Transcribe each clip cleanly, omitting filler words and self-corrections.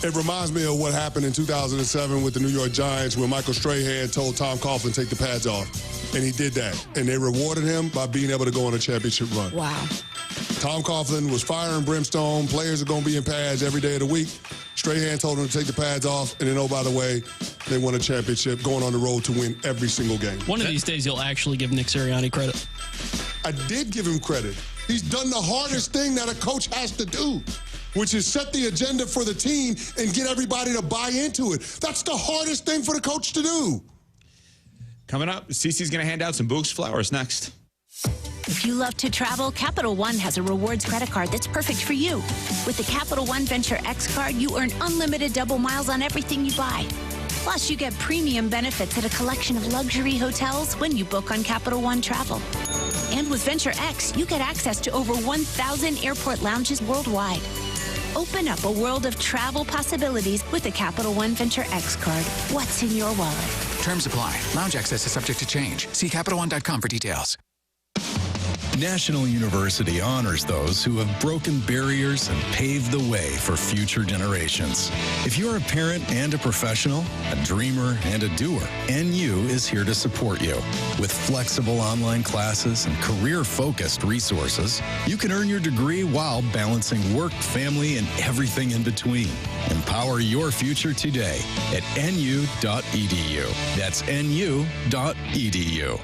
It reminds me of what happened in 2007 with the New York Giants when Michael Strahan told Tom Coughlin, take the pads off. And he did that. And they rewarded him by being able to go on a championship run. Wow. Tom Coughlin was fire and brimstone. Players are going to be in pads every day of the week. Strahan told him to take the pads off. And then, oh, by the way, they won a championship going on the road to win every single game. One of these days, you'll actually give Nick Sirianni credit. I did give him credit. He's done the hardest thing that a coach has to do, which is set the agenda for the team and get everybody to buy into it. That's the hardest thing for the coach to do. Coming up, Cece's going to hand out some Books flowers next. If you love to travel, Capital One has a rewards credit card that's perfect for you. With the Capital One Venture X card, you earn unlimited double miles on everything you buy. Plus, you get premium benefits at a collection of luxury hotels when you book on Capital One Travel. And with Venture X, you get access to over 1,000 airport lounges worldwide. Open up a world of travel possibilities with the Capital One Venture X card. What's in your wallet? Terms apply. Lounge access is subject to change. See CapitalOne.com for details. National University honors those who have broken barriers and paved the way for future generations. If you're a parent and a professional, a dreamer and a doer, NU is here to support you. With flexible online classes and career-focused resources, you can earn your degree while balancing work, family, and everything in between. Empower your future today at nu.edu. That's nu.edu.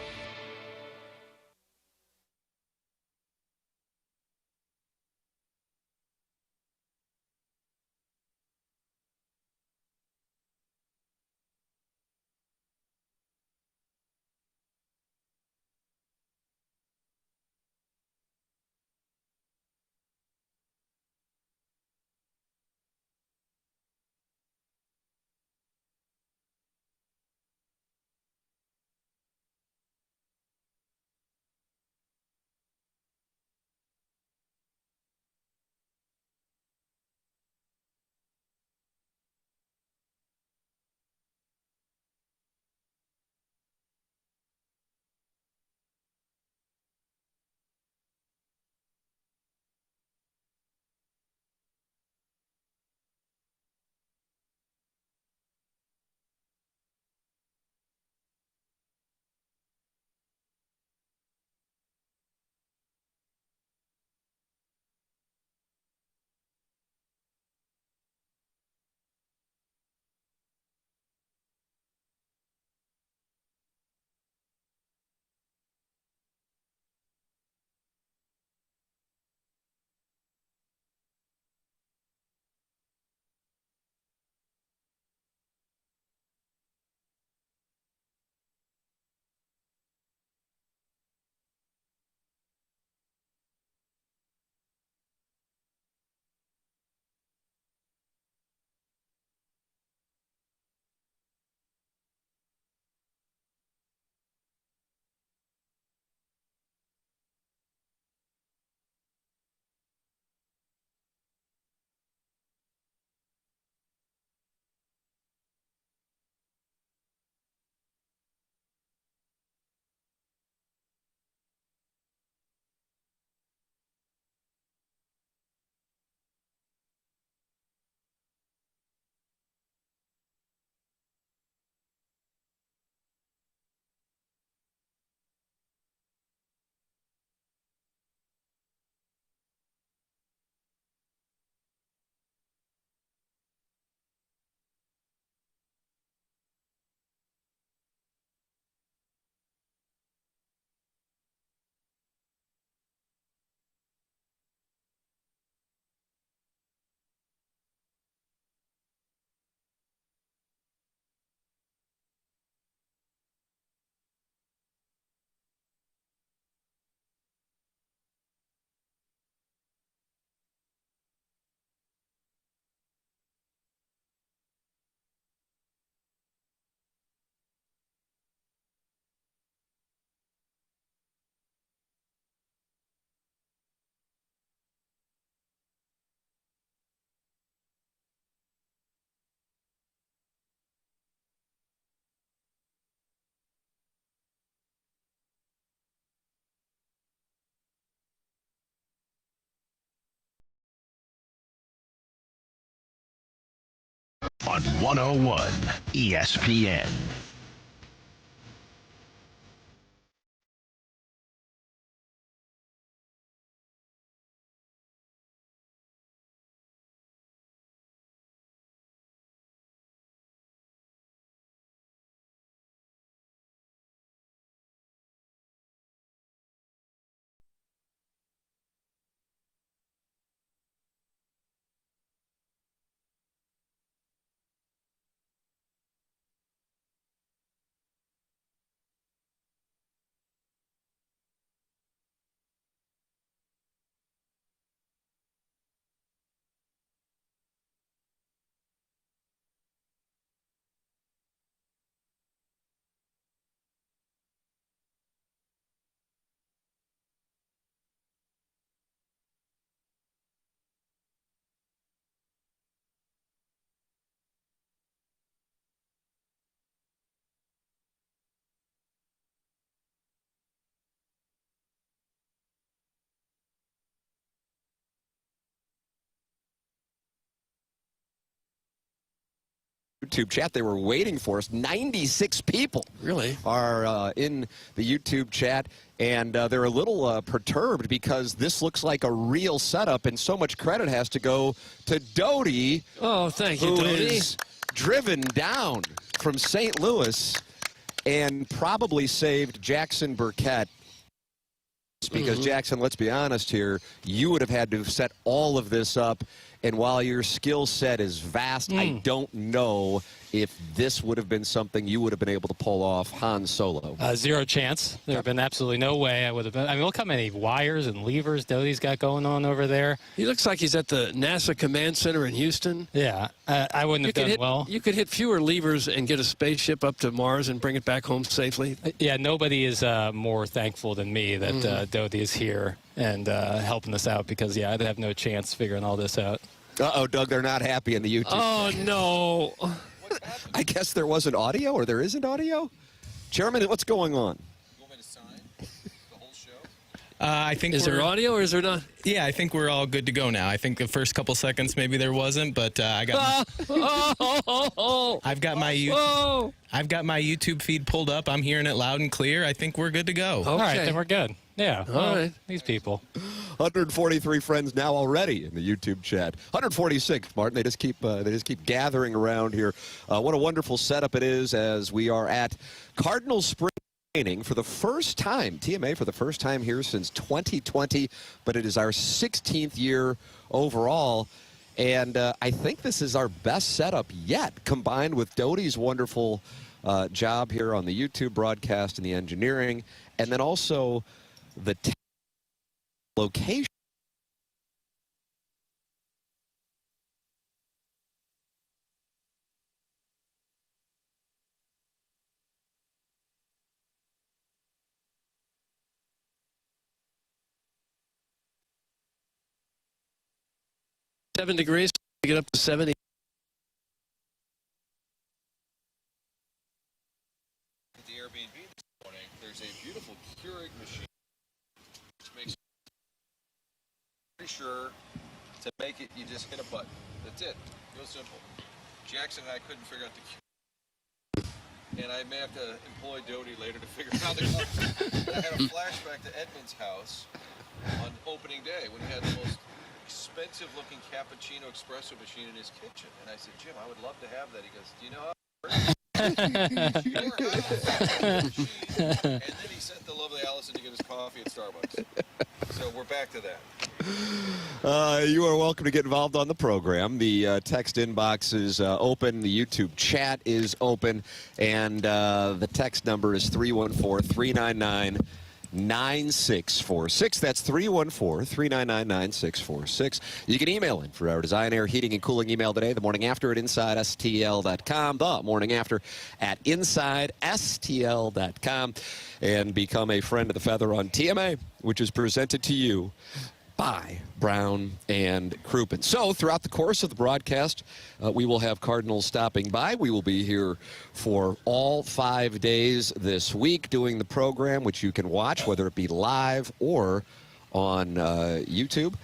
on 101 ESPN. YouTube chat. They were waiting for us. 96 people really are in the YouTube chat, and they're a little perturbed because this looks like a real setup, and so much credit has to go to Doty. Oh, thank you, who Doty. is driven down from St. Louis and probably saved Jackson Burkett. Because, Jackson, let's be honest here, you would have had to have set all of this up, and while your skill set is vast, I don't know if this would have been something you would have been able to pull off Han Solo. Zero chance. There have been absolutely no way I would have been. I mean, look how many wires and levers Doty's got going on over there. He looks like he's at the NASA Command Center in Houston. Yeah, I wouldn't have done well. You could hit fewer levers and get a spaceship up to Mars and bring it back home safely. Yeah, nobody is more thankful than me that Doty is here and helping us out because, yeah, I'd have no chance figuring all this out. Uh-oh, Doug, they're not happy in the YouTube. Oh, no. I guess there wasn't audio, or there isn't audio? Chairman, what's going on? You want me to sign the whole show? I think is there audio or is there not? Yeah, I think we're all good to go now. I think the first couple seconds maybe there wasn't, but I got. I've got my YouTube feed pulled up. I'm hearing it loud and clear. I think we're good to go. Okay. All right, then we're good. Yeah. All right. These people. 143 friends now already in the YouTube chat. 146, Martin. They just keep gathering around here. What a wonderful setup it is as we are at Cardinals spring training for the first time, TMA for the first time here since 2020, but it is our 16th year overall. And I think this is our best setup yet, combined with Doty's wonderful job here on the YouTube broadcast and the engineering, and then also the location. $7 degrees to get up to 70. At the Airbnb this morning, there's a beautiful Keurig machine, which makes pretty sure to make it, you just hit a button. That's it. Real simple. Jackson and I couldn't figure out the Keurig, and I may have to employ Doty later to figure out the Keurig. I had a flashback to Edmund's house on opening day when he had the most expensive-looking cappuccino espresso machine in his kitchen. And I said, Jim, I would love to have that. He goes, do you know how And then he sent the lovely Allison to get his coffee at Starbucks. So we're back to that. You are welcome to get involved on the program. The text inbox is open. The YouTube chat is open. And the text number is 314-399-9646. That's 314-399-9646. You can email in for our Design, Air, Heating, and Cooling email today, the morning after at InsideSTL.com, the morning after at InsideSTL.com, and become a friend of the Feather on TMA, which is presented to you by Brown and Crouppen. So throughout the course of the broadcast, we will have Cardinals stopping by. We will be here for all 5 days this week doing the program, which you can watch, whether it be live or on YouTube.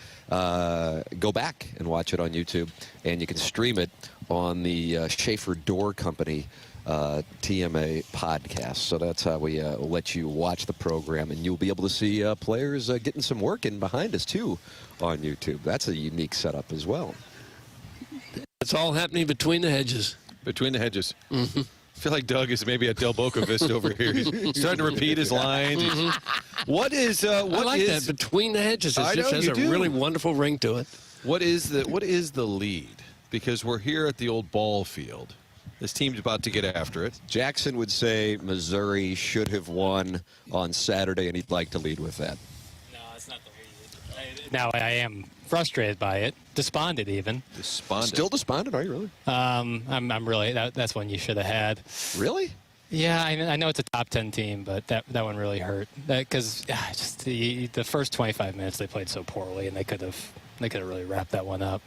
Go back and watch it on YouTube, and you can stream it on the Schaefer Door Company TMA podcast. So that's how we let you watch the program, and you'll be able to see players getting some work in behind us too on YouTube. That's a unique setup as well. It's all happening between the hedges. Between the hedges. Mm-hmm. I feel like Doug is maybe at Del Boca Vista over here. He's starting to repeat his lines. Mm-hmm. What is? I like that, between the hedges. It just has a really wonderful ring to it. What is the lead? Because we're here at the old ball field. This team's about to get after it. Jackson would say Missouri should have won on Saturday, and he'd like to lead with that. No, it's not the lead. Now, I am frustrated by it. Despondent, even. Despondent? Still despondent, are you really? I'm really, that's one you should have had. Really? Yeah, I know it's a top 10 team, but that one really hurt. Because just the first 25 minutes they played so poorly, and they could have really wrapped that one up.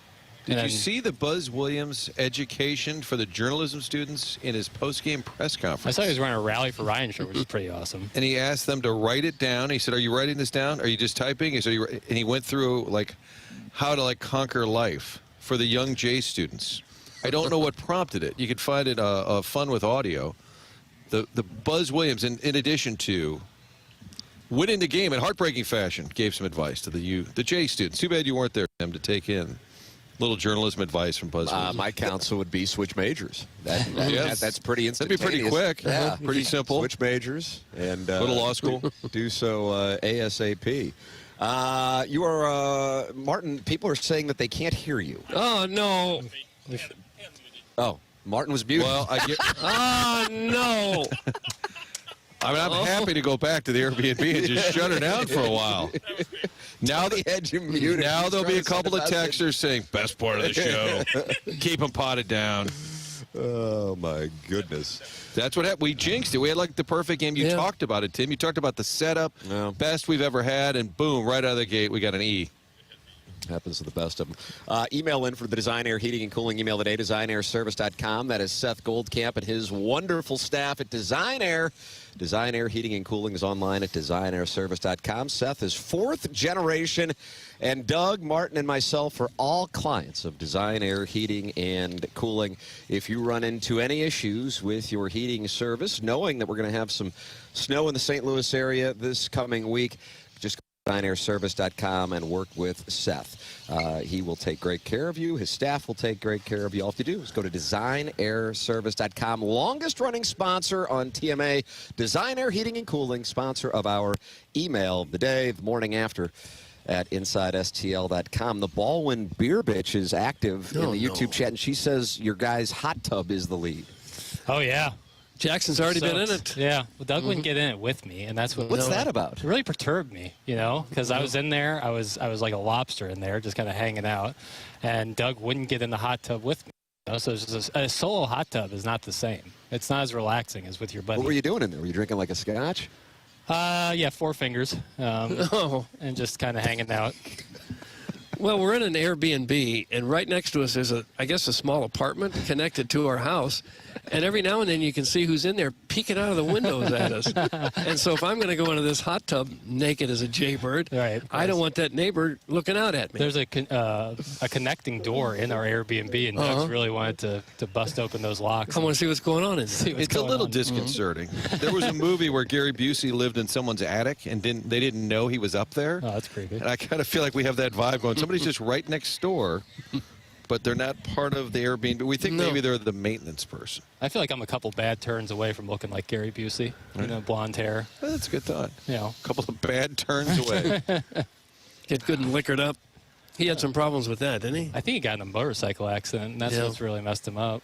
Did you see the Buzz Williams education for the journalism students in his post-game press conference? I saw he was running a rally for Ryan show, which is pretty awesome. And he asked them to write it down. He said, "Are you writing this down? Are you just typing?" He said, and he went through like how to conquer life for the young J students. I don't know what prompted it. You could find it fun with audio. The Buzz Williams, in addition to winning the game in heartbreaking fashion, gave some advice to the J students. Too bad you weren't there, Tim, to take in little journalism advice from Buzz Williams. My counsel would be switch majors. That's pretty instantaneous. That'd be pretty quick. Yeah. Pretty simple. Switch majors and go to law school. Do so ASAP. You are, Martin, people are saying that they can't hear you. Oh, no. Oh, Martin was muted. Well, oh, no. I mean, I'm happy to go back to the Airbnb and just shut her down for a while. Now there'll be a couple of texters saying, best part of the show. Keep them potted down. Oh, my goodness. That's what happened. We jinxed it. We had the perfect game. You talked about it, Tim. You talked about the setup, best we've ever had, and boom, right out of the gate, we got an E. Happens to the best of them. Email in for the Design Air Heating and Cooling email today, designairservice.com. That is Seth Goldcamp and his wonderful staff at Design Air. Design Air Heating and Cooling is online at designairservice.com. Seth is 4th generation, and Doug, Martin, and myself are all clients of Design Air Heating and Cooling. If you run into any issues with your heating service, knowing that we're going to have some snow in the St. Louis area this coming week, just go to designairservice.com and work with Seth. He will take great care of you. His staff will take great care of you. All you have to do is go to designairservice.com. Longest running sponsor on TMA, Design Air Heating and Cooling, sponsor of our email the day, the morning after at InsideSTL.com. The Baldwin Beer Bitch is active in the YouTube chat, and she says your guy's hot tub is the lead. Oh, yeah. Jackson's already been in it. Yeah. Well, Doug wouldn't get in it with me, and that's what. What's that about? It really perturbed me, because I was in there. I was like a lobster in there, just kind of hanging out, and Doug wouldn't get in the hot tub with me. So it's just a solo hot tub is not the same. It's not as relaxing as with your buddy. What were you doing in there? Were you drinking like a scotch? Yeah, 4 fingers, and just kind of hanging out. Well, we're in an Airbnb, and right next to us is I guess a small apartment connected to our house. And every now and then you can see who's in there peeking out of the windows at us. And so if I'm going to go into this hot tub naked as a jaybird, I don't want that neighbor looking out at me. There's a connecting door in our Airbnb, and Doug's really wanted to bust open those locks. I want to see what's going on in there. It's a little disconcerting. There was a movie where Gary Busey lived in someone's attic, and they didn't know he was up there. Oh, that's creepy. And I kind of feel like we have that vibe going, somebody's just right next door. But they're not part of the Airbnb. We think maybe they're the maintenance person. I feel like I'm a couple bad turns away from looking like Gary Busey. Blonde hair. Well, that's a good thought. A couple of bad turns away. Get good and liquored up. He had some problems with that, didn't he? I think he got in a motorcycle accident, and that's what's really messed him up.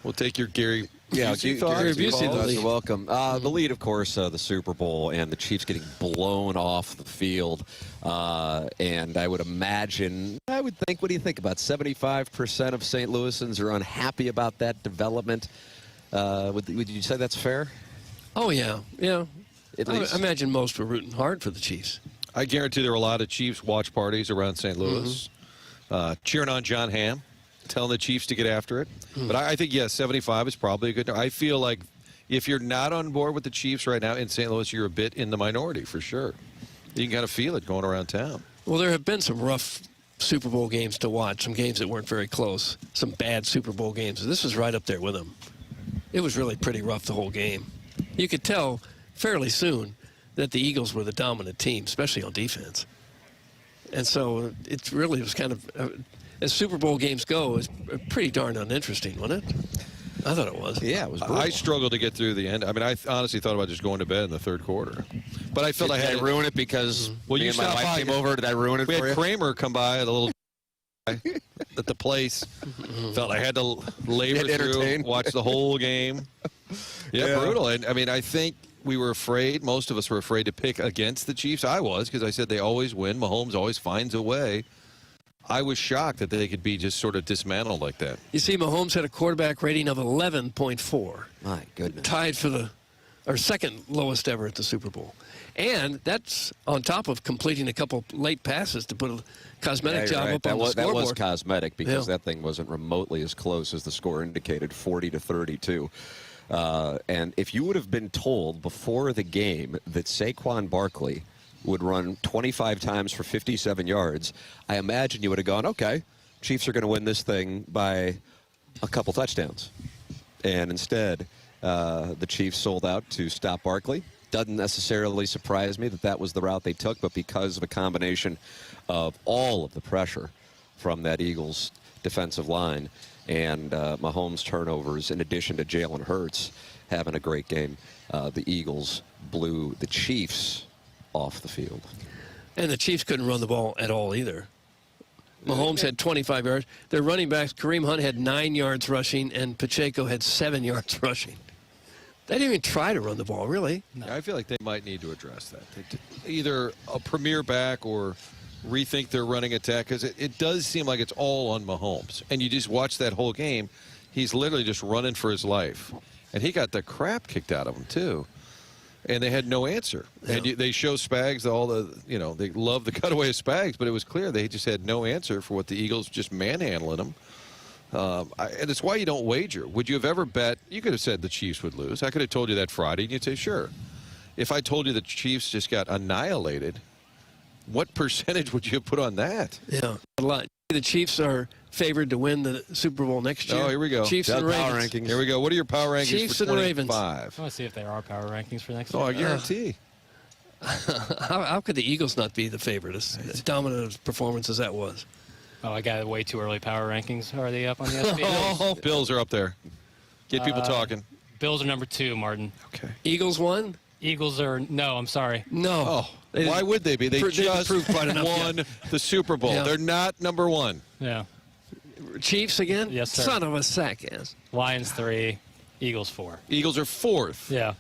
We'll take your Gary Busey thoughts. Gary Busey, the lead. You're welcome. The lead, of course, the Super Bowl and the Chiefs getting blown off the field. And I would think, what do you think? About 75% of St. Louisans are unhappy about that development. Would you say that's fair? Oh, yeah. Yeah. At least. I imagine most were rooting hard for the Chiefs. I guarantee there were a lot of Chiefs watch parties around St. Louis, cheering on John Hamm, telling the Chiefs to get after it. But I think, 75 is probably a good number. I feel like if you're not on board with the Chiefs right now in St. Louis, you're a bit in the minority for sure. You can kind of feel it going around town. Well, there have been some rough Super Bowl games to watch, some games that weren't very close, some bad Super Bowl games. This was right up there with them. It was really pretty rough the whole game. You could tell fairly soon that the Eagles were the dominant team, especially on defense. And so it really was kind of, as Super Bowl games go, it's pretty darn uninteresting, wasn't it? I thought it was. Yeah, it was brutal. I struggled to get through the end. I mean, I honestly thought about just going to bed in the third quarter. But I felt Did I had I ruin it because well, me you and my wife by. came over? Did I ruin it we for had you? Kramer come by, the little at the place. Felt I had to labor through, watch the whole game. Yeah, brutal. And I mean, I think we were afraid. Most of us were afraid to pick against the Chiefs. I was, because I said they always win. Mahomes always finds a way. I was shocked that they could be just sort of dismantled like that. You see, Mahomes had a quarterback rating of 11.4. My goodness. Tied for the second lowest ever at the Super Bowl. And that's on top of completing a couple late passes to put a cosmetic job up on the scoreboard. That was cosmetic because that thing wasn't remotely as close as the score indicated, 40-32. And if you would have been told before the game that Saquon Barkley would run 25 times for 57 yards, I imagine you would have gone, okay, Chiefs are going to win this thing by a couple touchdowns. And instead, the Chiefs sold out to stop Barkley. Doesn't necessarily surprise me that that was the route they took, but because of a combination of all of the pressure from that Eagles defensive line and Mahomes' turnovers, in addition to Jalen Hurts having a great game, the Eagles blew the Chiefs off the field. And the Chiefs couldn't run the ball at all either. Mahomes had 25 yards. Their running backs, Kareem Hunt had 9 yards rushing, and Pacheco had 7 yards rushing. They didn't even try to run the ball, really. No. I feel like they might need to address that. Either a premier back or rethink their running attack, because it does seem like it's all on Mahomes. And you just watch that whole game, he's literally just running for his life. And he got the crap kicked out of him, too. And they had no answer. Yeah. And they show Spags they love the cutaway of Spags, but it was clear they just had no answer for what the Eagles just manhandling them. And it's why you don't wager. Would you have ever bet? You could have said the Chiefs would lose. I could have told you that Friday, and you'd say, sure. If I told you the Chiefs just got annihilated, what percentage would you have put on that? Yeah, a lot. The Chiefs are favored to win the Super Bowl next year. Oh, here we go. Chiefs and Ravens. Here we go. What are your power rankings Chiefs for 25? and Ravens. I want to see if there are power rankings for next year. Oh, I guarantee. How could the Eagles not be the favorite, as dominant a performance as that was? Oh, I got way too early power rankings. Are they up on the ESPN? Bills are up there. Get people talking. Bills are number 2, Martin. Okay. Eagles won? Eagles are, no, I'm sorry. No. Oh, why would they be? They just won the Super Bowl. Yeah. They're not number 1. Yeah. Chiefs again? Yes, sir. Son of a sack ass. Lions 3, Eagles 4. Eagles are 4th. Yeah.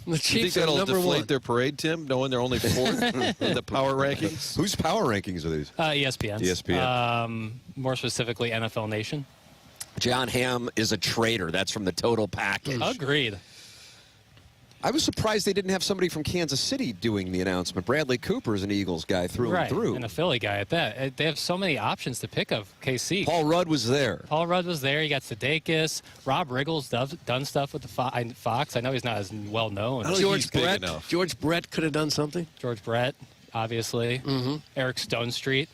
The Chiefs you think that'll are number deflate 1. their parade, Tim, knowing they're only 4th in the power rankings? Whose power rankings are these? ESPN's. ESPN. More specifically, NFL Nation. John Hamm is a traitor. That's from the total package. Agreed. I was surprised they didn't have somebody from Kansas City doing the announcement. Bradley Cooper's an Eagles guy through and through. And a Philly guy at that. They have so many options to pick of KC. Paul Rudd was there. Paul Rudd was there. You got Sudeikis. Rob Riggle's done stuff with the Fox. I know he's not as well known. George Brett could have done something. George Brett, obviously. Mm-hmm. Eric Stonestreet.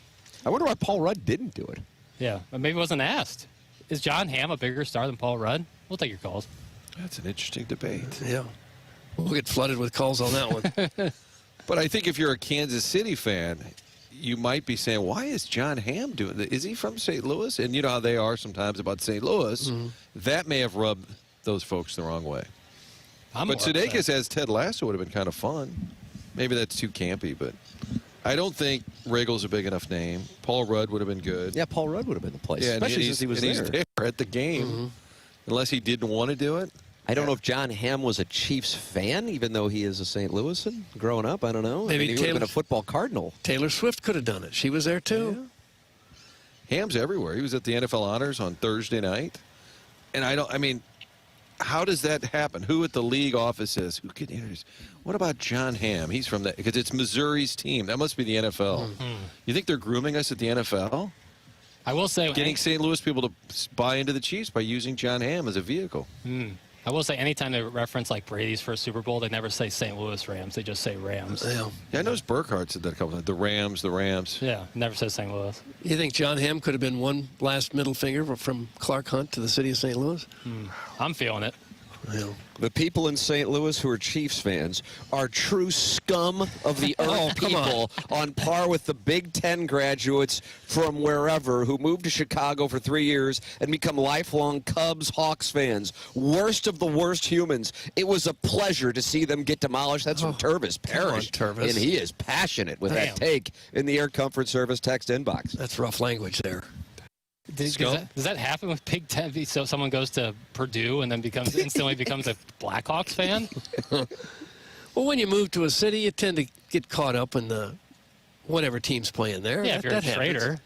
I wonder why Paul Rudd didn't do it. Yeah, but maybe wasn't asked. Is John Hamm a bigger star than Paul Rudd? We'll take your calls. That's an interesting debate. Yeah. We'll get flooded with calls on that one. But I think if you're a Kansas City fan, you might be saying, why is John Hamm doing this? Is he from St. Louis? And you know how they are sometimes about St. Louis. Mm-hmm. That may have rubbed those folks the wrong way. But Sudeikis as Ted Lasso would have been kind of fun. Maybe that's too campy, but I don't think Riggle's a big enough name. Paul Rudd would have been good. Yeah, Paul Rudd would have been the place, yeah, especially since he was He's there at the game, unless he didn't want to do it. I don't know if John Hamm was a Chiefs fan, even though he is a St. Louisan growing up. I don't know. Maybe he would have been a football Cardinal. Taylor Swift could have done it. She was there, too. Yeah. Ham's everywhere. He was at the NFL Honors on Thursday night. And how does that happen? Who at the league office says, what about John Hamm? He's from that, because it's Missouri's team. That must be the NFL. You think they're grooming us at the NFL? I will say, getting St. Louis people to buy into the Chiefs by using John Hamm as a vehicle. I will say anytime they reference like Brady's first Super Bowl, they never say St. Louis Rams. They just say Rams. Yeah, I noticed Burkhardt said that a couple times. The Rams. Yeah, never says St. Louis. You think John Hamm could have been one last middle finger from Clark Hunt to the city of St. Louis? I'm feeling it. Well, the people in St. Louis who are Chiefs fans are true scum of the earth people on par with the Big Ten graduates from wherever who moved to Chicago for 3 years and become lifelong Cubs, Hawks fans. Worst of the worst humans. It was a pleasure to see them get demolished. That's from Tervis Parrish. Tervis. And he is passionate with that take in the Air Comfort Service text inbox. That's rough language there. Does that happen with Big Ten? So someone goes to Purdue and then instantly becomes a Blackhawks fan? Well, when you move to a city, you tend to get caught up in the whatever team's playing there. Yeah, if you're a trader.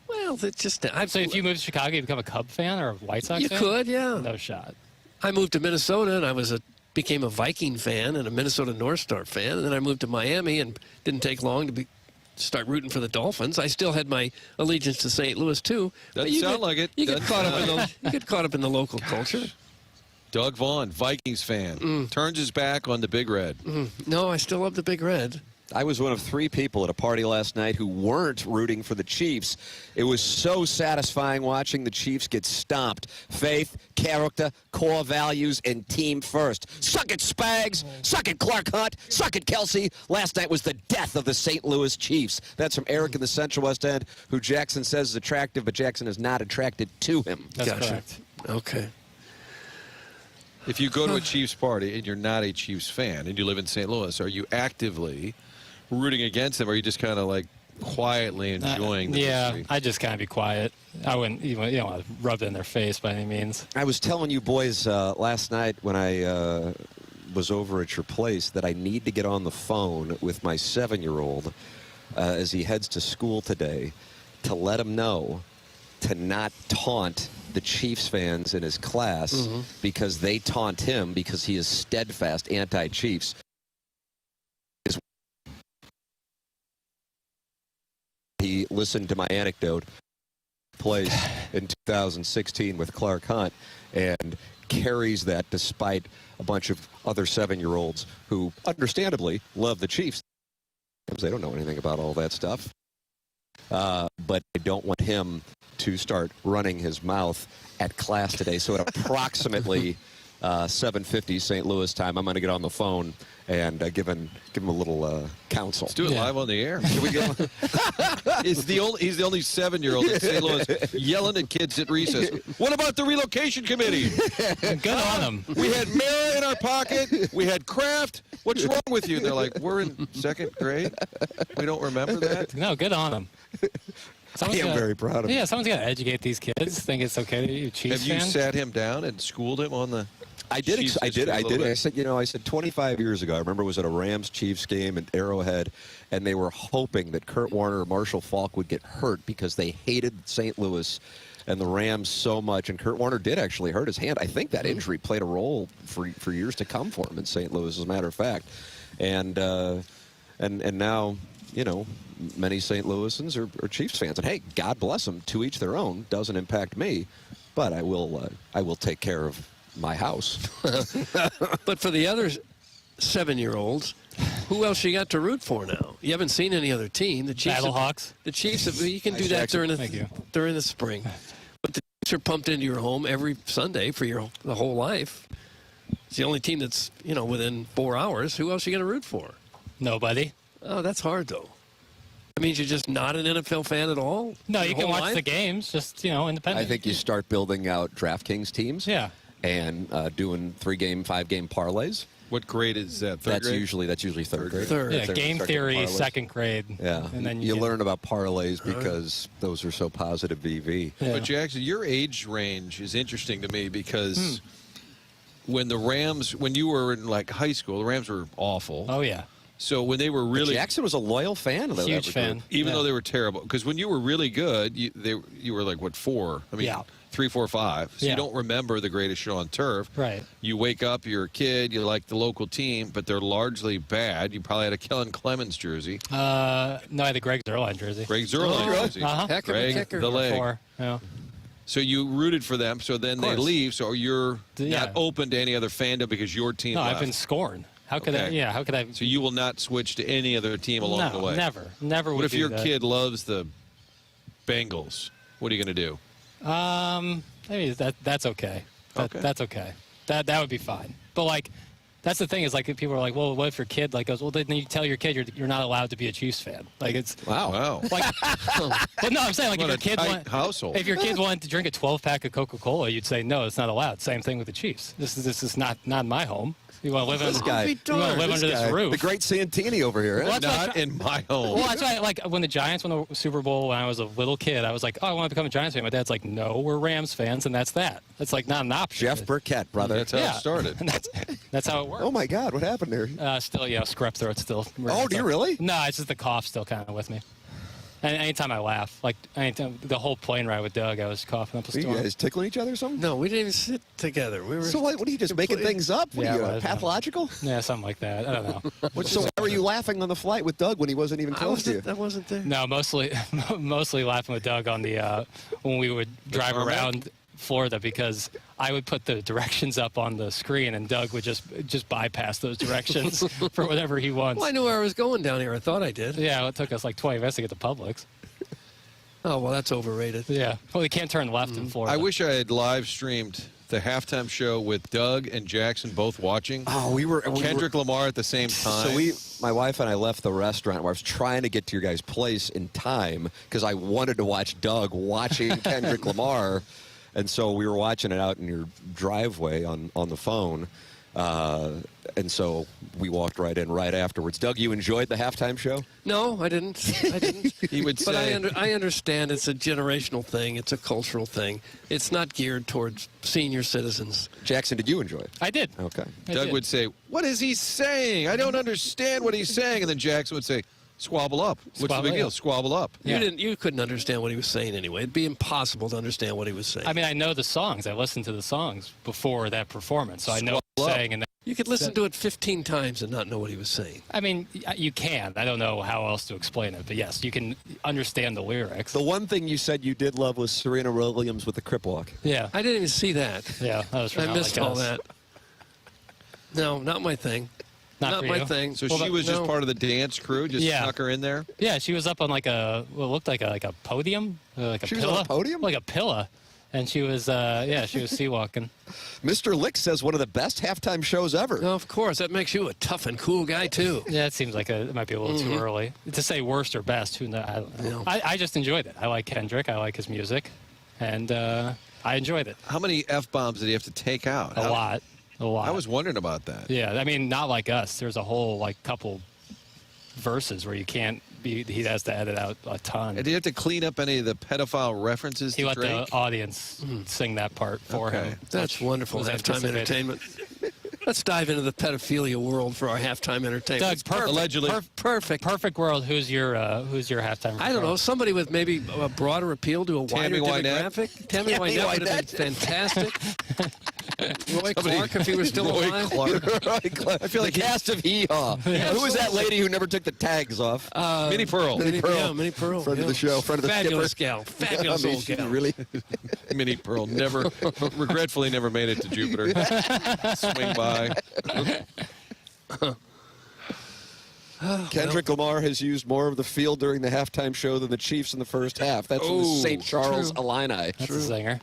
Well, it's just... So if you move to Chicago, you become a Cub fan or a White Sox fan? You could, yeah. No shot. I moved to Minnesota, and I became a Viking fan and a Minnesota North Star fan, and then I moved to Miami, and didn't take long to start rooting for the Dolphins. I still had my allegiance to St. Louis too. Doesn't sound like it. You get caught up in the local culture. Doug Vaughn, Vikings fan, turns his back on the Big Red. No, I still love the Big Red. I was one of 3 people at a party last night who weren't rooting for the Chiefs. It was so satisfying watching the Chiefs get stomped. Faith, character, core values, and team first. Suck it, Spags. Suck it, Clark Hunt. Suck it, Kelce. Last night was the death of the St. Louis Chiefs. That's from Eric in the Central West End, who Jackson says is attractive, but Jackson is not attracted to him. That's correct. Okay. If you go to a Chiefs party and you're not a Chiefs fan and you live in St. Louis, are you actively rooting against them, or are you just kind of like quietly enjoying the history? I just kind of be quiet. I wouldn't even want to rub it in their face by any means. I was telling you boys last night when I was over at your place that I need to get on the phone with my 7-year-old as he heads to school today to let him know to not taunt the Chiefs fans in his class because they taunt him because he is steadfast anti-Chiefs. He listened to my anecdote place in 2016 with Clark Hunt and carries that despite a bunch of other 7-year-olds who understandably love the Chiefs. They don't know anything about all that stuff. But I don't want him to start running his mouth at class today. So at approximately 7:50 St. Louis time, I'm going to get on the phone and give him a little counsel. Let's do it live on the air. Can we go? He's the only 7-year-old in St. Louis yelling at kids at recess. What about the relocation committee? Good on them. We had Mara in our pocket. We had Kraft. What's wrong with you? They're like, we're in 2nd grade. We don't remember that. No, good on them. I am very proud of him. Yeah, someone's got to educate these kids. Think it's okay to be a Chiefs fan. Have you sat him down and schooled him on the? I did. I said 25 years ago, I remember it was at a Rams-Chiefs game at Arrowhead, and they were hoping that Kurt Warner or Marshall Faulk would get hurt because they hated St. Louis and the Rams so much. And Kurt Warner did actually hurt his hand. I think that injury played a role for years to come for him in St. Louis, as a matter of fact. And now, many St. Louisans are Chiefs fans. And hey, God bless them. To each their own. Doesn't impact me, but I will take care of my house. But for the other 7-year-olds, who else you got to root for now? You haven't seen any other team. The Chiefs. Battlehawks. The Chiefs. You can do that during the spring. But the Chiefs are pumped into your home every Sunday for the whole life. It's the only team that's within 4 hours. Who else are you going to root for? Nobody. Oh, that's hard though. That means you're just not an NFL fan at all? No, you can watch the games, just independent. I think you start building out DraftKings teams. Yeah. And doing 3-game, 5-game parlays. What grade is that? Third grade? That's usually 3rd grade. Yeah, game theory, 2nd grade. Yeah, and then you learn about parlays because those are so positive VV. Yeah. But Jackson, your age range is interesting to me because when you were in like high school, the Rams were awful. Oh yeah. So when they were really, Jackson was a loyal fan of that. Huge fan. Even though they were terrible, because when you were really good, you were like what 4? I mean, 3, 4, 5. So you don't remember the greatest show on turf. Right. You wake up, you're a kid, you like the local team, but they're largely bad. You probably had a Kellen Clemens jersey. No, I had a Greg Zuerlein jersey. Greg Zuerlein jersey. Uh-huh. Greg the leg. 4. Yeah. So you rooted for them, so then they course. leave, so you're Yeah. not open to any other fandom because your team No, left. I've been scorned. How could I? Okay. Yeah, how could I? So you will not switch to any other team along the way? Never What would if do your that. kid loves the Bengals? What are you going to do? Maybe that's okay. That's okay. That would be fine. But like, that's the thing is like people are like, well, what if your kid like goes, well, then you tell your kid you're not allowed to be a Chiefs fan. Like it's wow. Like, but no, I'm saying like What if your a kids tight household. if your kids wanted to drink a 12-pack of Coca-Cola, you'd say no, it's not allowed. Same thing with the Chiefs. This is not my home. You want to live This guy. You want to live under this roof. The great Santini over here. Well, that's Not in my home. Well, that's why, like, when the Giants won the Super Bowl when I was a little kid, I was like, oh, I want to become a Giants fan. My dad's like, no, we're Rams fans, and that's that. It's like not an option. Jeff Burkett, brother. That's how it started. That's how it works. Oh, my God. What happened there? Still, screp throat still. Oh, do you really? No, it's just the cough still kind of with me. And anytime I laugh, like anytime the whole plane ride with Doug, I was coughing up a Were storm. you guys tickling each other or something? No, we didn't even sit together. We were. So what are you just making things up? What Yeah, are you, I was. pathological? Yeah, something like that. I don't know. So why were you laughing on the flight with Doug when he wasn't even close to you? I wasn't there. No, mostly laughing with Doug on the when we would drive around Florida because I would put the directions up on the screen and Doug would just bypass those directions for whatever he wants. Well, I knew where I was going down here. I thought I did. Yeah, it took us like 20 minutes to get to Publix. Oh, well, that's overrated. Yeah. Well, you can't turn left in Florida. I wish I had live streamed the halftime show with Doug and Jackson both watching. Oh, we were Kendrick Lamar at the same time. So my wife and I left the restaurant where I was trying to get to your guys' place in time because I wanted to watch Doug watching Kendrick Lamar. And so we were watching it out in your driveway on the phone. And so we walked right in right afterwards. Doug, you enjoyed the halftime show? No, I didn't. He would but say. I understand it's a generational thing. It's a cultural thing. It's not geared towards senior citizens. Jackson, did you enjoy it? I did. Okay. Doug would say, "What is he saying? I don't understand what he's saying." And then Jackson would say, "Squabble up. What's the big deal? Squabble up." You couldn't understand what he was saying anyway. It'd be impossible to understand what he was saying. I mean, I know the songs. I listened to the songs before that performance, so I know what he's saying. And you could listen to it 15 times and not know what he was saying. I mean, you can. I don't know how else to explain it, but yes, you can understand the lyrics. The one thing you said you did love was Serena Williams with the crip walk. Yeah. I didn't even see that. Yeah, that was. I missed all that. No, not my thing. Not my thing. So she was just part of the dance crew, just Yeah. snuck her in there? Yeah, she was up on what looked like a podium, like a She was pillar. on a podium? Like a pillar. And she was, she was sea walking. Mr. Lick says one of the best halftime shows ever. No, of course. That makes you a tough and cool guy, too. Yeah, it seems like it might be a little too early to say worst or best. Who knows? I don't know. I just enjoyed it. I like Kendrick. I like his music, and I enjoyed it. How many F-bombs did he have to take out? A lot. I was wondering about that. Yeah, I mean, not like us. There's a whole couple verses where you can't be. He has to edit out a ton. And did he have to clean up any of the pedophile references He to let Drake? the audience sing that part for him. That's wonderful was halftime anticipated. entertainment. Let's dive into the pedophilia world for our halftime entertainment. Doug, It's perfect. Perfect. Perfect world. Who's your halftime? I don't know. Somebody with maybe a broader appeal to a Tammy wider Wynette? demographic. Tammy Wynette would have been fantastic. Roy Clark, if he were still Roy alive. I feel like the cast of Hee Haw. Who was that lady who never took the tags off? Minnie Pearl. Minnie Pearl. Yeah, Minnie Pearl. Friend of the show, friend of the Fabulous skipper. gal. Fabulous I mean, old she gal. Really? Minnie Pearl regretfully never made it to Jupiter. Swing by. Kendrick Lamar has used more of the field during the halftime show than the Chiefs in the first half. That's from the Oh, St. Charles true. Illini. That's a singer.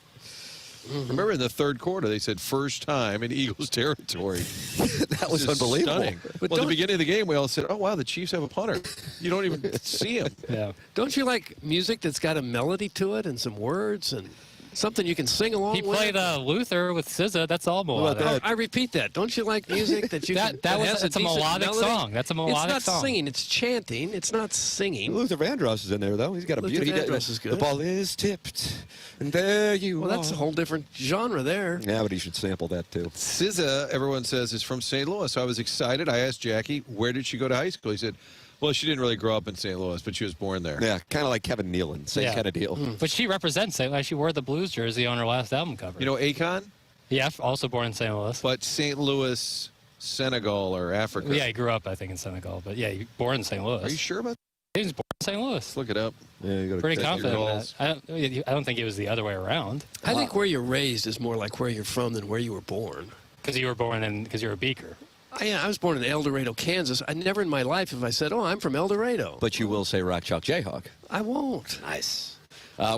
Remember in the third quarter, they said first time in Eagles territory. That was Just unbelievable. Stunning. Well, at the beginning of the game, we all said, "Oh wow, the Chiefs have a punter." You don't even see him. Yeah. Don't you like music that's got a melody to it and some words and something you can sing along He with? played Luther with SZA. That's all melodic. that? I repeat that. Don't you like music that you That can, was- has it's a decent melodic melody? song. That's a melodic It's not song. singing. It's chanting. It's not singing. Luther Vandross is in there, though. He's got a Luther beautiful. Vandross is good. The ball is tipped, and there you Well, are. that's a whole different genre there. Yeah, but he should sample that, too. SZA, everyone says, is from St. Louis. So I was excited. I asked Jackie, where did she go to high school? He said, well, she didn't really grow up in St. Louis, but she was born there. Yeah, kind of like Kevin Nealon. Same Yeah. kind of deal. But she represents St. Louis. She wore the Blues jersey on her last album cover. You know Akon? Yeah, also born in St. Louis. But St. Louis, Senegal, or Africa. Yeah, he grew up, I think, in Senegal. But yeah, he born in St. Louis. Are you sure about He was born in St. Louis. Look it up. Yeah, you gotta Pretty check your confident in calls. that. I don't think it was the other way around. I think where you're raised is more like where you're from than where you were born. Because you were born in, because you're a Beaker. I was born in El Dorado, Kansas. I never in my life have I said, oh, I'm from El Dorado. But you will say Rock Chalk Jayhawk. I won't. Nice.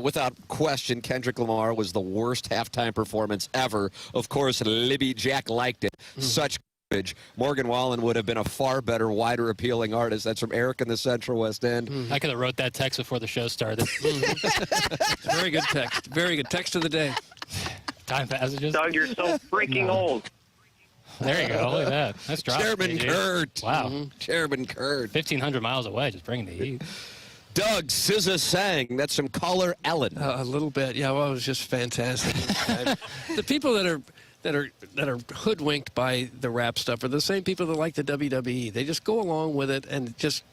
Without question, Kendrick Lamar was the worst halftime performance ever. Of course, Libby Jack liked it. Such garbage. Morgan Wallen would have been a far better, wider appealing artist. That's from Eric in the Central West End. I could have wrote that text before the show started. Very good text. Very good text of the day. Time passages. Doug, you're so freaking old. There you go. Look at that. That's dropped. Chairman KG. Kurt. Wow. Chairman Kurt. 1,500 miles away, just bringing the heat. Doug SZA sang. That's from caller Ellen. A little bit. Yeah, well, it was just fantastic. The people that are hoodwinked by the rap stuff are the same people that like the WWE. They just go along with it and just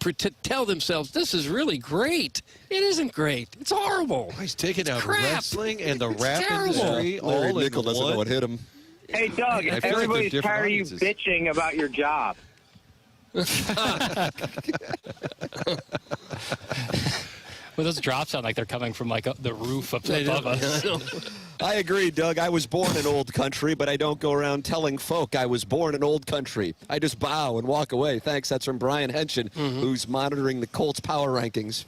tell themselves, this is really great. It isn't great. It's horrible. He's taking out crap. wrestling and the rap terrible. industry Larry all Nickel in doesn't know one. what hit him. Hey, Doug, I feel like they're everybody's different tired of you audiences. bitching about your job. Well, those drops sound like they're coming from like the roof up above us. I agree, Doug. I was born in old country, but I don't go around telling folk I was born in old country. I just bow and walk away. Thanks. That's from Brian Henshin, who's monitoring the Colts power rankings.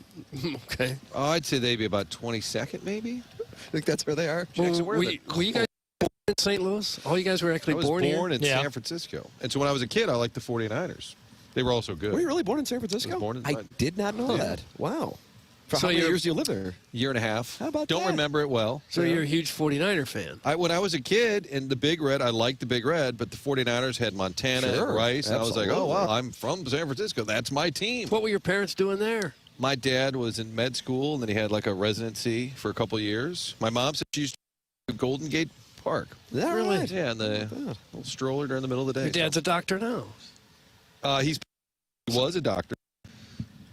Okay. Oh, I'd say they'd be about 22nd, maybe. I think that's where they are. Jackson, where are Were the you guys born in St. Louis? All you guys were actually I was born born here? in San Francisco. And so when I was a kid, I liked the 49ers. They were also good. Were you really born in San Francisco? I was born in I did not know that. Wow. For So how many you're- years do you live there? Year and a half. How about Don't that? remember it well. So you're a huge 49er fan. When I was a kid in the Big Red, I liked the Big Red, but the 49ers had Montana Sure, and Rice. And I was like, oh, absolutely. wow, I'm from San Francisco. That's my team. What were your parents doing there? My dad was in med school, and then he had like a residency for a couple of years. My mom said she used to go to Golden Gate Park. Is that Really? right? Yeah, in the little stroller during the middle of the day. Your dad's a doctor now. He was a doctor,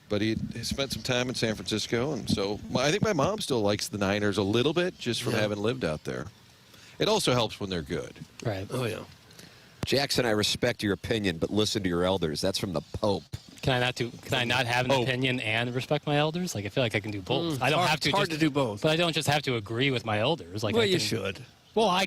but he spent some time in San Francisco, and so I think my mom still likes the Niners a little bit just from having lived out there. It also helps when they're good. Right. Oh, yeah. Jackson, I respect your opinion, but listen to your elders. That's from the Pope. Can I not have an opinion and respect my elders? Like I feel like I can do both. I don't have to. It's hard just, to do both. But I don't just have to agree with my elders. Like Well, I you can, should. Well, I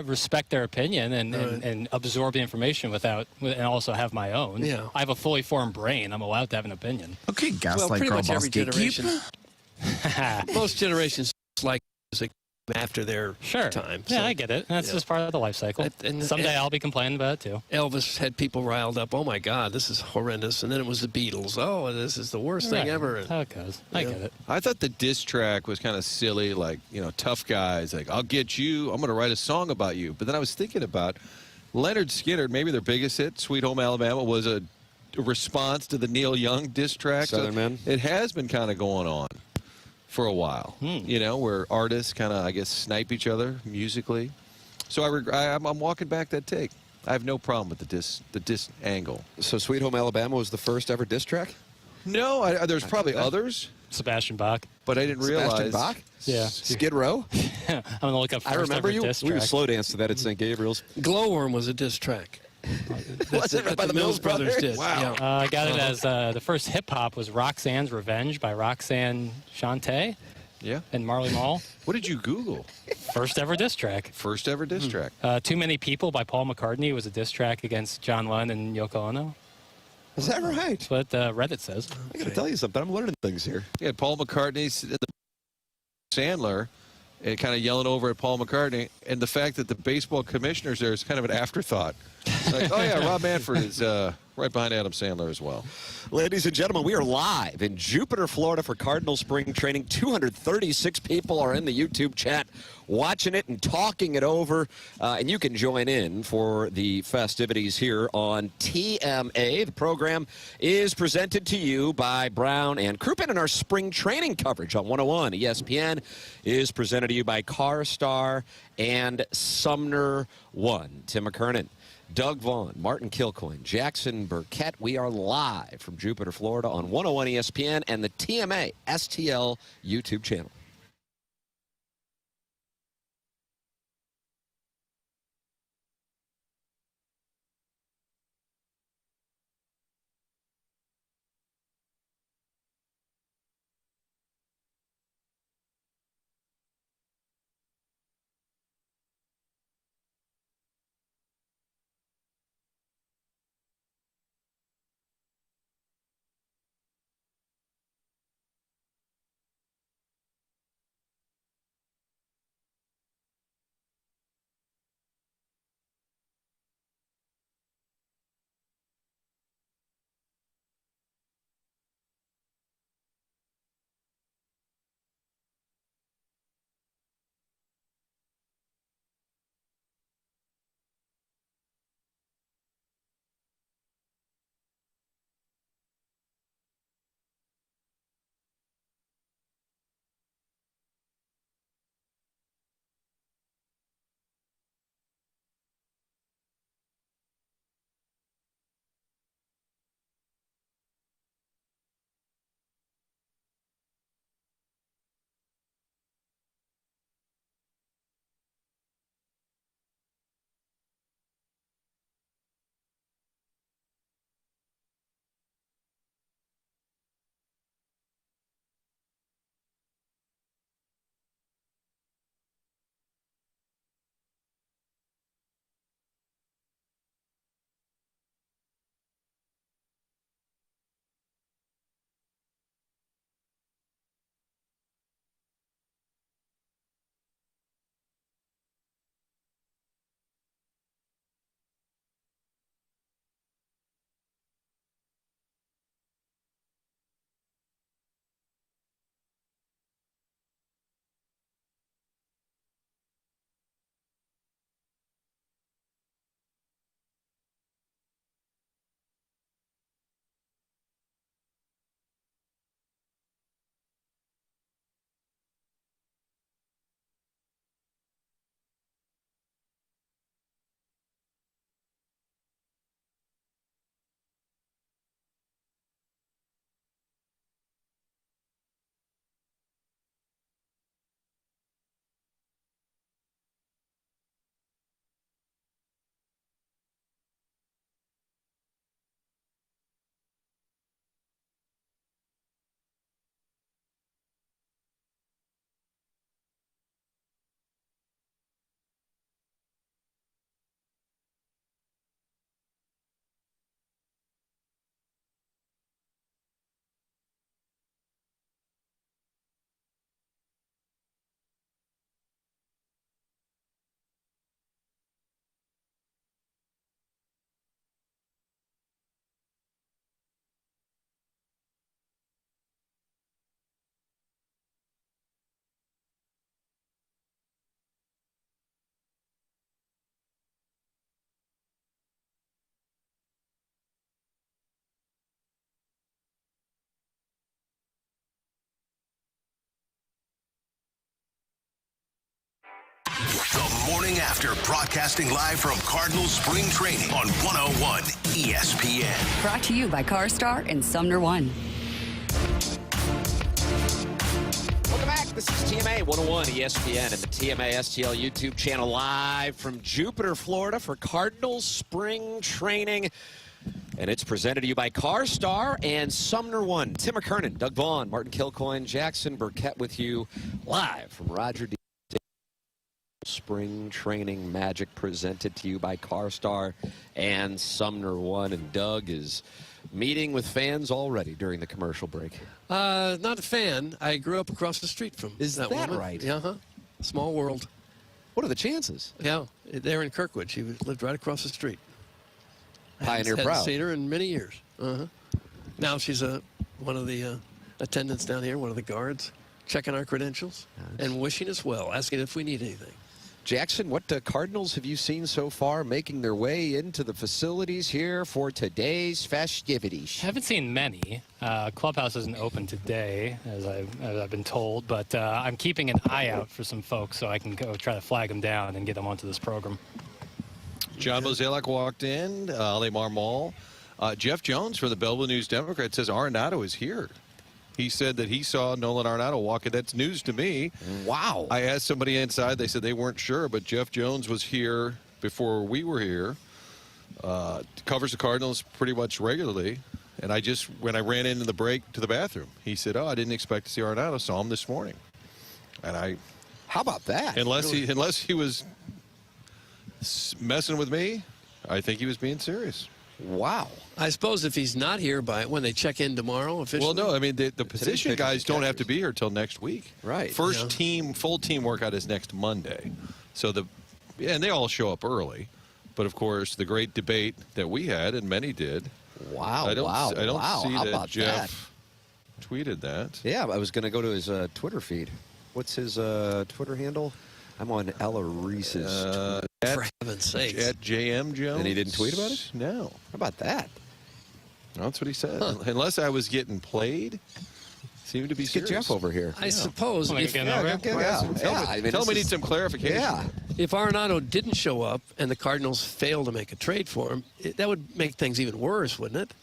respect their opinion and absorb the information and also have my own. Yeah. I have a fully formed brain. I'm allowed to have an opinion. Okay, Well, gaslight pretty girl much boss every generation. gatekeeper. Most generations like music after their time. Yeah, so- I get it. That's yeah. just part of the life cycle. Someday I'll be complaining about it too. Elvis had people riled up. Oh my God, this is horrendous. And then it was the Beatles. Oh, this is the worst thing Right. ever. That's how it goes. I get it. I thought the diss track was kind of silly, like, tough guys, like, I'll get you, I'm going to write a song about you. But then I was thinking about Leonard Skinner, maybe their biggest hit, Sweet Home Alabama, was a response to the Neil Young diss track. Southern Man. It has been kind of going on for a while, where artists kind of, I guess, snipe each other musically. So I'm walking back that take. I have no problem with the diss angle. So Sweet Home Alabama was the first ever diss track? No, there's probably others. Sebastian Bach. But I didn't realize. Sebastian Bach? Yeah. Skid Row? I'm going to look up I first remember ever you. diss We would track. slow dance to that at St. Gabriel's. Glowworm was a diss track. Was it by the Mills Brothers? did. Wow. Yeah. I got it as the first hip hop was Roxanne's Revenge by Roxanne Shante Yeah. and Marley Marl. What did you Google? First ever diss track. First ever diss track. Too Many People by Paul McCartney was a diss track against John Lennon and Yoko Ono. Is that right? That's what Reddit says. I got to tell you something. I'm learning things here. Yeah, Paul McCartney's Sandler, and kind of yelling over at Paul McCartney, and the fact that the baseball commissioner's there is kind of an afterthought. Like, oh yeah, Rob Manfred is right behind Adam Sandler as well. Ladies and gentlemen, we are live in Jupiter, Florida for Cardinal Spring Training. 236 people are in the YouTube chat watching it and talking it over. And you can join in for the festivities here on TMA. The program is presented to you by Brown and Crouppen, and our spring training coverage on 101 ESPN is presented to you by CarStar and Sumner One. Tim McKernan, Doug Vaughn, Martin Kilcoyne, Jackson Burkett. We are live from Jupiter, Florida on 101 ESPN and the TMA STL YouTube channel. The morning after, broadcasting live from Cardinals spring training on 101 ESPN. Brought to you by CarStar and Sumner One. Welcome back. This is TMA 101 ESPN and the TMA STL YouTube channel live from Jupiter, Florida for Cardinals spring training. And it's presented to you by CarStar and Sumner One. Tim McKernan, Doug Vaughn, Martin Kilcoyne, Jackson Burkett with you live from Roger D. Spring training magic presented to you by CarStar and Sumner One. And Doug is meeting with fans already during the commercial break. Not a fan. I grew up across the street from that woman. Right? Yeah, small world. What are the chances? Yeah, they're in Kirkwood. She lived right across the street. Pioneer Hadn't proud. seen her in many years. Now she's one of the attendants down here, one of the guards, checking our credentials and wishing us well, asking if we need anything. Jackson, what Cardinals have you seen so far making their way into the facilities here for today's festivities? Haven't seen many. Clubhouse isn't open today, as I've been told, but I'm keeping an eye out for some folks so I can go try to flag them down and get them onto this program. John Mozeliak walked in, Ali Marmol. Jeff Jones from the Belleville News-Democrat says Arenado is here. He said that he saw Nolan Arenado walk in. That's news to me. Wow. I asked somebody inside. They said they weren't sure, but Jeff Jones was here before we were here. Covers the Cardinals pretty much regularly. And when I ran into the break to the bathroom, he said, I didn't expect to see Arenado. Saw him this morning. And how about that? Unless he was messing with me, I think he was being serious. Wow. I suppose if he's not here when they check in tomorrow officially. Well, no, I mean, the position guys don't have to be here till next week. Right. First full team workout is next Monday. So and they all show up early. But, of course, the great debate that we had, and many did. Wow, I don't see How that about Jeff tweeted that. Yeah, I was going to go to his Twitter feed. What's his Twitter handle? I'm on Ella Reese's. For heaven's sake. At JM Jones. And he didn't tweet about it? No. How about that? That's what he said. Unless I was getting played, seemed to be serious. Get Jeff over here. I suppose. Tell me we need some clarification. Yeah. If Arenado didn't show up and the Cardinals failed to make a trade for him, that would make things even worse, wouldn't it?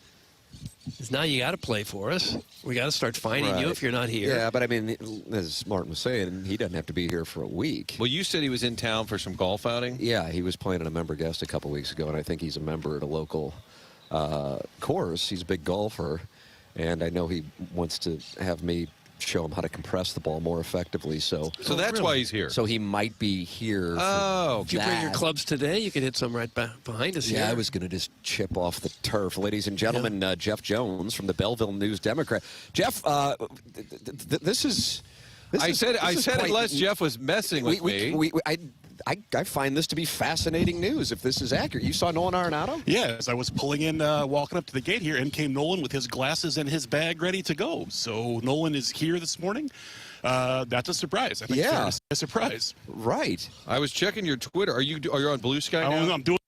Because now you got to play for us. We got to start finding you if you're not here. Yeah, but I mean, as Martin was saying, he doesn't have to be here for a week. Well, you said he was in town for some golf outing? Yeah, he was playing at a member guest a couple weeks ago, and I think he's a member at a local course. He's a big golfer, and I know he wants to have me show him how to compress the ball more effectively. So that's why he's here. So he might be here. If you bring your clubs today, you could hit some right behind us here. Yeah, I was going to just chip off the turf. Ladies and gentlemen, Jeff Jones from the Belleville News-Democrat. Jeff, this is unless Jeff was messing with me. I find this to be fascinating news if this is accurate. You saw Nolan Arenado? Yeah, as I was pulling in, walking up to the gate here, in came Nolan with his glasses and his bag ready to go. So Nolan is here this morning. That's a surprise. I think it's a surprise. Right. I was checking your Twitter. Are you on Blue Sky now? I'm doing.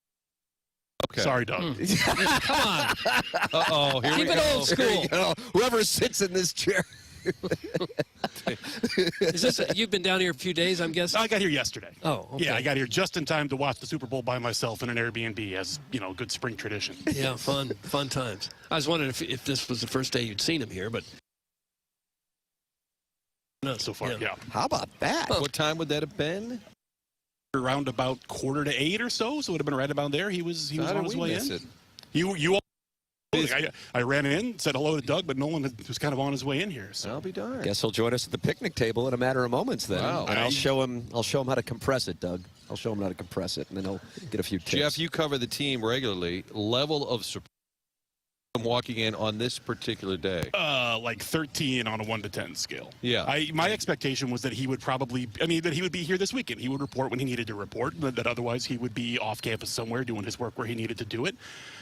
Okay. Sorry, Doug. Come on. Uh-oh, here we go. Keep it old school. Whoever sits in this chair. Is this you've been down here a few days, I'm guessing? I got here yesterday. Oh, okay. Yeah, I got here just in time to watch the Super Bowl by myself in an Airbnb, as good spring tradition. Yeah, fun times. I was wondering if this was the first day you'd seen him here, but not so far. Yeah. How about that? What time would that have been? Around about 7:45 or so. So it would have been right about there. He was on his way in. You all. I ran in, said hello to Doug, but Nolan was kind of on his way in here. So I'll be darned. Guess he'll join us at the picnic table in a matter of moments then. Wow. And I'll show him how to compress it, Doug. I'll show him how to compress it, and then he'll get a few tips. Jeff, you cover the team regularly. Level of surprise walking in on this particular day? Like 13 on a 1 to 10 scale. Yeah. My expectation was that he would that he would be here this weekend. He would report when he needed to report, but that otherwise he would be off campus somewhere doing his work where he needed to do it.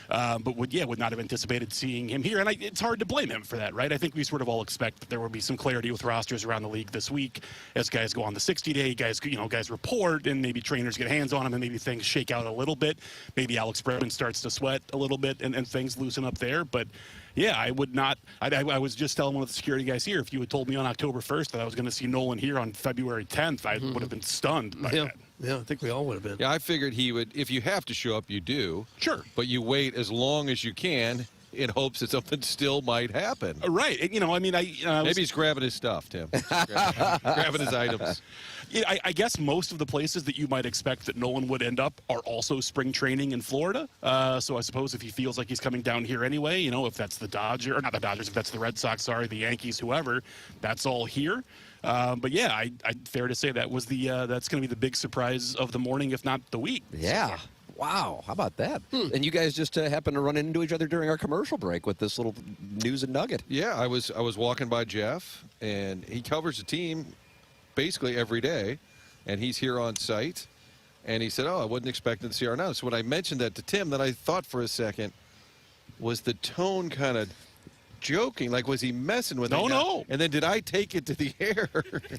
But would not have anticipated seeing him here. And it's hard to blame him for that, right? I think we sort of all expect that there will be some clarity with rosters around the league this week as guys go on the 60-day, guys report, and maybe trainers get hands on them, and maybe things shake out a little bit. Maybe Alex Bregman starts to sweat a little bit, and things loosen up there. But yeah, I would not. I was just telling one of the security guys here, if you had told me on October 1st that I was going to see Nolan here on February 10th, I would have been stunned by that. Yeah, I think we all would have been. Yeah, I figured he would. If you have to show up, you do. Sure. But you wait as long as you can in hopes that something still might happen. Right. And, maybe he's grabbing his stuff, Tim. grabbing his items. Yeah, I guess most of the places that you might expect that Nolan would end up are also spring training in Florida. So I suppose if he feels like he's coming down here anyway, if that's the Dodgers, or not the Dodgers, if that's the Red Sox, the Yankees, whoever, that's all here. But yeah, I fair to say that was that's going to be the big surprise of the morning, if not the week. Yeah. Wow, how about that? And you guys just happened to run into each other during our commercial break with this little news and nugget. Yeah, I was walking by Jeff, and he covers the team basically every day, and he's here on site. And he said, "Oh, I wasn't expecting to see Arenado." So when I mentioned that to Tim, then I thought for a second, was the tone kind of joking? Like, was he messing with me? No. And then did I take it to the air?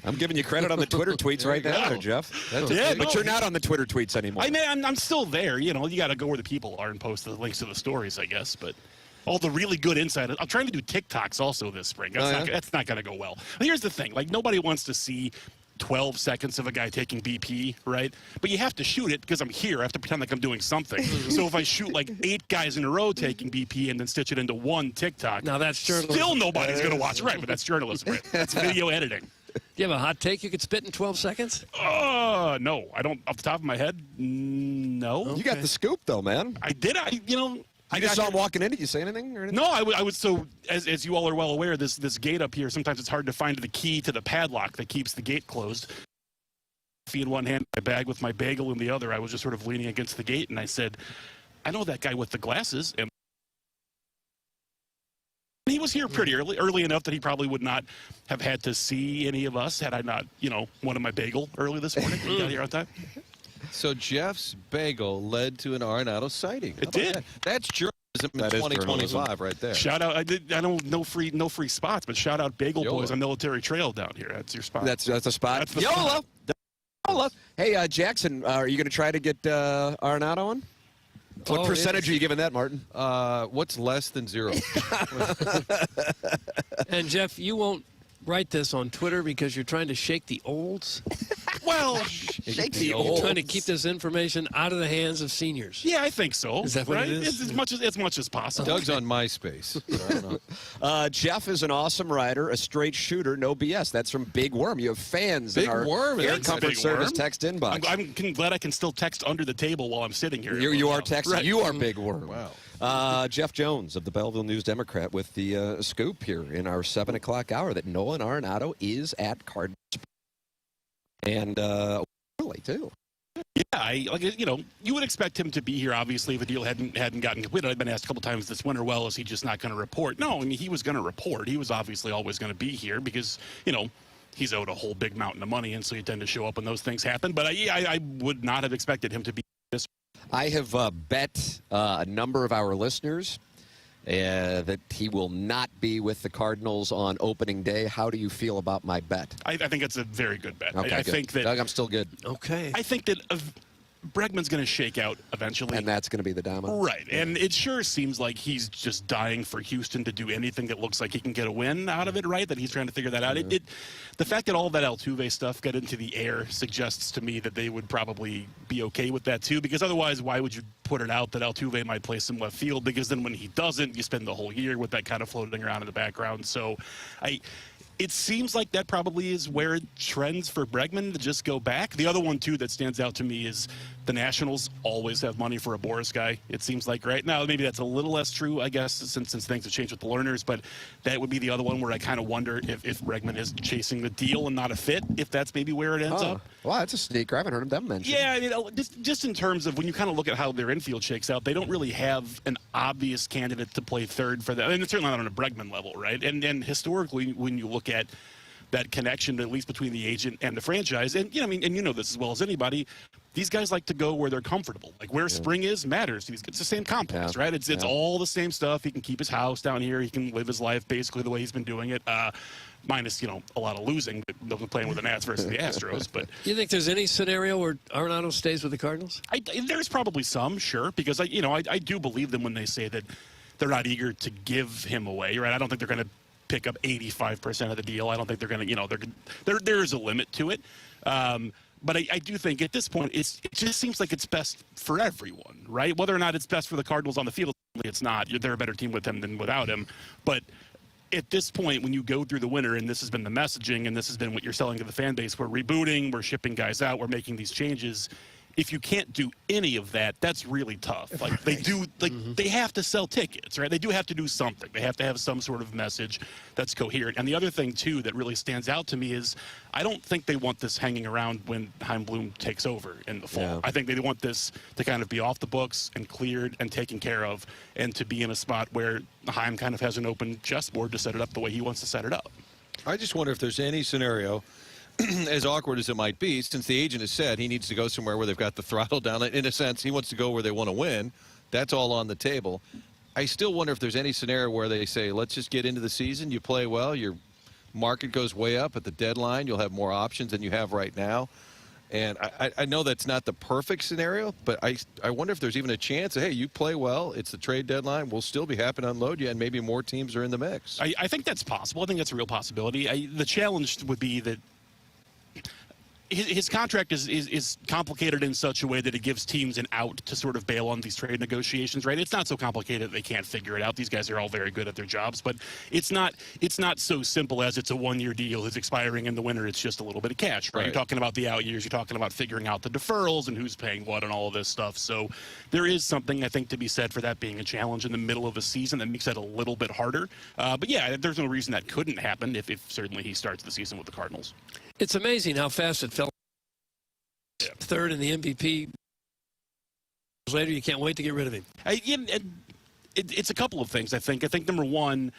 I'm giving you credit on the Twitter tweets right now, Jeff. But you're not on the Twitter tweets anymore. I'm still there. You got to go where the people are and post the links to the stories, I guess. But all the really good insight. I'm trying to do TikToks also this spring. That's not going to go well. But here's the thing. Like, nobody wants to see 12 seconds of a guy taking BP, right? But you have to shoot it because I'm here. I have to pretend like I'm doing something. So if I shoot like 8 guys in a row taking BP and then stitch it into one TikTok, now that's journalism. Still nobody's going to watch it, right? But that's journalism, right? That's video editing. Do you have a hot take you could spit in 12 seconds? No. I don't, off the top of my head, no. You got the scoop, though, man. I did. I just saw him walking in. Did you say anything? Or anything? No, I would. So, as you all are well aware, this gate up here, sometimes it's hard to find the key to the padlock that keeps the gate closed. In one hand, my bag with my bagel in the other. I was just sort of leaning against the gate, and I said, "I know that guy with the glasses." And he was here pretty early enough that he probably would not have had to see any of us had I not, wanted my bagel early this morning. We got here on time. So Jeff's bagel led to an Arenado sighting. It did. That? That's journalism in 2025 right there. Shout out! I don't no free spots, but shout out Bagel Boys on Military Trail down here. That's your spot. That's a spot. That's the YOLO. spot. YOLO. Hey, Jackson, are you going to try to get Arenado on? What percentage are you giving that, Martin? What's less than 0? And Jeff, you won't write this on Twitter because you're trying to shake the olds. Well, shake the olds. You're trying to keep this information out of the hands of seniors. Yeah, I think so. Is that what it is? As much as possible. Doug's on MySpace. I don't know. Jeff is an awesome rider, a straight shooter, no BS. That's from Big Worm. You have fans Big in our Worm, Air that's Comfort Big Service Worm. text inbox. I'm glad I can still text under the table while I'm sitting here. You are texting. Right. You are Big Worm. Wow. Jeff Jones of the Belleville News-Democrat with the scoop here in our 7 o'clock hour that Nolan Arenado is at Cardinals. And really, too. Yeah, you would expect him to be here, obviously, if the deal hadn't gotten completed. I've been asked a couple times this winter, well, is he just not going to report? No, I mean, he was going to report. He was obviously always going to be here because, he's owed a whole big mountain of money, and so you tend to show up when those things happen. But I would not have expected him to be this. I have bet a number of our listeners that he will not be with the Cardinals on opening day. How do you feel about my bet? I think it's a very good bet. Okay, I think that Doug, I'm still good. Okay. I think that Bregman's going to shake out eventually. And that's going to be the domino. Right. And it sure seems like he's just dying for Houston to do anything that looks like he can get a win out of it, right? That he's trying to figure that out. The fact that all that Altuve stuff got into the air suggests to me that they would probably be okay with that too, because otherwise why would you put it out that Altuve might play some left field? Because then when he doesn't, you spend the whole year with that kind of floating around in the background. So it seems like that probably is where it trends for Bregman to just go back. The other one, too, that stands out to me is the Nationals always have money for a Boris guy, it seems like, right? Now, maybe that's a little less true, I guess, since things have changed with the learners, but that would be the other one where I kind of wonder if Bregman is chasing the deal and not a fit, if that's maybe where it ends up. Well, that's a sneaker. I haven't heard them mention. Yeah, I mean, just in terms of when you kind of look at how their infield shakes out, they don't really have an obvious candidate to play third for them. I mean, it's certainly not on a Bregman level, right? And historically, when you look at that connection, at least between the agent and the franchise, and you know this as well as anybody, these guys like to go where they're comfortable. Like where spring is matters. It's the same complex, right? It's all the same stuff. He can keep his house down here. He can live his life basically the way he's been doing it. Minus, a lot of losing, playing with the Nats versus the Astros. But you think there's any scenario where Arenado stays with the Cardinals? There's probably some, sure, because I do believe them when they say that they're not eager to give him away, right? I don't think they're going to pick up 85% of the deal. I don't think they're going to, there is a limit to it. But I do think at this point, it just seems like it's best for everyone, right? Whether or not it's best for the Cardinals on the field, it's not. They're a better team with him than without him. But at this point, when you go through the winter, and this has been the messaging, and this has been what you're selling to the fan base, we're rebooting, we're shipping guys out, we're making these changes. If you can't do any of that, that's really tough. Like they have to sell tickets, right? They do have to do something. They have to have some sort of message that's coherent. And the other thing too that really stands out to me is I don't think they want this hanging around when Chaim Bloom takes over in the fall. Yeah. I think they want this to kind of be off the books and cleared and taken care of, and to be in a spot where Chaim kind of has an open chessboard to set it up the way he wants to set it up. I just wonder if there's any scenario, as awkward as it might be, since the agent has said he needs to go somewhere where they've got the throttle down. In a sense, he wants to go where they want to win. That's all on the table. I still wonder if there's any scenario where they say, let's just get into the season. You play well. Your market goes way up at the deadline. You'll have more options than you have right now. And I know that's not the perfect scenario, but I wonder if there's even a chance that, hey, you play well, it's the trade deadline, we'll still be happy to unload you, and maybe more teams are in the mix. I think that's possible. I think that's a real possibility. The challenge would be that his contract is complicated in such a way that it gives teams an out to sort of bail on these trade negotiations, right? It's not so complicated that they can't figure it out. These guys are all very good at their jobs, but it's not so simple as it's a one-year deal. It's expiring in the winter. It's just a little bit of cash, right? You're talking about the out years. You're talking about figuring out the deferrals and who's paying what and all of this stuff. So there is something, I think, to be said for that being a challenge in the middle of a season that makes that a little bit harder. But yeah, there's no reason that couldn't happen if certainly he starts the season with the Cardinals. It's amazing how fast it fell. Third in the MVP. Later, you can't wait to get rid of him. It's a couple of things, I think. I think, number one,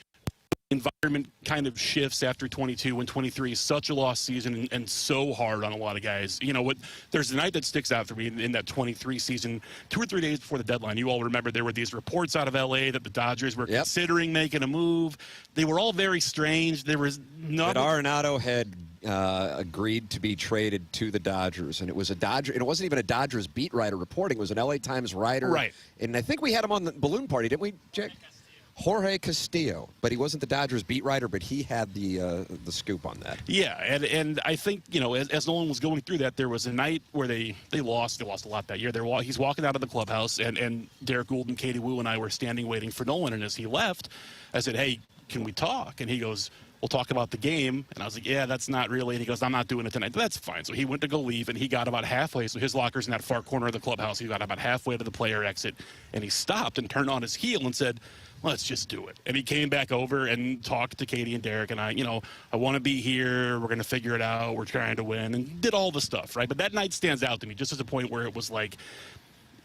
environment kind of shifts after 22 when 23 is such a lost season and so hard on a lot of guys. You know what? There's a night that sticks out for me in that 23 season, 2 or 3 days before the deadline. You all remember there were these reports out of LA that the Dodgers were considering making a move. They were all very strange. There was That Arenado had agreed to be traded to the Dodgers, and it was a Dodger, and it wasn't even a Dodgers beat writer reporting. It was an LA Times writer, right? And I think we had him on the balloon party, didn't we, Jack? Jorge Castillo, but he wasn't the Dodgers beat writer, but he had the scoop on that. Yeah, and I think, you know, as Nolan was going through that, there was a night where they lost. They lost a lot that year. He's walking out of the clubhouse, and Derek Gould and Katie Wu and I were standing waiting for Nolan, and as he left, I said, hey, can we talk? And he goes, we'll talk about the game. And I was like, yeah, that's not really. And he goes, I'm not doing it tonight. That's fine. So he went to go leave, and he got about halfway. So his locker's in that far corner of the clubhouse. He got about halfway to the player exit, and he stopped and turned on his heel and said, let's just do it. And he came back over and talked to Katie and Derek and I, you know, I want to be here. We're going to figure it out. We're trying to win, and did all the stuff, right? But that night stands out to me just as a point where it was like,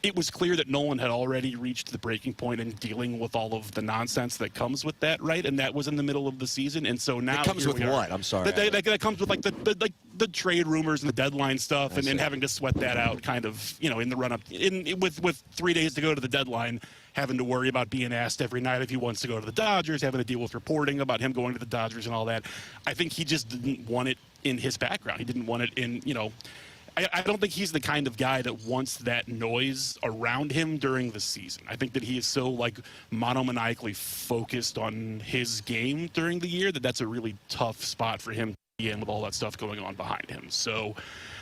it was clear that Nolan had already reached the breaking point in dealing with all of the nonsense that comes with that, right? And that was in the middle of the season. And so now it comes with what? I'm sorry. That comes with like the trade rumors and the deadline stuff, and having to sweat that out kind of, you know, in the run up with 3 days to go to the deadline, having to worry about being asked every night if he wants to go to the Dodgers, having to deal with reporting about him going to the Dodgers and all that. I think he just didn't want it in his background. He didn't want it in, you know, I don't think he's the kind of guy that wants that noise around him during the season. I think that he is so, like, monomaniacally focused on his game during the year that's a really tough spot for him to be in with all that stuff going on behind him. So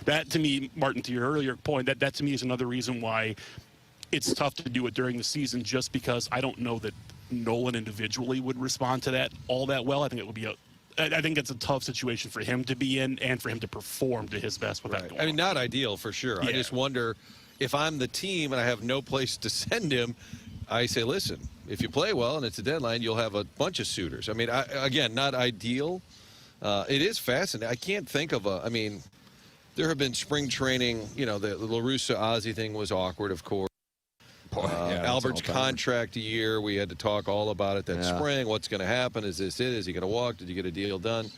that, to me, Martin, to your earlier point, that to me is another reason why it's tough to do it during the season, just because I don't know that Nolan individually would respond to that all that well. I think it would be I think it's a tough situation for him to be in and for him to perform to his best with that going on. I mean, not ideal for sure. Yeah. I just wonder if I'm the team and I have no place to send him, I say, listen, if you play well and it's a deadline, you'll have a bunch of suitors. I mean, again, not ideal. It is fascinating. I can't think of I mean, there have been spring training, you know, the La Russa-Ozzie thing was awkward, of course. Albert's contract a year. We had to talk all about it that spring. What's going to happen? Is this it? Is he going to walk? Did you get a deal done?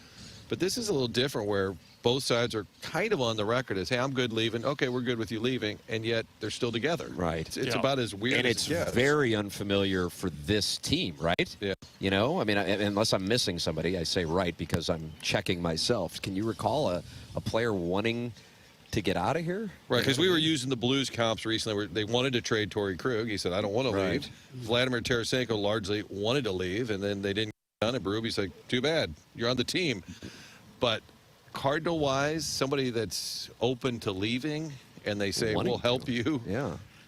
But this is a little different where both sides are kind of on the record as, hey, I'm good leaving. Okay, we're good with you leaving. And yet they're still together. Right. It's about as weird and as it gets. It's very unfamiliar for this team, right? Yeah. You know, I mean, unless I'm missing somebody, I say right because I'm checking myself. Can you recall a player wanting to get out of here? Right, because we were using the Blues comps recently where they wanted to trade Torrey Krug. He said, I don't want to leave. Vladimir Tarasenko largely wanted to leave, and then they didn't get done. And Berube's like, too bad. You're on the team. But Cardinal-wise, somebody that's open to leaving, and they say, we'll help you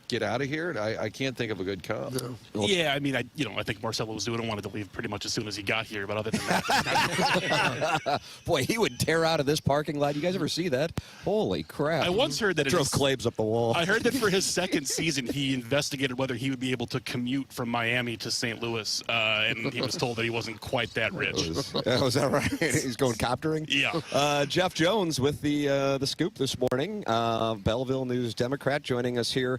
get out of here? I can't think of a good comp. Yeah, I mean, I think Marcelo Ozuna wanted to leave pretty much as soon as he got here, but other than that. Boy, he would tear out of this parking lot. You guys ever see that? Holy crap. I once heard that drove Claibs up the wall. I heard that for his second season, he investigated whether he would be able to commute from Miami to St. Louis, and he was told that he wasn't quite that rich. Was that right? He's going coptering? Yeah. Jeff Jones with the scoop this morning. Belleville News Democrat joining us here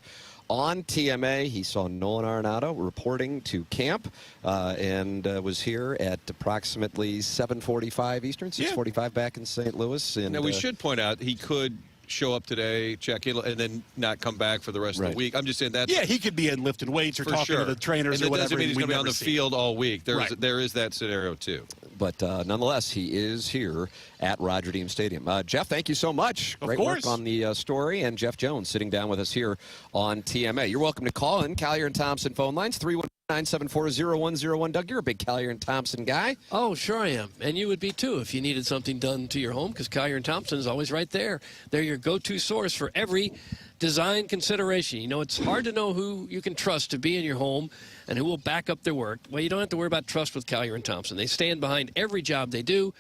on TMA. He saw Nolan Arenado reporting to camp and was here at approximately 7:45 Eastern, 6:45 back in St. Louis. And now, we should point out he could show up today, check in, and then not come back for the rest of the week. I'm just saying that. Yeah, he could be in lifting weights or for talking to the trainers and or whatever. Doesn't mean he's going to be on the field all week. There is that scenario, too. But nonetheless, he is here at Roger Dean Stadium. Jeff, thank you so much. Great work on the story. And Jeff Jones sitting down with us here on TMA. You're welcome to call in. Collier and Thompson phone lines, 319-740-0101. Doug, you're a big Collier and Thompson guy. Oh, sure I am. And you would be, too, if you needed something done to your home, because Collier and Thompson is always right there. They're your go-to source for every design consideration. You know, it's hard to know who you can trust to be in your home and who will back up their work. Well, you don't have to worry about trust with Collier and Thompson. They stand behind every job they do.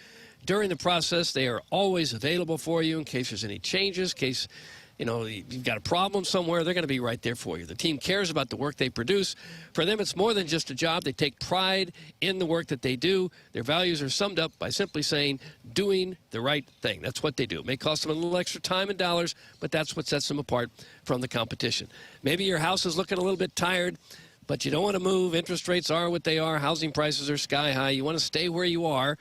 During the process, they are always available for you in case there's any changes, in case you've got a problem somewhere. They're going to be right there for you. The team cares about the work they produce. For them, it's more than just a job. They take pride in the work that they do. Their values are summed up by simply saying, doing the right thing. That's what they do. It may cost them a little extra time and dollars, but that's what sets them apart from the competition. Maybe your house is looking a little bit tired, but you don't want to move. Interest rates are what they are. Housing prices are sky high. You want to stay where you are,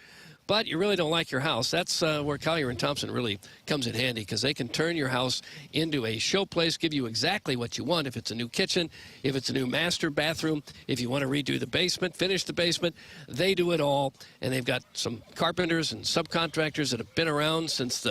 but you really don't like your house. That's where Collier and Thompson really comes in handy, because they can turn your house into a showplace, give you exactly what you want. If it's a new kitchen, if it's a new master bathroom, if you want to redo the basement, finish the basement, they do it all. And they've got some carpenters and subcontractors that have been around since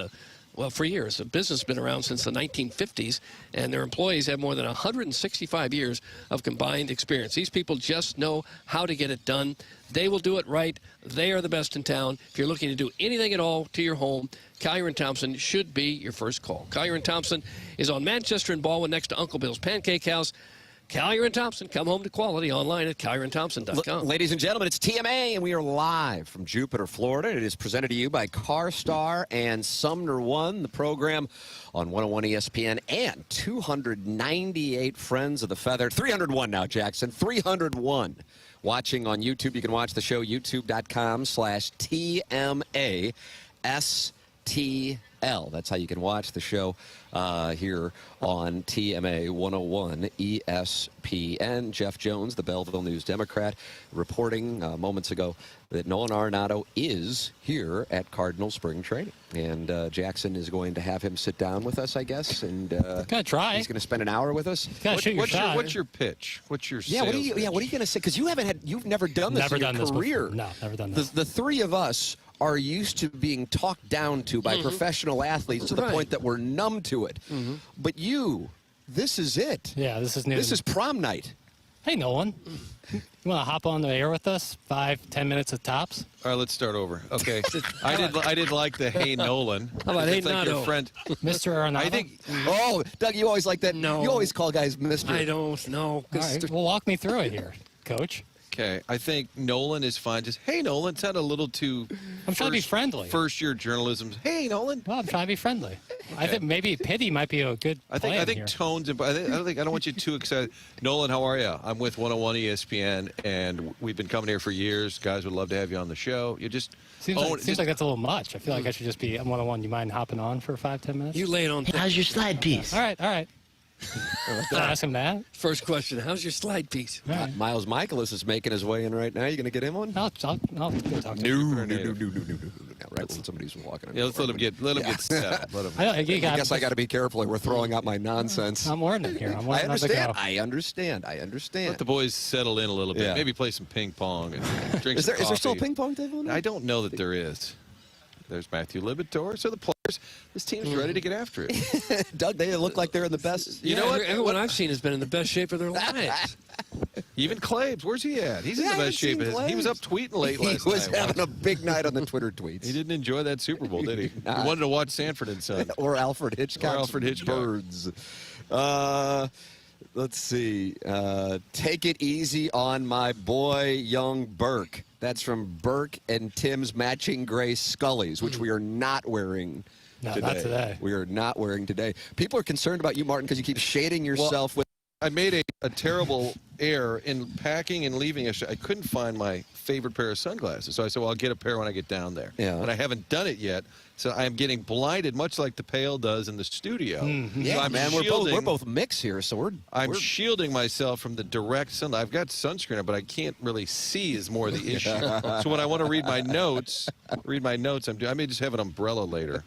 for years. The business has been around since the 1950s, and their employees have more than 165 years of combined experience. These people just know how to get it done. They will do it right. They are the best in town. If you're looking to do anything at all to your home, Collier & Thompson should be your first call. Collier & Thompson is on Manchester and Baldwin next to Uncle Bill's Pancake House. Collier & Thompson, come home to quality online at collierandthompson.com. Ladies and gentlemen, it's TMA, and we are live from Jupiter, Florida. It is presented to you by CarStar and Sumner One, the program on 101 ESPN, and 298 Friends of the Feather. 301 now, Jackson. 301. Watching on YouTube, you can watch the show, youtube.com/TMASTL. That's how you can watch the show here on TMA 101 ESPN. Jeff Jones, the Belleville News Democrat, reporting moments ago that Nolan Arenado is here at Cardinal spring training. And Jackson is going to have him sit down with us, I guess. And gonna try. He's going to spend an hour with us. What's your pitch? What's your what are you going to say? Because you've never done this in your career. No, never done this. The three of us are used to being talked down to by professional athletes to the point that we're numb to it. But this is it. Yeah, this is new. This is prom night. Hey, Nolan. You want to hop on the air with us? 5-10 minutes at tops? All right, let's start over. Okay. I did like the Hey Nolan. How about Hey Nado? Your friend. Mr. Arenado? I think. Oh, Doug, you always like that. No. You always call guys Mr. I don't know. All right, well, walk me through it here, Coach. Okay, I think Nolan is fine. Just, hey, Nolan, sound a little too... I'm trying to be friendly. First-year journalism. Hey, Nolan. Well, I'm trying to be friendly. Okay. I think maybe pity might be a good I think here. tones... I don't want you too excited. Nolan, how are you? I'm with 101 ESPN, and we've been coming here for years. Guys would love to have you on the show. You just... Seems like that's a little much. I feel like I should just be 101. You mind hopping on for 5-10 minutes? You lay it on. How's your slide piece? All right. Did I ask him that? First question, how's your slide piece? Right. Miles Michaelis is making his way in right now. You going to get him on? I'll go talk to him. No. Right when somebody's walking. Yeah, let's let him get set. I guess I got to be careful. We're throwing out my nonsense. I'm warning here. I understand. Let the boys settle in a little bit. Yeah. Maybe play some ping pong and drink some coffee. Is there still a ping pong table? I don't know that there is. There's Matthew Liberatore. So the players, this team's ready to get after it. Doug, they look like they're in the best. You know what? Everyone I've seen has been in the best shape of their lives. Even Claves, where's he at? He's in the best shape. He was up tweeting late last night. He was having a big night on the Twitter tweets. He didn't enjoy that Super Bowl, did he? He wanted to watch Sanford and Son. Or Alfred Hitchcock's Or Alfred Hitchcock. Birds. Let's see. Take it easy on my boy, young Burke. That's from Burke and Tim's matching gray Scullies, which we are not wearing today. Not today. We are not wearing today. People are concerned about you, Martin, because you keep shading yourself with. I made a terrible error in packing and leaving. I couldn't find my favorite pair of sunglasses. So I said, well, I'll get a pair when I get down there. Yeah. But I haven't done it yet. So I am getting blinded, much like the Pale does in the studio. Yeah, so man, we're both mixed here, so I'm shielding myself from the direct sunlight. I've got sunscreen, but I can't really see is more the issue. So when I want to read my notes, I may just have an umbrella later.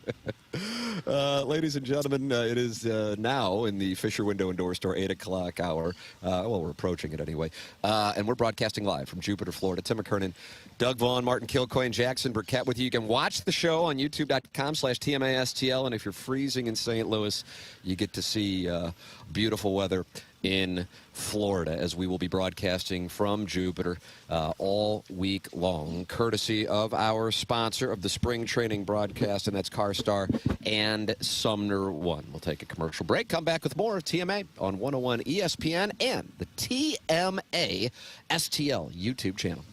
Ladies and gentlemen, it is now in the Fisher Window and Door Store 8 o'clock hour. Well, we're approaching it anyway. And we're broadcasting live from Jupiter, Florida. Tim McKernan, Doug Vaughn, Martin Kilcoyne, Jackson Burkett with you. You can watch the show on youtube.com/TMASTL. And if you're freezing in St. Louis, you get to see beautiful weather in Florida as we will be broadcasting from Jupiter all week long, courtesy of our sponsor of the spring training broadcast, and that's CarStar and Sumner One. We'll take a commercial break, come back with more of TMA on 101 ESPN and the TMA STL YouTube channel.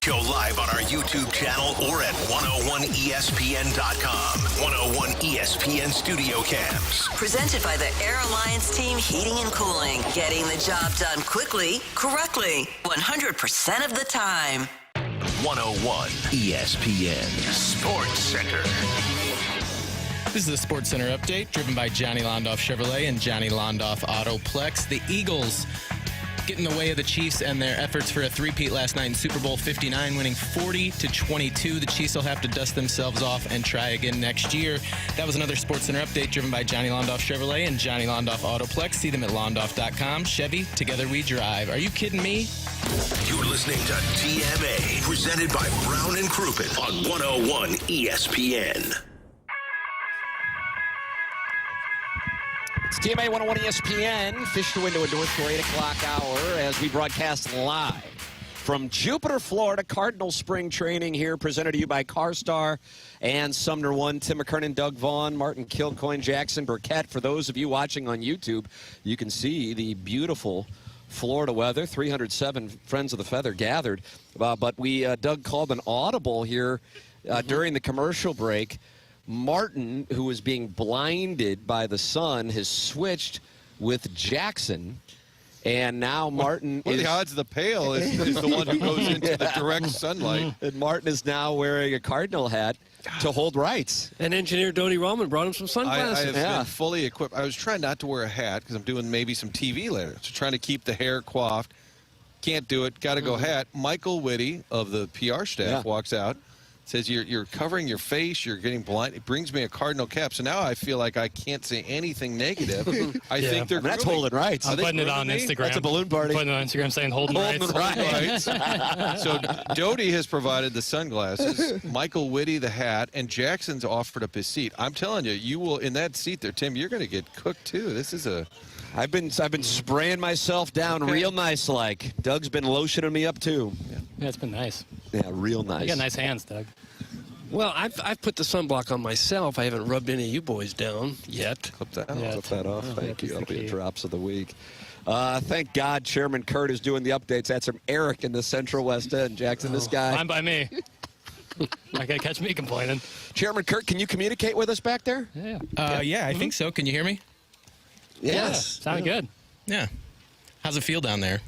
show live on our YouTube channel or at 101ESPN.com. 101 ESPN Studio Cams. Presented by the Air Alliance Team Heating and Cooling. Getting the job done quickly, correctly, 100% of the time. 101 ESPN Sports Center. This is the Sports Center update, driven by Johnny Londoff Chevrolet and Johnny Londoff Autoplex. The Eagles get in the way of the Chiefs and their efforts for a three-peat last night in Super Bowl 59, winning 40-22. The Chiefs will have to dust themselves off and try again next year. That was another Sports Center update, driven by Johnny Londoff Chevrolet and Johnny Londoff Autoplex. See them at londoff.com. Chevy, together we drive. Are you kidding me? You're listening to TMA, presented by Brown and Crouppen on 101 ESPN. It's TMA 101 ESPN. Fish to Window North for 8 o'clock hour as we broadcast live from Jupiter, Florida. Cardinals spring training here, presented to you by CarStar and Sumner One. Tim McKernan, Doug Vaughn, Martin Kilcoyne, Jackson Burkett. For those of you watching on YouTube, you can see the beautiful Florida weather. 307 Friends of the Feather gathered. But Doug called an audible here during the commercial break. Martin, who was being blinded by the sun, has switched with Jackson. And now Martin the odds of the pale is the one who goes into the direct sunlight. And Martin is now wearing a Cardinal hat to hold rights. And engineer Dodie Roman brought him some sunglasses. I have been fully equipped. I was trying not to wear a hat because I'm doing maybe some TV later. So trying to keep the hair coiffed. Can't do it. Got to go hat. Michael Whitty of the PR staff walks out. Says you're covering your face, you're getting blind. It brings me a Cardinal cap, so now I feel like I can't say anything negative. I think they're that's holding rights. I'm putting it on Instagram. That's a balloon party. Putting it on Instagram saying holding rights. So Dodie has provided the sunglasses, Michael Whitty the hat, and Jackson's offered up his seat. I'm telling you, you will in that seat there, Tim. You're going to get cooked too. This is a. I've been spraying myself down real nice like. Doug's been lotioning me up too. Yeah, it's been nice. Yeah, real nice. You got nice hands, Doug. Well, I've put the sunblock on myself. I haven't rubbed any of you boys down yet. Clip that off. Thank you. That'll be a drops of the week. Thank God Chairman Kurt is doing the updates. That's from Eric in the Central West End. Jackson, this guy. Fine by me. Not gonna catch me complaining. Chairman Kurt, can you communicate with us back there? Yeah, I think so. Can you hear me? Yes. Sounded good. Yeah. How's it feel down there?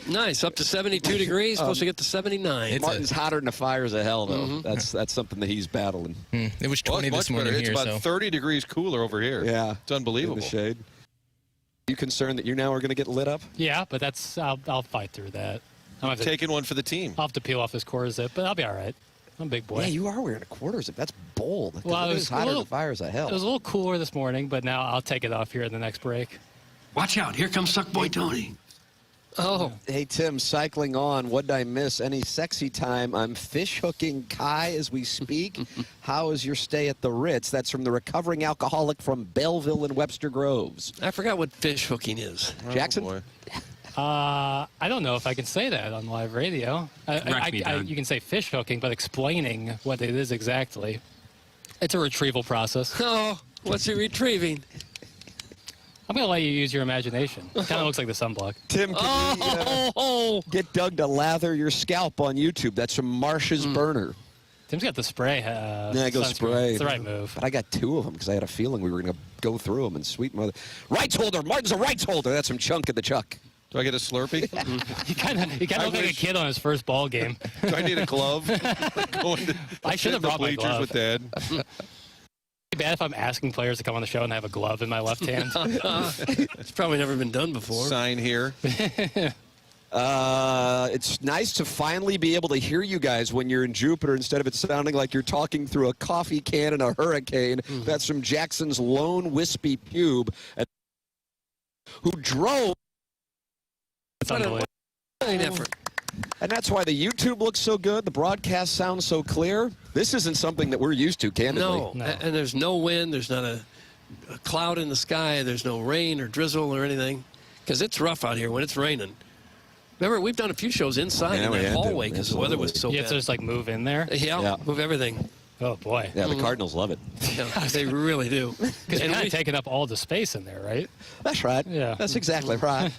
Nice, up to 72 degrees, supposed to get to 79. Martin's hotter than the fires of hell, though. That's something that he's battling. It was 20 this morning here. It's about 30 degrees cooler over here. Yeah. It's unbelievable. In the shade. Are you concerned that you now are going to get lit up? Yeah, but I'll fight through that. I'm taking one for the team. I'll have to peel off this quarter zip, but I'll be all right. I'm a big boy. Yeah, you are wearing a quarter zip. That's bold. Well, it was hotter than the fires of hell. It was a little cooler this morning, but now I'll take it off here in the next break. Watch out. Here comes Suckboy Tony. Oh. Hey, Tim, cycling on. What did I miss? Any sexy time? I'm fish hooking Kai as we speak. How is your stay at the Ritz? That's from the recovering alcoholic from Belleville and Webster Groves. I forgot what fish hooking is. Jackson? I don't know if I can say that on live radio. You can say fish hooking, but explaining what it is exactly. It's a retrieval process. Oh, what's he retrieving? I'm going to let you use your imagination. It kind of looks like the sunblock. Tim, can you get Doug to lather your scalp on YouTube? That's from Marsh's Burner. Tim's got the spray. Yeah, go spray. It's the right move. But I got two of them because I had a feeling we were going to go through them. And sweet mother. Rights holder. Martin's a rights holder. That's from Chunk of the Chuck. Do I get a Slurpee? He kind of looked like a kid on his first ball game. Do I need a glove? I should have brought my glove. With Dad. It'd be bad if I'm asking players to come on the show and I have a glove in my left hand. It's probably never been done before. Sign here. It's nice to finally be able to hear you guys when you're in Jupiter instead of it sounding like you're talking through a coffee can in a hurricane. That's from Jackson's lone wispy pube, who drove. It's unbelievable. Effort. And that's why the YouTube looks so good. The broadcast sounds so clear. This isn't something that we're used to, candidly. No. And there's no wind. There's not a cloud in the sky. There's no rain or drizzle or anything. Because it's rough out here when it's raining. Remember, we've done a few shows inside in that hallway because the weather was so bad. You have to just like move in there? Yeah, move everything. Oh, boy. Yeah, the Cardinals love it. Yeah, they really do. Because you're kind of taking up all the space in there, right? That's right. Yeah. That's exactly right.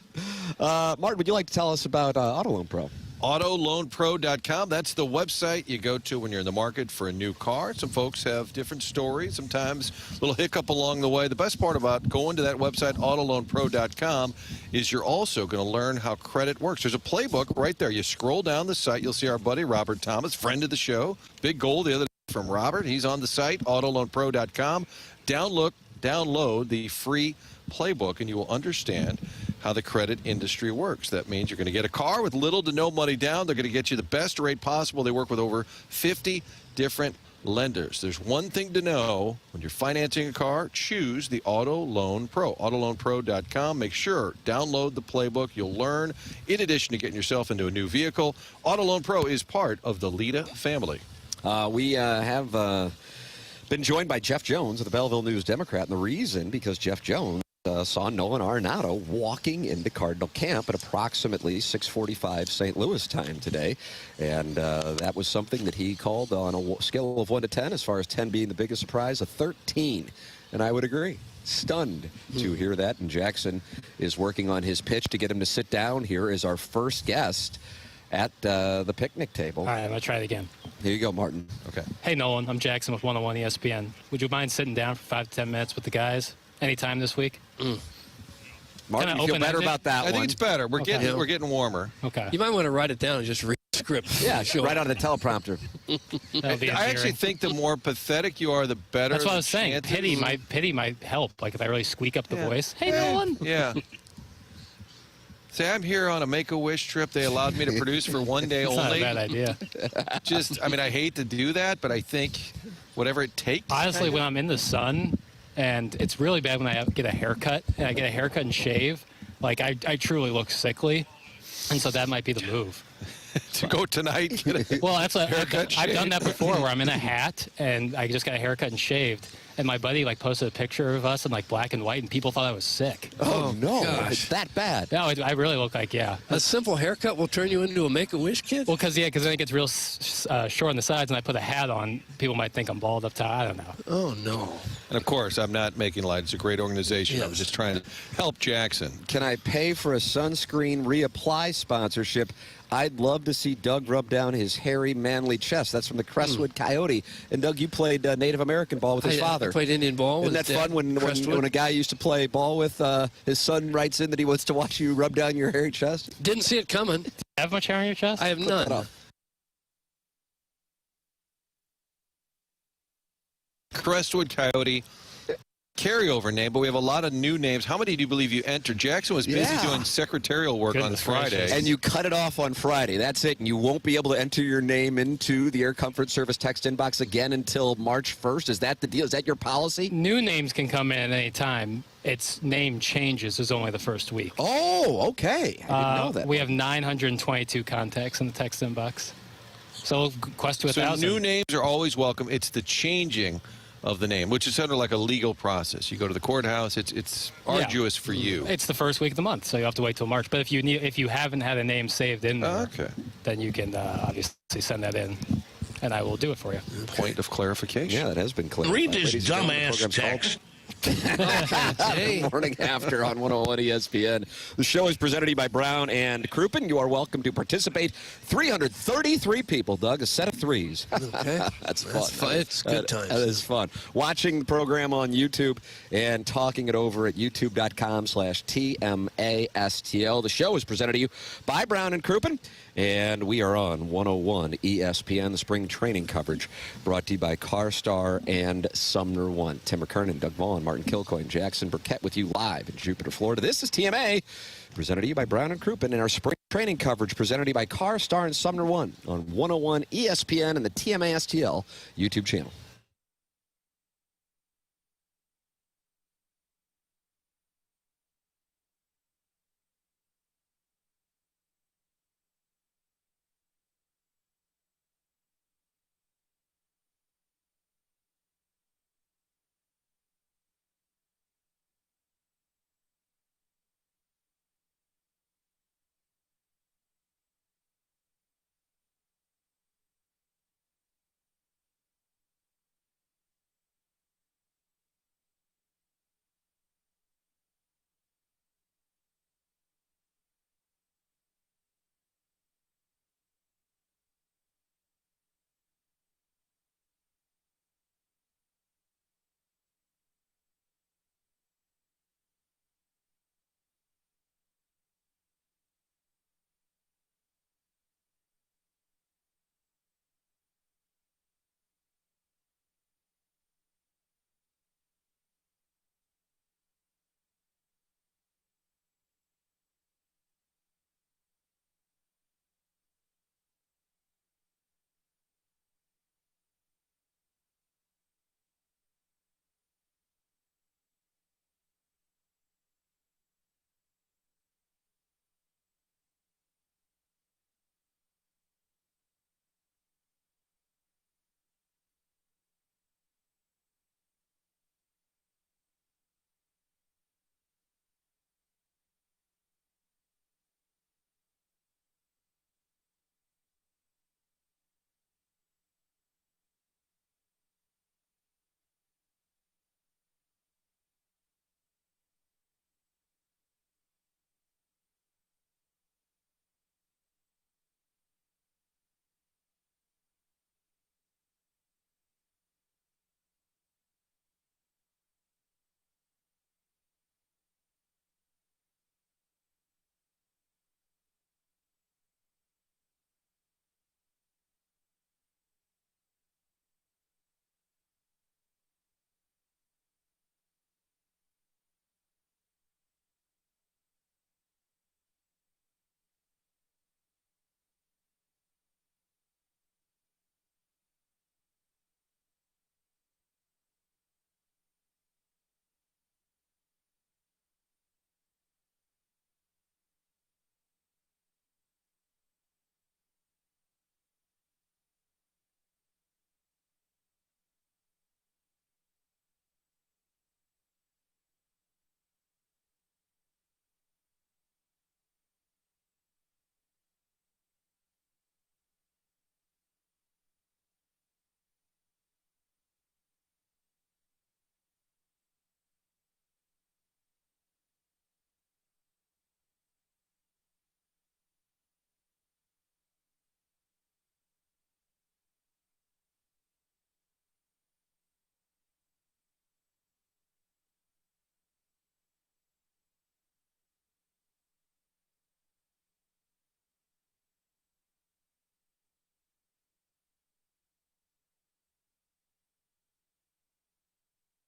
Martin, would you like to tell us about Auto Loan Pro? AutoLoanPro.com. That's the website you go to when you're in the market for a new car. Some folks have different stories, sometimes a little hiccup along the way. The best part about going to that website, AutoLoanPro.com, is you're also going to learn how credit works. There's a playbook right there. You scroll down the site, you'll see our buddy Robert Thomas, friend of the show. Big goal the other day from Robert. He's on the site, AutoLoanPro.com. Download the free playbook, and you will understand how the credit industry works. That means you're going to get a car with little to no money down. They're going to get you the best rate possible. They work with over 50 different lenders. There's one thing to know when you're financing a car: choose the Auto Loan Pro. AutoLoanPro.com. Make sure, download the playbook. You'll learn, in addition to getting yourself into a new vehicle. Auto Loan Pro is part of the Lita family. We have been joined by Jeff Jones of the Belleville News-Democrat, and the reason, because Jeff Jones saw Nolan Arenado walking into Cardinal camp at approximately 6:45 St. Louis time today, and that was something that he called, on a scale of 1 to 10, as far as 10 being the biggest surprise, a 13, and I would agree. Stunned to hear that, and Jackson is working on his pitch to get him to sit down here as our first guest at the picnic table. All right, I'm going to try it again. Here you go, Martin. Okay. Hey, Nolan. I'm Jackson with 101 ESPN. Would you mind sitting down for 5 to 10 minutes with the guys anytime this week? Martin, you feel better about that one? I think it's better. We're getting warmer. Okay. You might want to write it down and just read the script. Yeah, right on the teleprompter. I actually think the more pathetic you are, the better. That's what I was saying. chances. Pity might help. Like if I really squeak up the voice. Hey, Nolan. Yeah. Say, I'm here on a Make-A-Wish trip they allowed me to produce for one day That's only. not a bad idea. I hate to do that, but I think whatever it takes. Honestly, when I'm in the sun, and it's really bad when I get a haircut, and I get a haircut and shave, like I truly look sickly, and so that might be the move. To go tonight, well, that's a haircut. I've done that before, where I'm in a hat and I just got a haircut and shaved, and my buddy posted a picture of us in black and white, and people thought I was sick. Oh no, gosh. it's that bad. No, I really look like A simple haircut will turn you into a Make-A-Wish kid? Well, because then it gets real short on the sides, and I put a hat on. People might think I'm bald up top. I don't know. Oh, no. And, of course, I'm not making light. It's a great organization. Yes. I was just trying to help Jackson. Can I pay for a sunscreen reapply sponsorship? I'd love to see Doug rub down his hairy, manly chest. That's from the Crestwood Coyote. And, Doug, you played Native American ball with his father. I played Indian ball. Isn't that fun when a guy used to play ball with his son writes in that he wants to watch you rub down your hairy chest? Didn't see it coming. Do you have much hair on your chest? I have none. Crestwood Coyote. Carryover name, but we have a lot of new names. How many do you believe you entered? Jackson was busy doing secretarial work on Friday. And you cut it off on Friday. That's it. And you won't be able to enter your name into the Air Comfort Service text inbox again until March 1st. Is that the deal? Is that your policy? New names can come in at any time. Its name changes is only the first week. Oh, okay. I didn't know that. We have 922 contacts in the text inbox. So quest to 1,000. So new names are always welcome. It's the changing of the name, which is sort of like a legal process. You go to the courthouse. It's arduous for you. It's the first week of the month, so you have to wait till March. But if you haven't had a name saved in there, then you can obviously send that in, and I will do it for you. Point of clarification. Yeah, that has been clarified. Read this dumbass text. Morning After on 101 ESPN. The show is presented to you by Brown and Crouppen. You are welcome to participate. 333 people, Doug, a set of threes. Okay. That's fun. It's good times. That is fun. Watching the program on YouTube and talking it over at youtube.com/TMASTL. The show is presented to you by Brown and Crouppen. And we are on 101 ESPN, the spring training coverage brought to you by CarStar and Sumner One. Tim McKernan, Doug Vaughn, Martin Kilcoyne, Jackson Burkett with you live in Jupiter, Florida. This is TMA, presented to you by Brown and Crouppen, and our spring training coverage presented to you by CarStar and Sumner One on 101 ESPN and the TMASTL YouTube channel.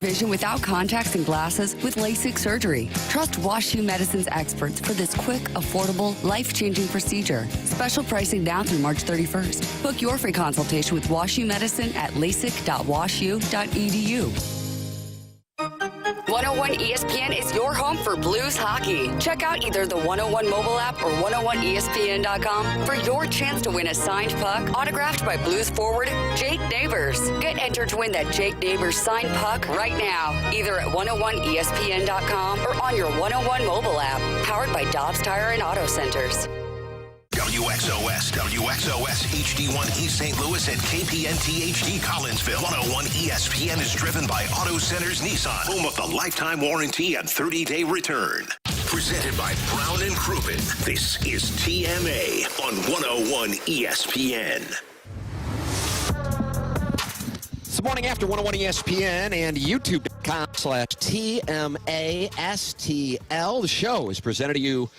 Vision without contacts and glasses with LASIK surgery. Trust WashU Medicine's experts for this quick, affordable, life-changing procedure. Special pricing now through March 31st. Book your free consultation with WashU Medicine at lasik.washu.edu. 101 ESPN is your home for Blues hockey. Check out either the 101 mobile app or 101ESPN.com for your chance to win a signed puck autographed by Blues forward Jake Neighbors. Get entered to win that Jake Neighbors signed puck right now, either at 101ESPN.com or on your 101 mobile app, powered by Dobbs Tire and Auto Centers. WXOS, WXOS HD1 East St. Louis, and KPNT HD Collinsville. 101 ESPN is driven by Auto Centers Nissan, home of the lifetime warranty and 30-day return. Presented by Brown and Crouppen. This is TMA on 101 ESPN. It's the morning after 101 ESPN and YouTube.com/TMASTL. The show is presented to you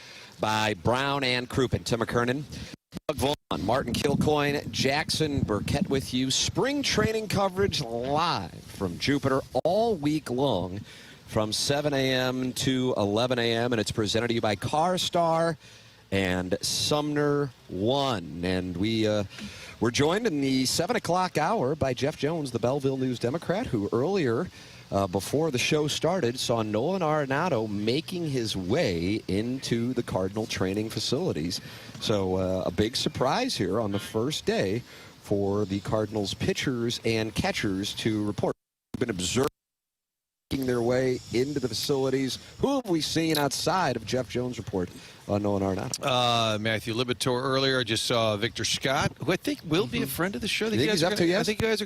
by Brown and Crouppen. Tim McKernan, Doug Vaughn, Martin Kilcoyne, Jackson Burkett with you. Spring training coverage live from Jupiter all week long from 7 a.m. to 11 a.m. And it's presented to you by CarStar and Sumner One. And we're joined in the 7 o'clock hour by Jeff Jones, the Belleville News Democrat, who earlier before the show started, saw Nolan Arenado making his way into the Cardinal training facilities. So a big surprise here on the first day for the Cardinals pitchers and catchers to report. We've been observing making their way into the facilities. Who have we seen outside of Jeff Jones' report on Nolan Arenado? Matthew Libator earlier. I just saw Victor Scott, who I think will be a friend of the show. I think you guys are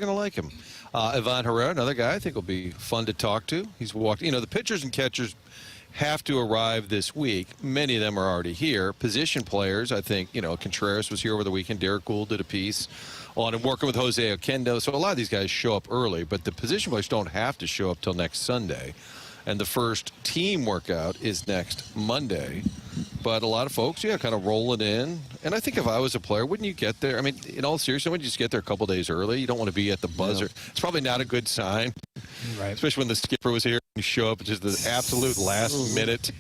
going to like him. Ivan Herrera, another guy I think will be fun to talk to. He's walked. You know, the pitchers and catchers have to arrive this week. Many of them are already here. Position players, I think, you know, Contreras was here over the weekend. Derek Gould did a piece on him, working with Jose Oquendo. So a lot of these guys show up early, but the position players don't have to show up till next Sunday. And the first team workout is next Monday. But a lot of folks, kind of rolling in. And I think if I was a player, wouldn't you get there? I mean, in all seriousness, wouldn't you just get there a couple days early? You don't want to be at the buzzer. Yeah. It's probably not a good sign. Right. Especially when the skipper was here and you show up at just the absolute last minute.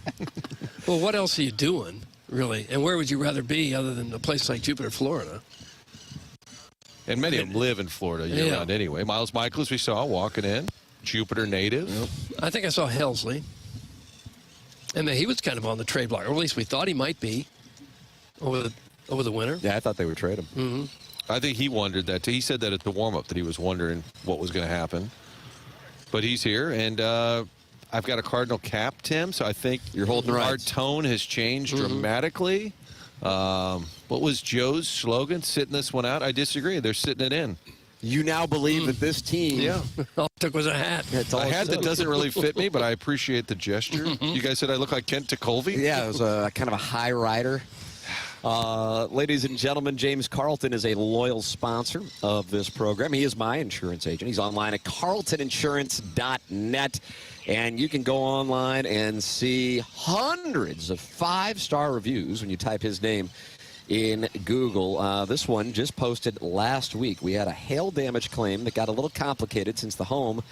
Well, what else are you doing, really? And where would you rather be other than a place like Jupiter, Florida? And many of them live in Florida year-round anyway. Miles Michaelis, we saw walking in. Jupiter native. Yep. I think I saw Helsley. And he was kind of on the trade block, or at least we thought he might be over the winter. Yeah, I thought they would trade him. Mm-hmm. I think he wondered that too. He said that at the warm-up that he was wondering what was going to happen. But he's here, and I've got a Cardinal cap, Tim, so I think you're holding right. Our tone has changed dramatically. What was Joe's slogan? Sitting this one out? I disagree. They're sitting it in. You now believe that this team... Yeah, all it took was a hat. A hat that doesn't really fit me, but I appreciate the gesture. You guys said I look like Kent Tekulve? Yeah, it was a kind of a high rider. Ladies and gentlemen, James Carlton is a loyal sponsor of this program. He is my insurance agent. He's online at carltoninsurance.net. And you can go online and see hundreds of 5-star reviews when you type his name in Google. This one just posted last week. We had a hail damage claim that got a little complicated since the home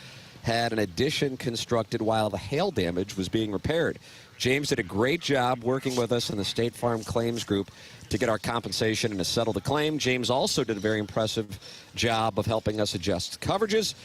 had an addition constructed while the hail damage was being repaired. James did a great job working with us in the State Farm Claims Group to get our compensation and to settle the claim. James also did a very impressive job of helping us adjust coverages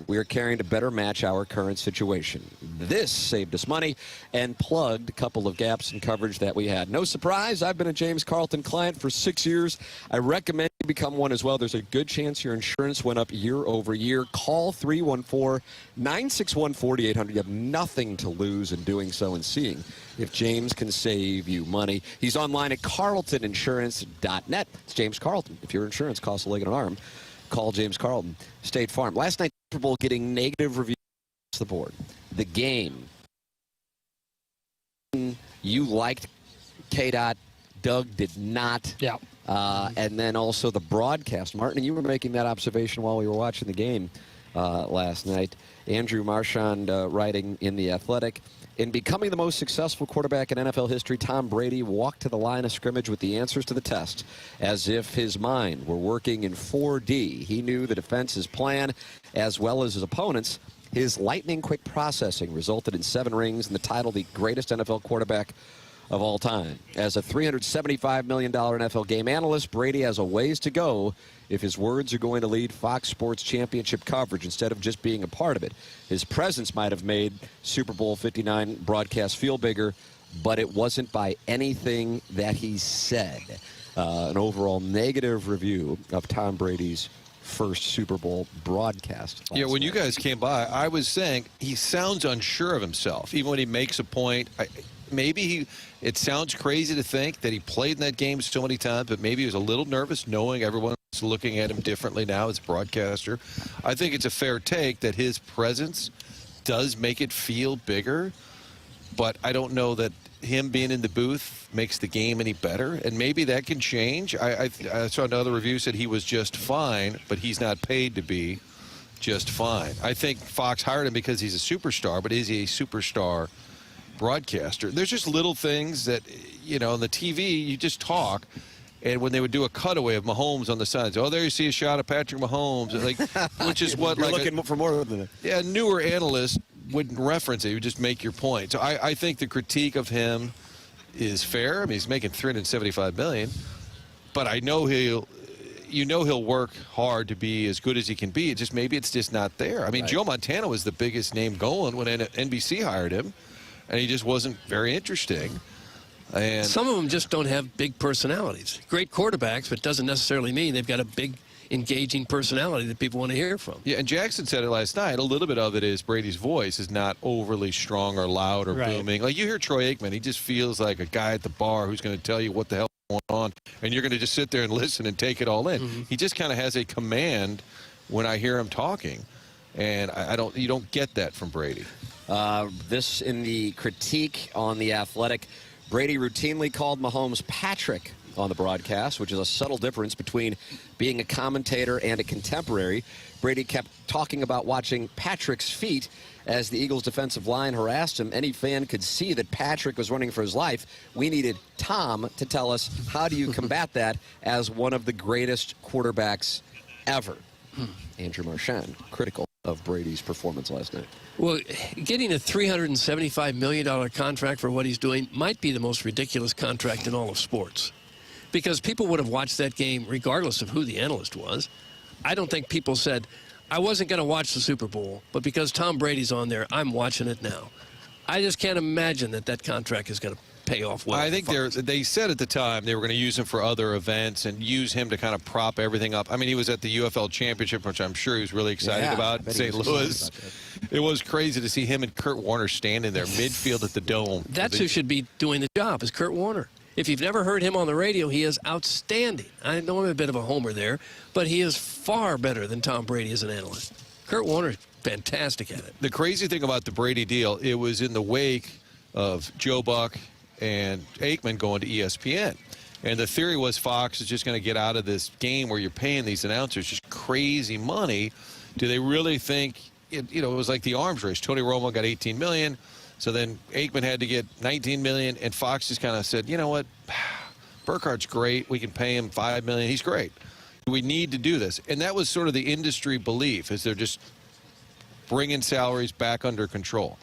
we are carrying to better match our current situation. This saved us money and plugged a couple of gaps in coverage that we had. No surprise, I've been a James Carlton client for 6 years. I recommend you become one as well. There's a good chance your insurance went up year over year. Call 314-961-4800. You have nothing to lose in doing so and seeing if James can save you money. He's online at carltoninsurance.net. It's James Carlton. If your insurance costs a leg and an arm, call James Carlton. State Farm. Last night, Super Bowl getting negative reviews across the board. The game. You liked K-Dot. Doug did not. Yeah. And then also the broadcast. Martin, and you were making that observation while we were watching the game last night. Andrew Marchand writing in The Athletic. In becoming the most successful quarterback in NFL history, Tom Brady walked to the line of scrimmage with the answers to the test, as if his mind were working in 4D. He knew the defense's plan, as well as his opponents, His lightning-quick processing resulted in 7 rings and the title the greatest NFL quarterback of all time. As a $375 million NFL game analyst, Brady has a ways to go if his words are going to lead Fox Sports championship coverage instead of just being a part of it. His presence might have made Super Bowl 59 broadcast feel bigger, but it wasn't by anything that he said. An overall negative review of Tom Brady's first Super Bowl broadcast. Yeah, when you guys came by, I was saying he sounds unsure of himself. Even when he makes a point, it sounds crazy to think that he played in that game so many times, but maybe he was a little nervous knowing everyone's looking at him differently now as a broadcaster. I think it's a fair take that his presence does make it feel bigger, but I don't know that him being in the booth makes the game any better, and maybe that can change. I saw another review said he was just fine, but he's not paid to be just fine. I think Fox hired him because he's a superstar, but is he a superstar broadcaster? There's just little things that, on the TV, you just talk, and when they would do a cutaway of Mahomes on the sides, there you see a shot of Patrick Mahomes, which is what You're looking for more than that. Yeah, a newer analyst wouldn't reference it. You would just make your point. So I think the critique of him is fair. I mean, he's making $375 million, but I know he'll work hard to be as good as he can be. Maybe it's just not there. I mean, right. Joe Montana was the biggest name going when NBC hired him, and he just wasn't very interesting. And some of them just don't have big personalities. Great quarterbacks, but doesn't necessarily mean they've got a big, engaging personality that people want to hear from. Yeah, and Jackson said it last night. A little bit of it is Brady's voice is not overly strong or loud or booming. Like you hear Troy Aikman, he just feels like a guy at the bar who's going to tell you what the hell is going on, and you're going to just sit there and listen and take it all in. Mm-hmm. He just kind of has a command when I hear him talking, and you don't get that from Brady. This in the critique on The Athletic, Brady routinely called Mahomes Patrick on the broadcast, which is a subtle difference between being a commentator and a contemporary. Brady kept talking about watching Patrick's feet as the Eagles' defensive line harassed him. Any fan could see that Patrick was running for his life. We needed Tom to tell us, how do you combat that as one of the greatest quarterbacks ever? Andrew Marchand, critical of Brady's performance last night. Well, getting a $375 million contract for what he's doing might be the most ridiculous contract in all of sports, because people would have watched that game regardless of who the analyst was. I don't think people said, I wasn't going to watch the Super Bowl, but because Tom Brady's on there, I'm watching it now. I just can't imagine that contract is going to pay off well. I think they said at the time they were going to use him for other events and use him to kind of prop everything up. I mean, he was at the UFL Championship, which I'm sure he was really excited about, St. Louis. It was crazy to see him and Kurt Warner standing there midfield at the Dome. That's who should be doing the job, is Kurt Warner. If you've never heard him on the radio, he is outstanding. I know I'm a bit of a homer there, but he is far better than Tom Brady as an analyst. Kurt Warner's fantastic at it. The crazy thing about the Brady deal, it was in the wake of Joe Buck and Aikman going to ESPN. And the theory was Fox is just going to get out of this game where you're paying these announcers just crazy money. Do they really think, it was like the arms race. Tony Romo got $18 million. So then Aikman had to get $19 million, and Fox just kind of said, you know what, Burkhart's great. We can pay him $5 million. He's great. We need to do this. And that was sort of the industry belief, is they're just bringing salaries back under control.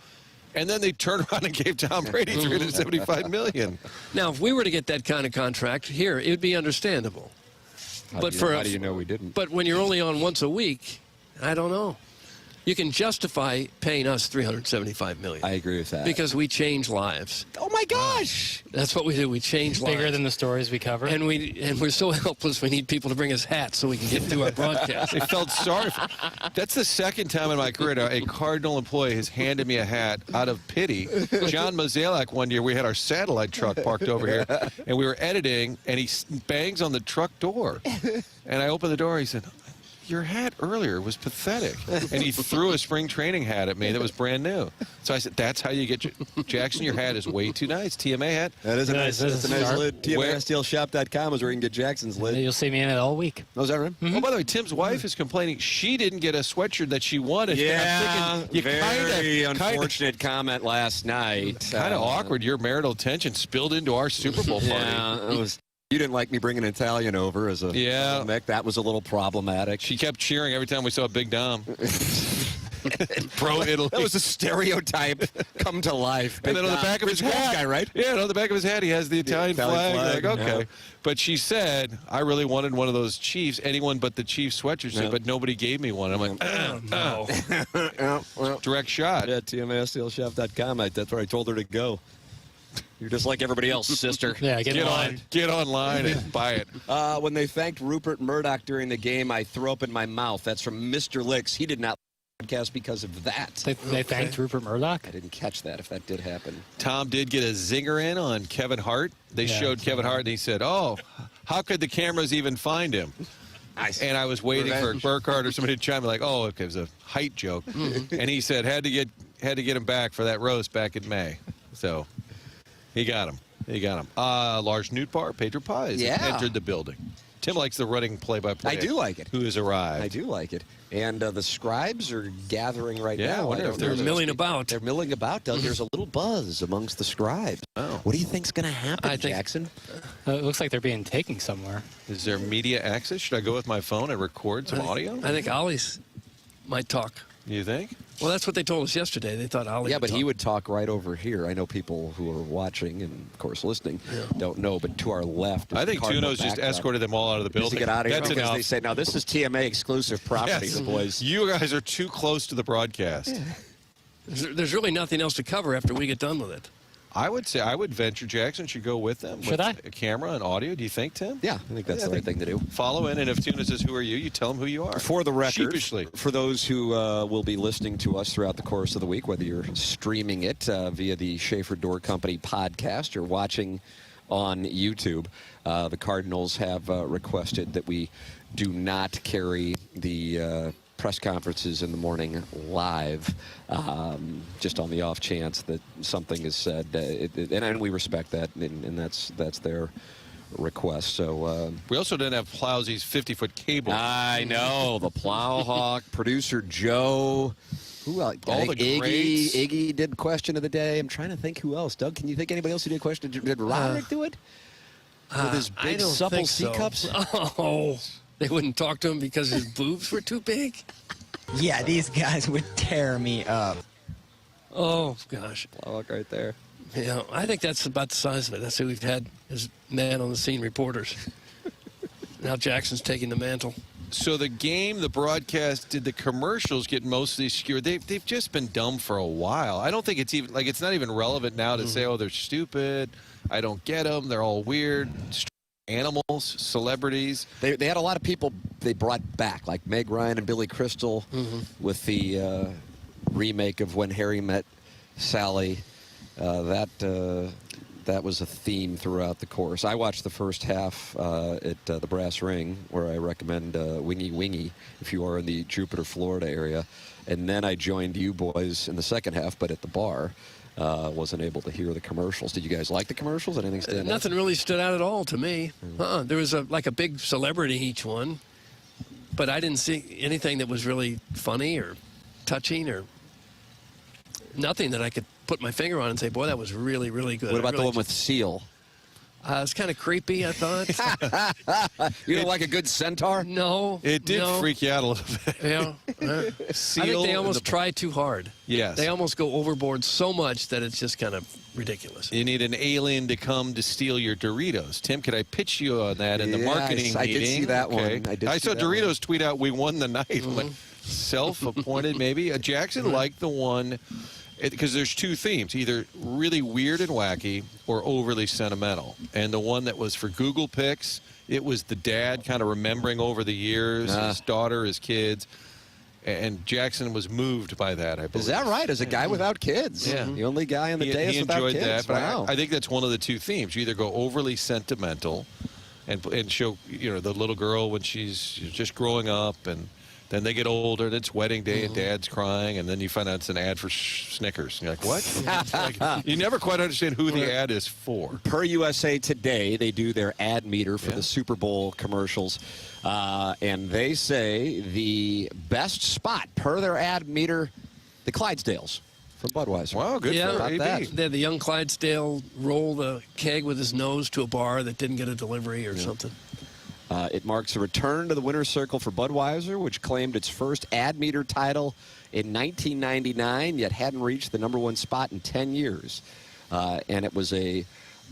And then they turned around and gave Tom Brady $375 million. Now, if we were to get that kind of contract here, it would be understandable. How do you know we didn't? But when you're only on once a week, I don't know. You can justify paying us $375 million. I agree with that. Because we change lives. Oh, my gosh. That's what we do. We change lives. Bigger than the stories we cover. And we're so helpless, we need people to bring us hats so we can get through our broadcast. I felt sorry for That's the second time in my career a Cardinal employee has handed me a hat out of pity. John Mozeliak, one year, we had our satellite truck parked over here, and we were editing, and he bangs on the truck door. And I opened the door, he said, your hat earlier was pathetic. And he threw a spring training hat at me that was brand new. So I said, that's how you get Jackson, your hat is way too nice. TMA hat. That is a nice lid. TMASTLshop.com is where you can get Jackson's lid. You'll see me in it all week. Oh, is that right? Mm-hmm. Oh, by the way, Tim's wife is complaining she didn't get a sweatshirt that she wanted. Yeah, very unfortunate comment last night. Kind of awkward. Your marital tension spilled into our Super Bowl party. Yeah, it was. You didn't like me bringing an Italian over as a mech. That was a little problematic. She kept cheering every time we saw Big Dom. Pro Italy. That was a stereotype come to life. And then on the back of his hat, guy, right? Yeah, on the back of his hat, he has the Italian flag. flag. Like, okay. Yeah. But she said, I really wanted one of those Chiefs, anyone but the Chiefs sweatshirts, but nobody gave me one. I'm like, no. Direct shot. Yeah, TMASTLchef.com. That's where I told her to go. You're just like everybody else, sister. Yeah, get online and buy it. When they thanked Rupert Murdoch during the game, I threw up in my mouth. That's from Mr. Licks. He did not podcast because of that. They thanked Rupert Murdoch? I didn't catch that if that did happen. Tom did get a zinger in on Kevin Hart. They showed Kevin Hart, and he said, oh, how could the cameras even find him? And I was waiting for Burkhardt or somebody to chime in like, oh, okay, it was a height joke. And he said, had to get him back for that roast back in May. So he got him. Large Newt Bar, Pedro Paz entered the building. Tim likes the running play-by-play. I do like it. Who has arrived. I do like it. And the scribes are gathering right Yeah, I now. wonder if They're milling about. They're milling about, Doug. There's a little buzz amongst the scribes. Oh. What do you think's going to happen, Jackson? It looks like they're being taken somewhere. Is there media access? Should I go with my phone and record some audio? I think Ollie's might talk. You think? Well, that's what they told us yesterday. They thought Ollie would talk. He would talk right over here. I know people who are watching and, of course, listening don't know, but to our left is I think Cardinal Tuno's just backdrop. escorted them all out of the building. Just to get out of here That's because enough. they say, now, this is TMA exclusive property, Yes. boys. You guys are too close to the broadcast. There's really nothing else to cover after we get done with it. I would venture Jackson should go with them. Should I? A camera and audio. Do you think, Tim? Yeah, I think that's the right thing to do. Follow in, and if Tuna says, who are you, you tell them who you are. For the record, Sheepishly. for those who will be listening to us throughout the course of the week, whether you're streaming it via the Schaefer Door Company podcast or watching on YouTube, the Cardinals have requested that we do not carry the press conferences in the morning live, just on the off chance that something is said. And we respect that, and that's their request. So we also didn't have Plowsy's 50-foot cable. I know, the Plowhawk, producer Joe. Who else? All the greats. Iggy did question of the day. I'm trying to think who else. Doug, can you think anybody else who did question? Did Roderick do it? With his big supple C-cups? Oh, they wouldn't talk to him because his boobs were too big? Yeah, these guys would tear me up. Oh, gosh. Plowhawk right there. Yeah, I think that's about the size of it. That's who we've had as man-on-the-scene reporters. Now Jackson's taking the mantle. So the game, the broadcast, did the commercials get mostly skewed? They've just been dumb for a while. I don't think it's even, like, it's not even relevant now to say, oh, they're stupid. I don't get them. They're all weird. Animals, celebrities. They had a lot of people they brought back, like Meg Ryan and Billy Crystal with the remake of When Harry Met Sally. That was a theme throughout the course. I watched the first half at the Brass Ring, where I recommend Wingy Wingy if you are in the Jupiter, Florida area. And then I joined you boys in the second half, but at the bar. Wasn't able to hear the commercials. Did you guys like the commercials? Anything stand out? Nothing really stood out at all to me. There was like a big celebrity each one, but I didn't see anything that was really funny or touching or nothing that I could put my finger on and say, boy, that was really, really good. What about the one with Seal? It's kind of creepy, I thought. You don't like a good centaur? No. It did freak you out a little bit. Yeah. I think they almost try too hard. Yes. They almost go overboard so much that it's just kind of ridiculous. You need an alien to come to steal your Doritos. Tim, could I pitch you on that in the marketing meeting? I did see that one. I saw Doritos tweet out, we won the night. I'm like, self-appointed maybe. Jackson liked the one, because there's two themes, either really weird and wacky or overly sentimental. And the one that was for Google Pics, it was the dad kind of remembering over the years, his daughter, his kids. And Jackson was moved by that, I believe. Is that right? As a guy without kids. Yeah. The only guy in the dais without kids. He enjoyed that. But wow. I think that's one of the two themes. You either go overly sentimental and show, the little girl when she's just growing up, and then they get older, and it's wedding day, and dad's crying, and then you find out it's an ad for Snickers. And you're like, what? You never quite understand who the ad is for. Per USA Today, they do their ad meter for the Super Bowl commercials. And they say the best spot per their ad meter, the Clydesdales from Budweiser. Wow, good for AB. They had the young Clydesdale roll the keg with his nose to a bar that didn't get a delivery or something. It marks a return to the winner's circle for Budweiser, which claimed its first ad meter title in 1999, yet hadn't reached the #1 spot in 10 years. And it was a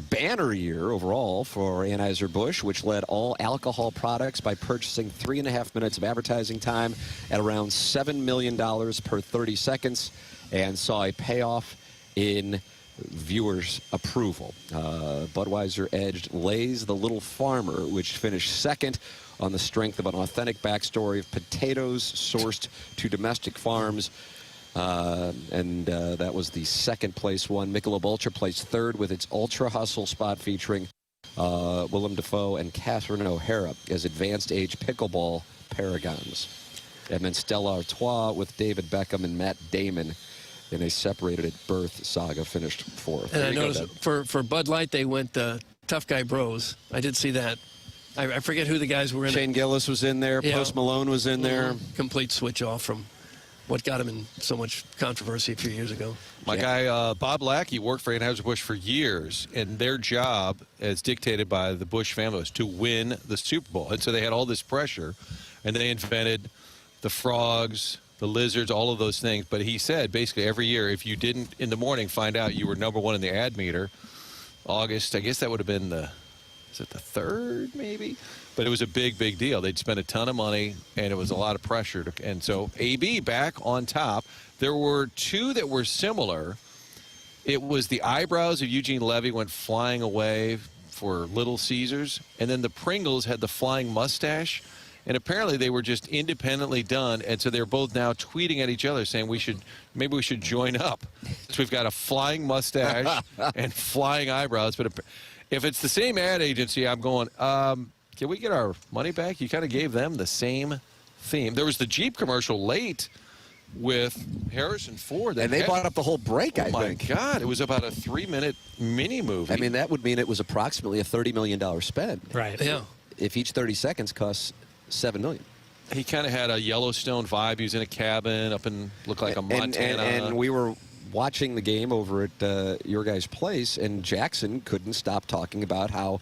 banner year overall for Anheuser-Busch, which led all alcohol products by purchasing 3.5 minutes of advertising time at around $7 million per 30 seconds and saw a payoff in viewers' approval. Budweiser edged Lay's The Little Farmer, which finished second on the strength of an authentic backstory of potatoes sourced to domestic farms. That was the second place one. Michelob Ultra placed third with its Ultra Hustle spot featuring Willem Dafoe and Catherine O'Hara as advanced age pickleball paragons. And then Stella Artois with David Beckham and Matt Damon in a separated at birth saga finished fourth. And I noticed for Bud Light, they went Tough Guy Bros. I did see that. I forget who the guys were in Shane Gillis was in there. Yeah. Post Malone was in there. Complete switch off from what got him in so much controversy a few years ago. My guy, Bob Lackey, worked for Anheuser-Busch for years, and their job, as dictated by the Busch family, was to win the Super Bowl. And so they had all this pressure, and they invented the frogs, the lizards, all of those things. But he said, basically, every year, if you didn't, in the morning, find out you were #1 in the ad meter, August, I guess that would have been the 3rd, maybe? But it was a big, big deal. They'd spent a ton of money, and it was a lot of pressure. And so AB back on top. There were two that were similar. It was the eyebrows of Eugene Levy went flying away for Little Caesars, and then the Pringles had the flying mustache. And apparently they were just independently done, and so they're both now tweeting at each other saying maybe we should join up. So we've got a flying mustache and flying eyebrows. But if it's the same ad agency, I'm going, can we get our money back? You kind of gave them the same theme. There was the Jeep commercial late with Harrison Ford. And they bought up the whole break, I think. Oh, my God. It was about a 3-minute mini-movie. I mean, that would mean it was approximately a $30 million spend. Right. Yeah. If each 30 seconds costs $7 million. He kind of had a Yellowstone vibe. He was in a cabin up in, looked like a Montana. And we were watching the game over at your guys' place, and Jackson couldn't stop talking about how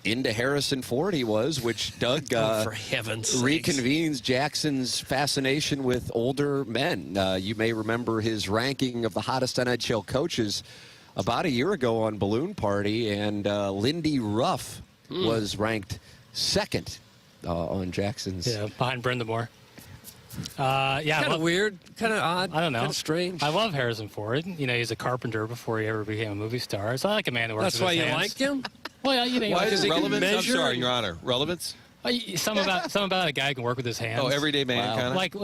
into Harrison Ford he was, which Doug for heaven's reconvenes Jackson's fascination with older men. You may remember his ranking of the hottest NHL coaches about a year ago on Balloon Party, and Lindy Ruff was ranked second on Jackson's. Yeah, behind Brenda Moore. Yeah, kind of weird, kind of odd. I don't know. Kind of strange. I love Harrison Ford. You know, he's a carpenter before he ever became a movie star. So I like a man who works with his hands. That's why you like him? Well, yeah, you know. Why is it relevant? I'm sorry, Your Honor. Relevance? Something about a guy who can work with his hands. Oh, everyday man kind of? Like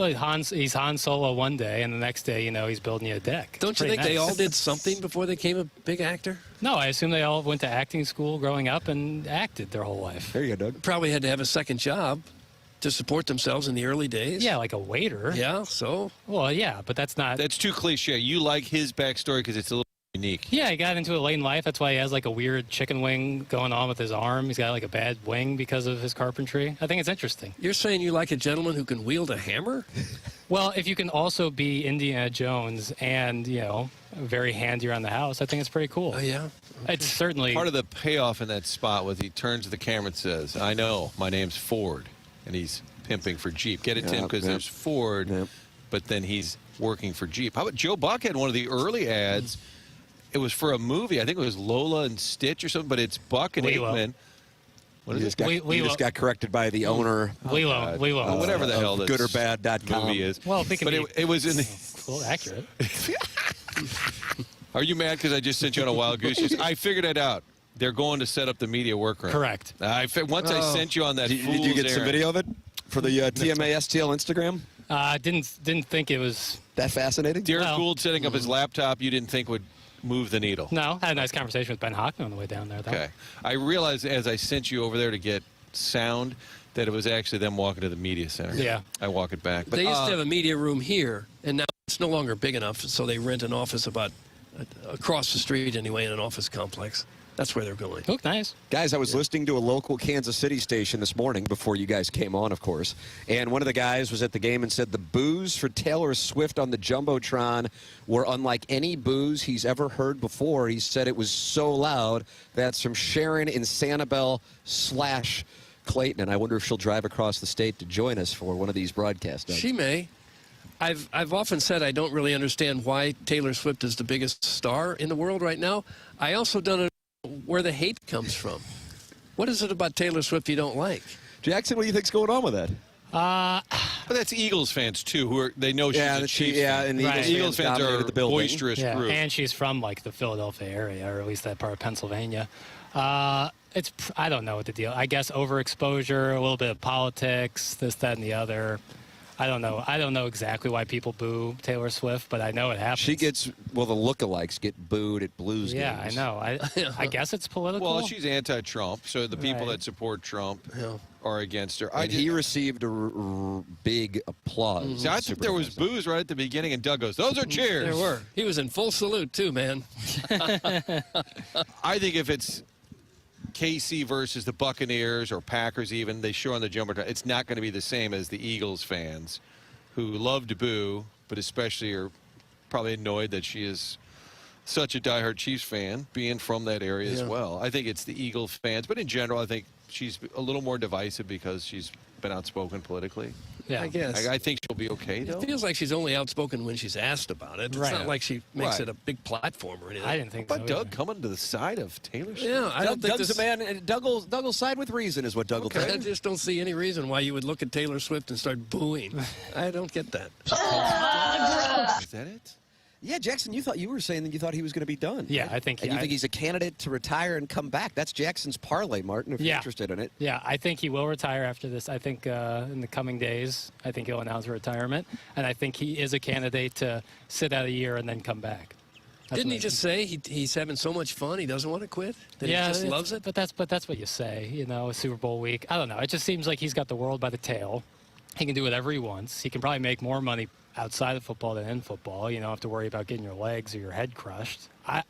he's Han Solo one day, and the next day, you know, he's building you a deck. Don't you think they all did something before they became a big actor? No, I assume they all went to acting school growing up and acted their whole life. There you go, Doug. Probably had to have a second job to support themselves in the early days. Yeah, like a waiter. Yeah, so? Well, yeah, but that's not... That's too cliche. You like his backstory because it's a little unique. Yeah, he got into it late in life. That's why he has like a weird chicken wing going on with his arm. He's got like a bad wing because of his carpentry. I think it's interesting. You're saying you like a gentleman who can wield a hammer? Well, if you can also be Indiana Jones and, you know, very handy around the house, I think it's pretty cool. Oh, yeah? Okay. It's certainly... Part of the payoff in that spot was he turns to the camera and says, I know, my name's Ford. And he's pimping for Jeep. Get it, Tim, because there's Ford, but then he's working for Jeep. How about Joe Buck had one of the early ads. It was for a movie. I think it was Lola and Stitch or something, but it's Buck and Aikman. What is it? You just got corrected by the owner. Lilo. Whatever the hell this goodorbad.com movie is. Well, but it was in the... Well, accurate. Are you mad because I just sent you on a wild goose chase? I figured it out. They're going to set up the media workroom. Correct. Once I sent you on that Did you get some video of it for the TMA STL Instagram? Didn't think it was... That fascinating? Derek Gould setting up his laptop you didn't think would move the needle. No, I had a nice conversation with Ben Hockman on the way down there, though. Okay. I realized as I sent you over there to get sound that it was actually them walking to the media center. Yeah. I walk it back. But, they used to have a media room here, and now it's no longer big enough, so they rent an office about across the street anyway in an office complex. That's where they're going. Oh, nice. Guys, I was listening to a local Kansas City station this morning before you guys came on, of course. And one of the guys was at the game and said the boos for Taylor Swift on the Jumbotron were unlike any boos he's ever heard before. He said it was so loud. That's from Sharon in Sanibel / Clayton, and I wonder if she'll drive across the state to join us for one of these broadcasts. She may. I've often said I don't really understand why Taylor Swift is the biggest star in the world right now. I also don't know where the hate comes from. What is it about Taylor Swift you don't like? Jackson, what do you think's going on with that? But that's Eagles fans too, they know she's a Chiefs fan. and the Eagles fans are a boisterous group. And she's from like the Philadelphia area, or at least that part of Pennsylvania. I don't know what the deal. I guess overexposure, a little bit of politics, this, that, and the other. I don't know. I don't know exactly why people boo Taylor Swift, but I know it happens. She gets, the lookalikes get booed at Blues games. Yeah, I know. I guess it's political. Well, she's anti-Trump, so the people that support Trump are against her. And he received a big applause. See, I think there was boos right at the beginning, and Doug goes, "Those are cheers." There were. He was in full salute, too, man. I think if it's KC versus the Buccaneers or Packers even, they show on the Jumbotron, it's not going to be the same as the Eagles fans who love to boo, but especially are probably annoyed that she is such a diehard Chiefs fan, being from that area as well. I think it's the Eagles fans, but in general, I think she's a little more divisive because she's been outspoken politically. Yeah, I guess. I think she'll be okay, though. It feels like she's only outspoken when she's asked about it. It's not like she makes it a big platform or anything. I didn't think But Doug coming to the side of Taylor Swift. Yeah, I don't think Doug's a man, and Doug will side with reason, is what Doug will tell I you. just don't see any reason why you would look at Taylor Swift and start booing. I don't get that. Is that it? Yeah, Jackson, you were saying that you thought he was going to be done. Yeah, I think. And you think he's a candidate to retire and come back. That's Jackson's parlay, Martin, if you're interested in it. Yeah, I think he will retire after this. I think in the coming days, I think he'll announce a retirement. And I think he is a candidate to sit out a year and then come back. Didn't he just say he's having so much fun, he doesn't want to quit? That he just loves it? But that's what you say, Super Bowl week. I don't know. It just seems like he's got the world by the tail. He can do whatever he wants. He can probably make more money outside of football than in football. You don't have to worry about getting your legs or your head crushed. I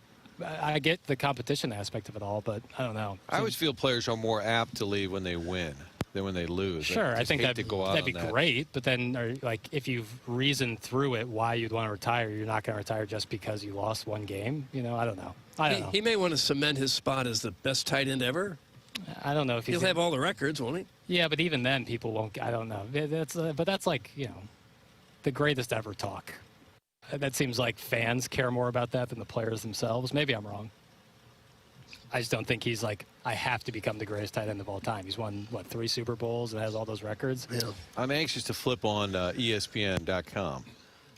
get the competition aspect of it all, but I don't know. I always feel players are more apt to leave when they win than when they lose. Sure, I think that'd be that. great. But then, if you've reasoned through it why you'd want to retire, you're not going to retire just because you lost one game. I don't know. I don't know. He may want to cement his spot as the best tight end ever. I don't know if he'll have all the records, won't he? Yeah, but even then, people won't. I don't know. That's like the greatest ever talk. That seems like fans care more about that than the players themselves. Maybe I'm wrong. I just don't think he's like, I have to become the greatest tight end of all time. He's won, 3 Super Bowls and has all those records? Yeah. I'm anxious to flip on ESPN.com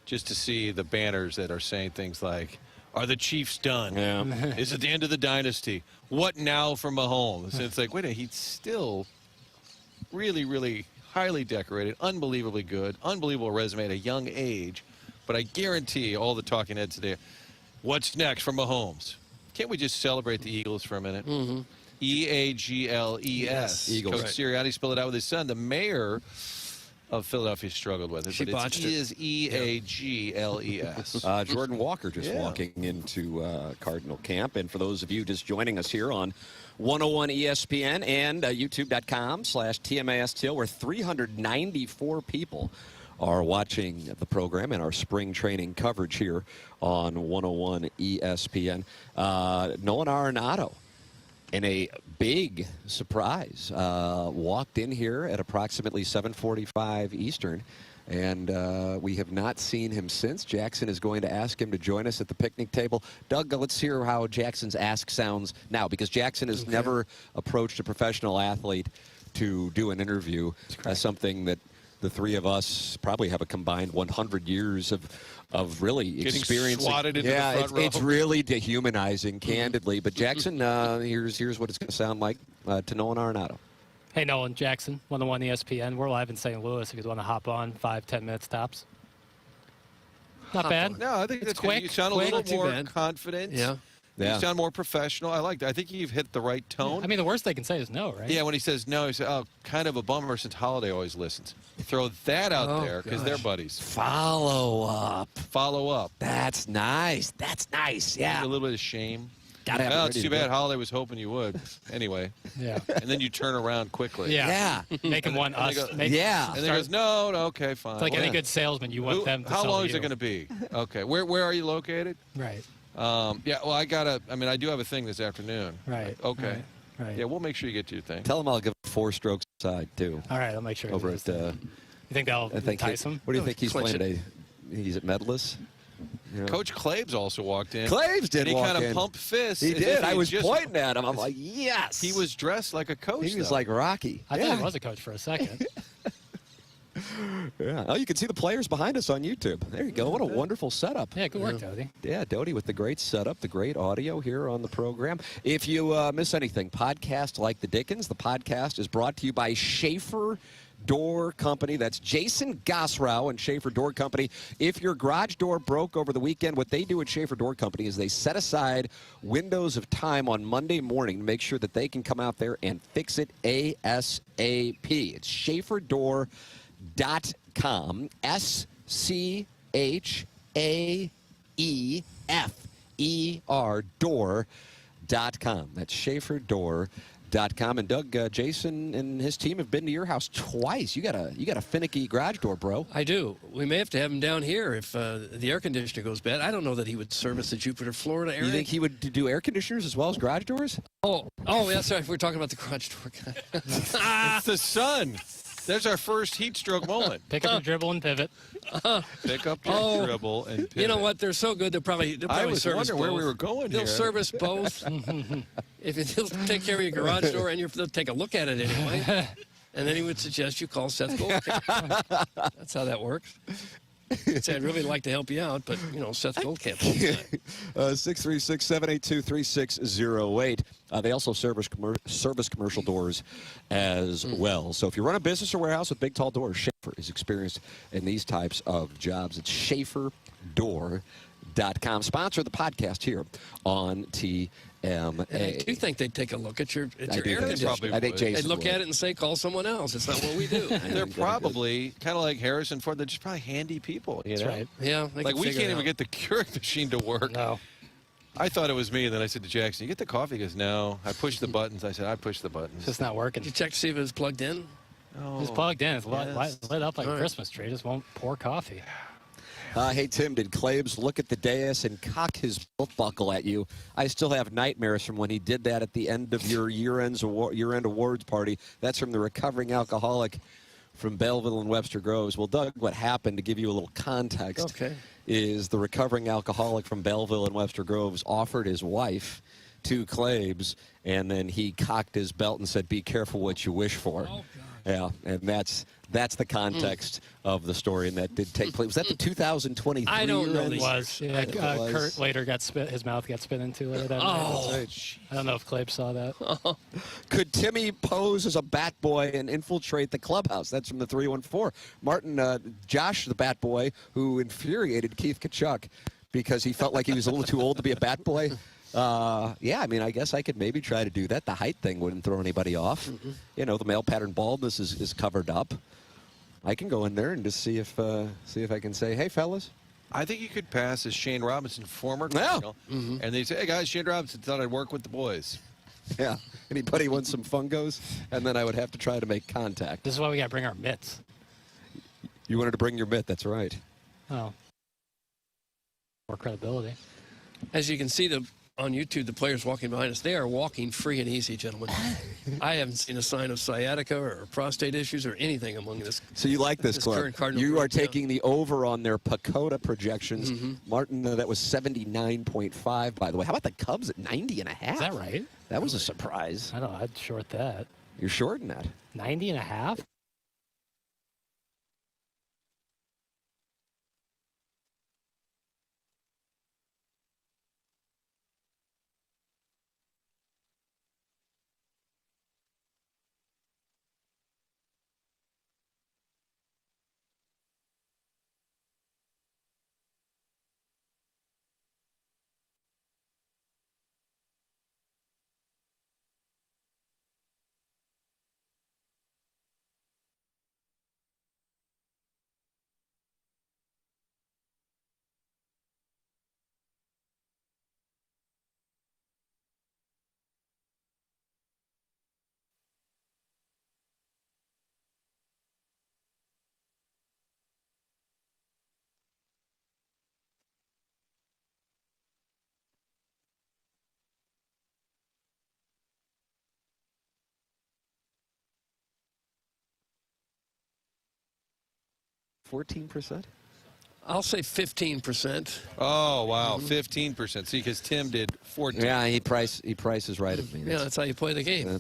just to see the banners that are saying things like, are the Chiefs done? Yeah. Is it the end of the dynasty? What now for Mahomes? And it's like, wait a minute, he's still really, really highly decorated, unbelievably good, unbelievable resume at a young age. But I guarantee all the talking heads today, what's next for Mahomes? Can't we just celebrate the Eagles for a minute? Mm-hmm. E-A-G-L-E-S. Yes, Eagles. Coach Sirianni spelled it out with his son. The mayor of Philadelphia struggled with it. She but botched it is E-A-G-L-E-S. Jordan Walker just walking into Cardinal camp. And for those of you just joining us here on 101 ESPN and youtube.com/TMASTL, where 394 people are watching the program and our spring training coverage here on 101 ESPN. Nolan Arenado, in a big surprise, walked in here at approximately 7:45 Eastern, and we have not seen him since. Jackson is going to ask him to join us at the picnic table. Doug, let's hear how Jackson's ask sounds now, because Jackson has never approached a professional athlete to do an interview. Something that the three of us probably have a combined 100 years of really experiencing. Swatted into the front row. It's really dehumanizing, candidly. But Jackson, here's what it's going to sound like to Nolan Arenado. Hey, Nolan, Jackson, 101 ESPN. We're live in St. Louis if you want to hop on, 5-10 minutes tops. Not bad. No, I think it's that's quick. You sound a little more confident. Yeah. You sound more professional. I like that. I think you've hit the right tone. I mean, the worst they can say is no, right? Yeah, when he says no, he says, oh, kind of a bummer since Holiday always listens. Throw that out there because they're buddies. Follow up. Follow up. That's nice. That's nice. Yeah. A little bit of shame. Gotta have it Well, ready it's too to bad go. Holiday was hoping you would. Anyway. Yeah. And then you turn around quickly. Yeah. Make him want us. And then he goes, no, okay, fine. It's like any good salesman, you want them to How sell long to is it you. going to be? Okay. Where are you located? Right. Yeah, well, I do have a thing this afternoon. Right. Okay. Right. Yeah, we'll make sure you get to your thing. Tell him I'll give him 4 strokes side, too. All right, I'll make sure. Over at, you think that'll entice him? What do you think he's playing today? He's at Medalist? You know? Coach Claves also walked in. Claves did and he walk kind of in. pumped fists. He as did. if I was just- pointing at him. I'm like, yes. He was dressed like a coach. He was though. like Rocky. I thought he was a coach for a second. Yeah. Oh, you can see the players behind us on YouTube. There you go. What a wonderful setup. Yeah, good work, Doty. Yeah, Doty with the great setup, the great audio here on the program. If you miss anything, podcast like the Dickens. The podcast is brought to you by Schaefer Door Company. That's Jason Gosrow and Schaefer Door Company. If your garage door broke over the weekend, what they do at Schaefer Door Company is they set aside windows of time on Monday morning to make sure that they can come out there and fix it ASAP. It's SchaeferDoor.com. SCHAEFER door.com. That's SchaeferDoor.com. And Doug, Jason and his team have been to your house twice. You got a finicky garage door, bro. I do. We may have to have him down here if the air conditioner goes bad. I don't know that he would service the Jupiter, Florida area. You think he would do air conditioners as well as garage doors? Oh, that's right. We're talking about the garage door guy. It's the sun. There's our first heat stroke moment. Pick up your dribble and pivot. Pick up your dribble and pivot. You know what? They're so good. They'll probably I was service wondering both. where we were going They'll here. service both. If they'll take care of your garage door and they'll take a look at it anyway. And then he would suggest you call Seth Goldcamp. That's how that works. Say, I'd really like to help you out, but, Seth Goldcamp. 636-782-3608. They also service commercial doors as well. So if you run a business or warehouse with big, tall doors, Schaefer is experienced in these types of jobs. It's SchaeferDoor.com. Sponsor the podcast here on TMA. And I do think they'd take a look at your air conditioner. I think Jason They'd look would. at it and say, call someone else. It's not what we do. They're probably kind of like Harrison Ford. They're just probably handy people. You know? right. Yeah. Like we can't even get the Keurig machine to work. No. I thought it was me, and then I said to Jackson, "You get the coffee?" He goes, "No." I pushed the buttons. I said, "I pushed the buttons." It's just not working. Did you check to see if it was plugged in? Oh, It's plugged in. It's yes. lit up like All a right. Christmas tree. Just won't pour coffee. Hey, Tim, did Claves look at the dais and cock his belt buckle at you? I still have nightmares from when he did that at the end of your year-end awards party. That's from the recovering alcoholic from Belleville and Webster Groves. Well, Doug, what happened, to give you a little context, is the recovering alcoholic from Belleville and Webster Groves offered his wife to Claves, and then he cocked his belt and said, "Be careful what you wish for." Oh, yeah, and that's the context of the story, and that did take place. Was that the 2023? I don't know. It was. Yeah, Kurt later got spit. His mouth got spit into later that night. I don't know if Clave saw that. Could Timmy pose as a bat boy and infiltrate the clubhouse? That's from the 314. Martin, Josh, the bat boy, who infuriated Keith Kachuk because he felt like he was a little too old to be a bat boy. Yeah, I mean, I guess I could maybe try to do that. The height thing wouldn't throw anybody off. You know, the male pattern baldness is covered up. I can go in there and just see if I can say, "Hey, fellas." I think you could pass as Shane Robinson, former Cardinal, and they say, "Hey guys, Shane Robinson thought I'd work with the boys." Yeah. Anybody want some fungos? And then I would have to try to make contact. This is why we got to bring our mitts. You wanted to bring your mitt. That's right. Oh. More credibility. As you can see on YouTube, the players walking behind us, they are walking free and easy, gentlemen. I haven't seen a sign of sciatica or prostate issues or anything among this. So you like this club? current Cardinal You group, are taking the over on their Pacoda projections. Martin, that was 79.5, by the way. How about the Cubs at 90.5? Is that right? That was a surprise. I don't know. I'd short that. You're shorting that. 90.5? 14%? I'll say 15%. Oh, wow, 15%. See, because Tim did 14. Yeah, he prices right at me. Yeah, that's how you play the game.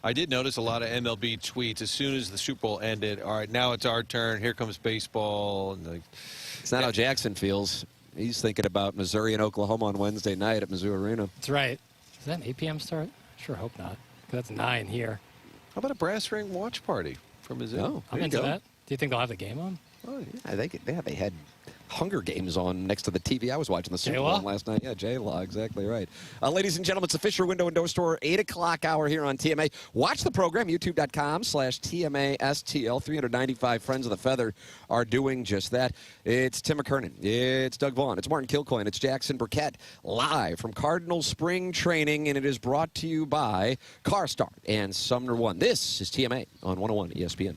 I did notice a lot of MLB tweets as soon as the Super Bowl ended. All right, now it's our turn. Here comes baseball. And it's not how Jackson feels. He's thinking about Missouri and Oklahoma on Wednesday night at Mizzou Arena. That's right. Is that an 8 p.m. start? Sure hope not. 'Cause that's 9 here. How about a brass ring watch party from Mizzou? Oh, I'm into that. Do you think they'll have the game on? Oh, yeah, they had Hunger Games on next to the TV. I was watching the Super Bowl last night. Yeah, J-Law, exactly right. Ladies and gentlemen, it's the Fisher Window and Door Store, 8 o'clock hour here on TMA. Watch the program, youtube.com/TMASTL. 395 Friends of the Feather are doing just that. It's Tim McKernan. It's Doug Vaughn. It's Martin Kilcoyne. It's Jackson Burkett, live from Cardinals spring training, and it is brought to you by CarStart and Sumner One. This is TMA on 101 ESPN.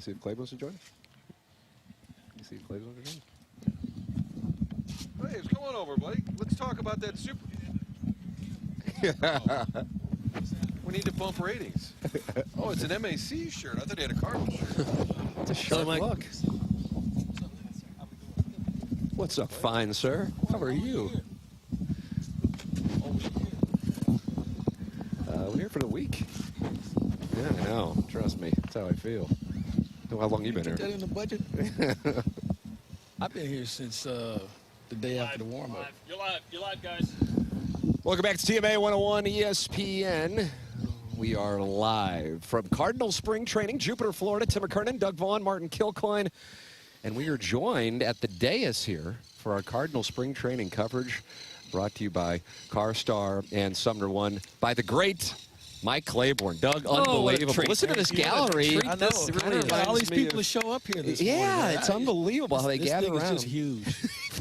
to see if Clayborn wants to join us? You see if Clayborn wants to join us? Hey, come on over, buddy. Let's talk about that Super. We need to bump ratings. Oh, it's an MAC shirt. I thought he had a Cardinals shirt. It's a sharp look. What's up, fine sir? How are you? We're here for the week. Yeah, I know. Trust me. That's how I feel. Know how long you been here? That in the budget? I've been here since the day after the warm-up. You're live, guys. Welcome back to TMA 101 ESPN. We are live from Cardinals spring training, Jupiter, Florida. Tim McKernan, Doug Vaughn, Martin Kilcoyne. And we are joined at the dais here for our Cardinal spring training coverage, brought to you by CarStar and Sumner One by the great Mike Clayborn. Doug, unbelievable. Listen to this gallery. I know. Really all these people show up here this morning. Yeah, it's unbelievable how they gather around. This thing is just huge.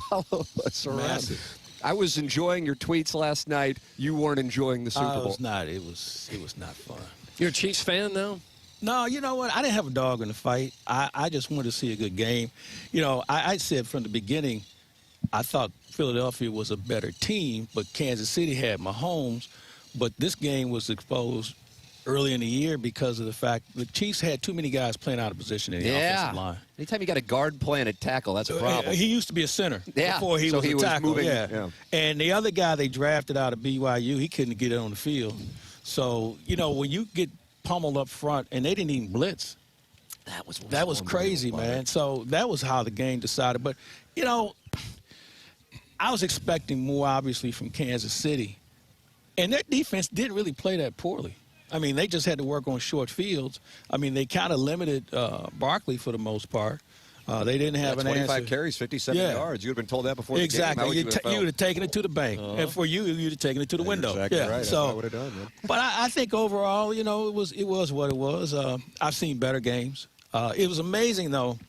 Follow us around. Massive. I was enjoying your tweets last night. You weren't enjoying the Super Bowl. I was not. It was not fun. You're a Chiefs fan now? No, you know what? I didn't have a dog in the fight. I just wanted to see a good game. You know, I said from the beginning, I thought Philadelphia was a better team, but Kansas City had Mahomes. But this game was exposed early in the year because of the fact the Chiefs had too many guys playing out of position in the offensive line. Anytime you got a guard playing at tackle, that's a problem. He used to be a center before he was a tackle. Moving, And the other guy they drafted out of BYU, he couldn't get it on the field. So, you know, when you get pummeled up front, and they didn't even blitz. That was crazy, man. So that was how the game decided. But, you know, I was expecting more, obviously, from Kansas City. And their defense didn't really play that poorly. I mean, they just had to work on short fields. I mean, they kind of limited Barkley for the most part. They didn't have an answer. 25 carries, 57 yards. You would have been told that before the game. Exactly. You would have taken it to the bank. And for you, you'd have taken it to the window. Exactly right. So, That's what I would have done, man. But I think overall, you know, it was what it was. I've seen better games. It was amazing, though,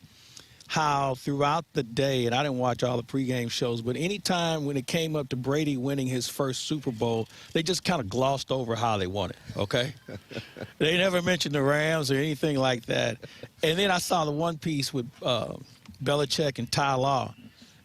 how throughout the day, and I didn't watch all the pregame shows, but any time when it came up to Brady winning his first Super Bowl, they just kind of glossed over how they won it, okay? They never mentioned the Rams or anything like that. And then I saw the one piece with Belichick and Ty Law.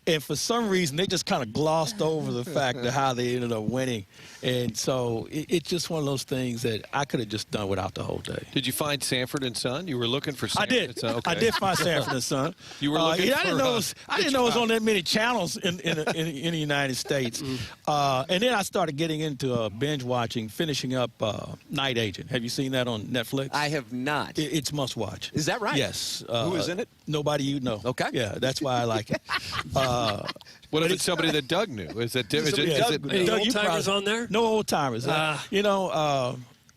And for some reason, they just kind of glossed over the fact of how they ended up winning. And so it's just one of those things that I could have just done without the whole day. Did you find Sanford and Son? You were looking for Sanford and Son? Okay. I did find Sanford and Son. You were looking for I didn't know it was on that many channels in the United States. And then I started getting into binge watching, finishing up Night Agent. Have you seen that on Netflix? I have not. It's must watch. Is that right? Yes. Who is in it? Nobody you know. Okay. Yeah, that's why I like it. What if it's somebody that Doug knew? Is it Any old-timers on there? No old-timers. You know,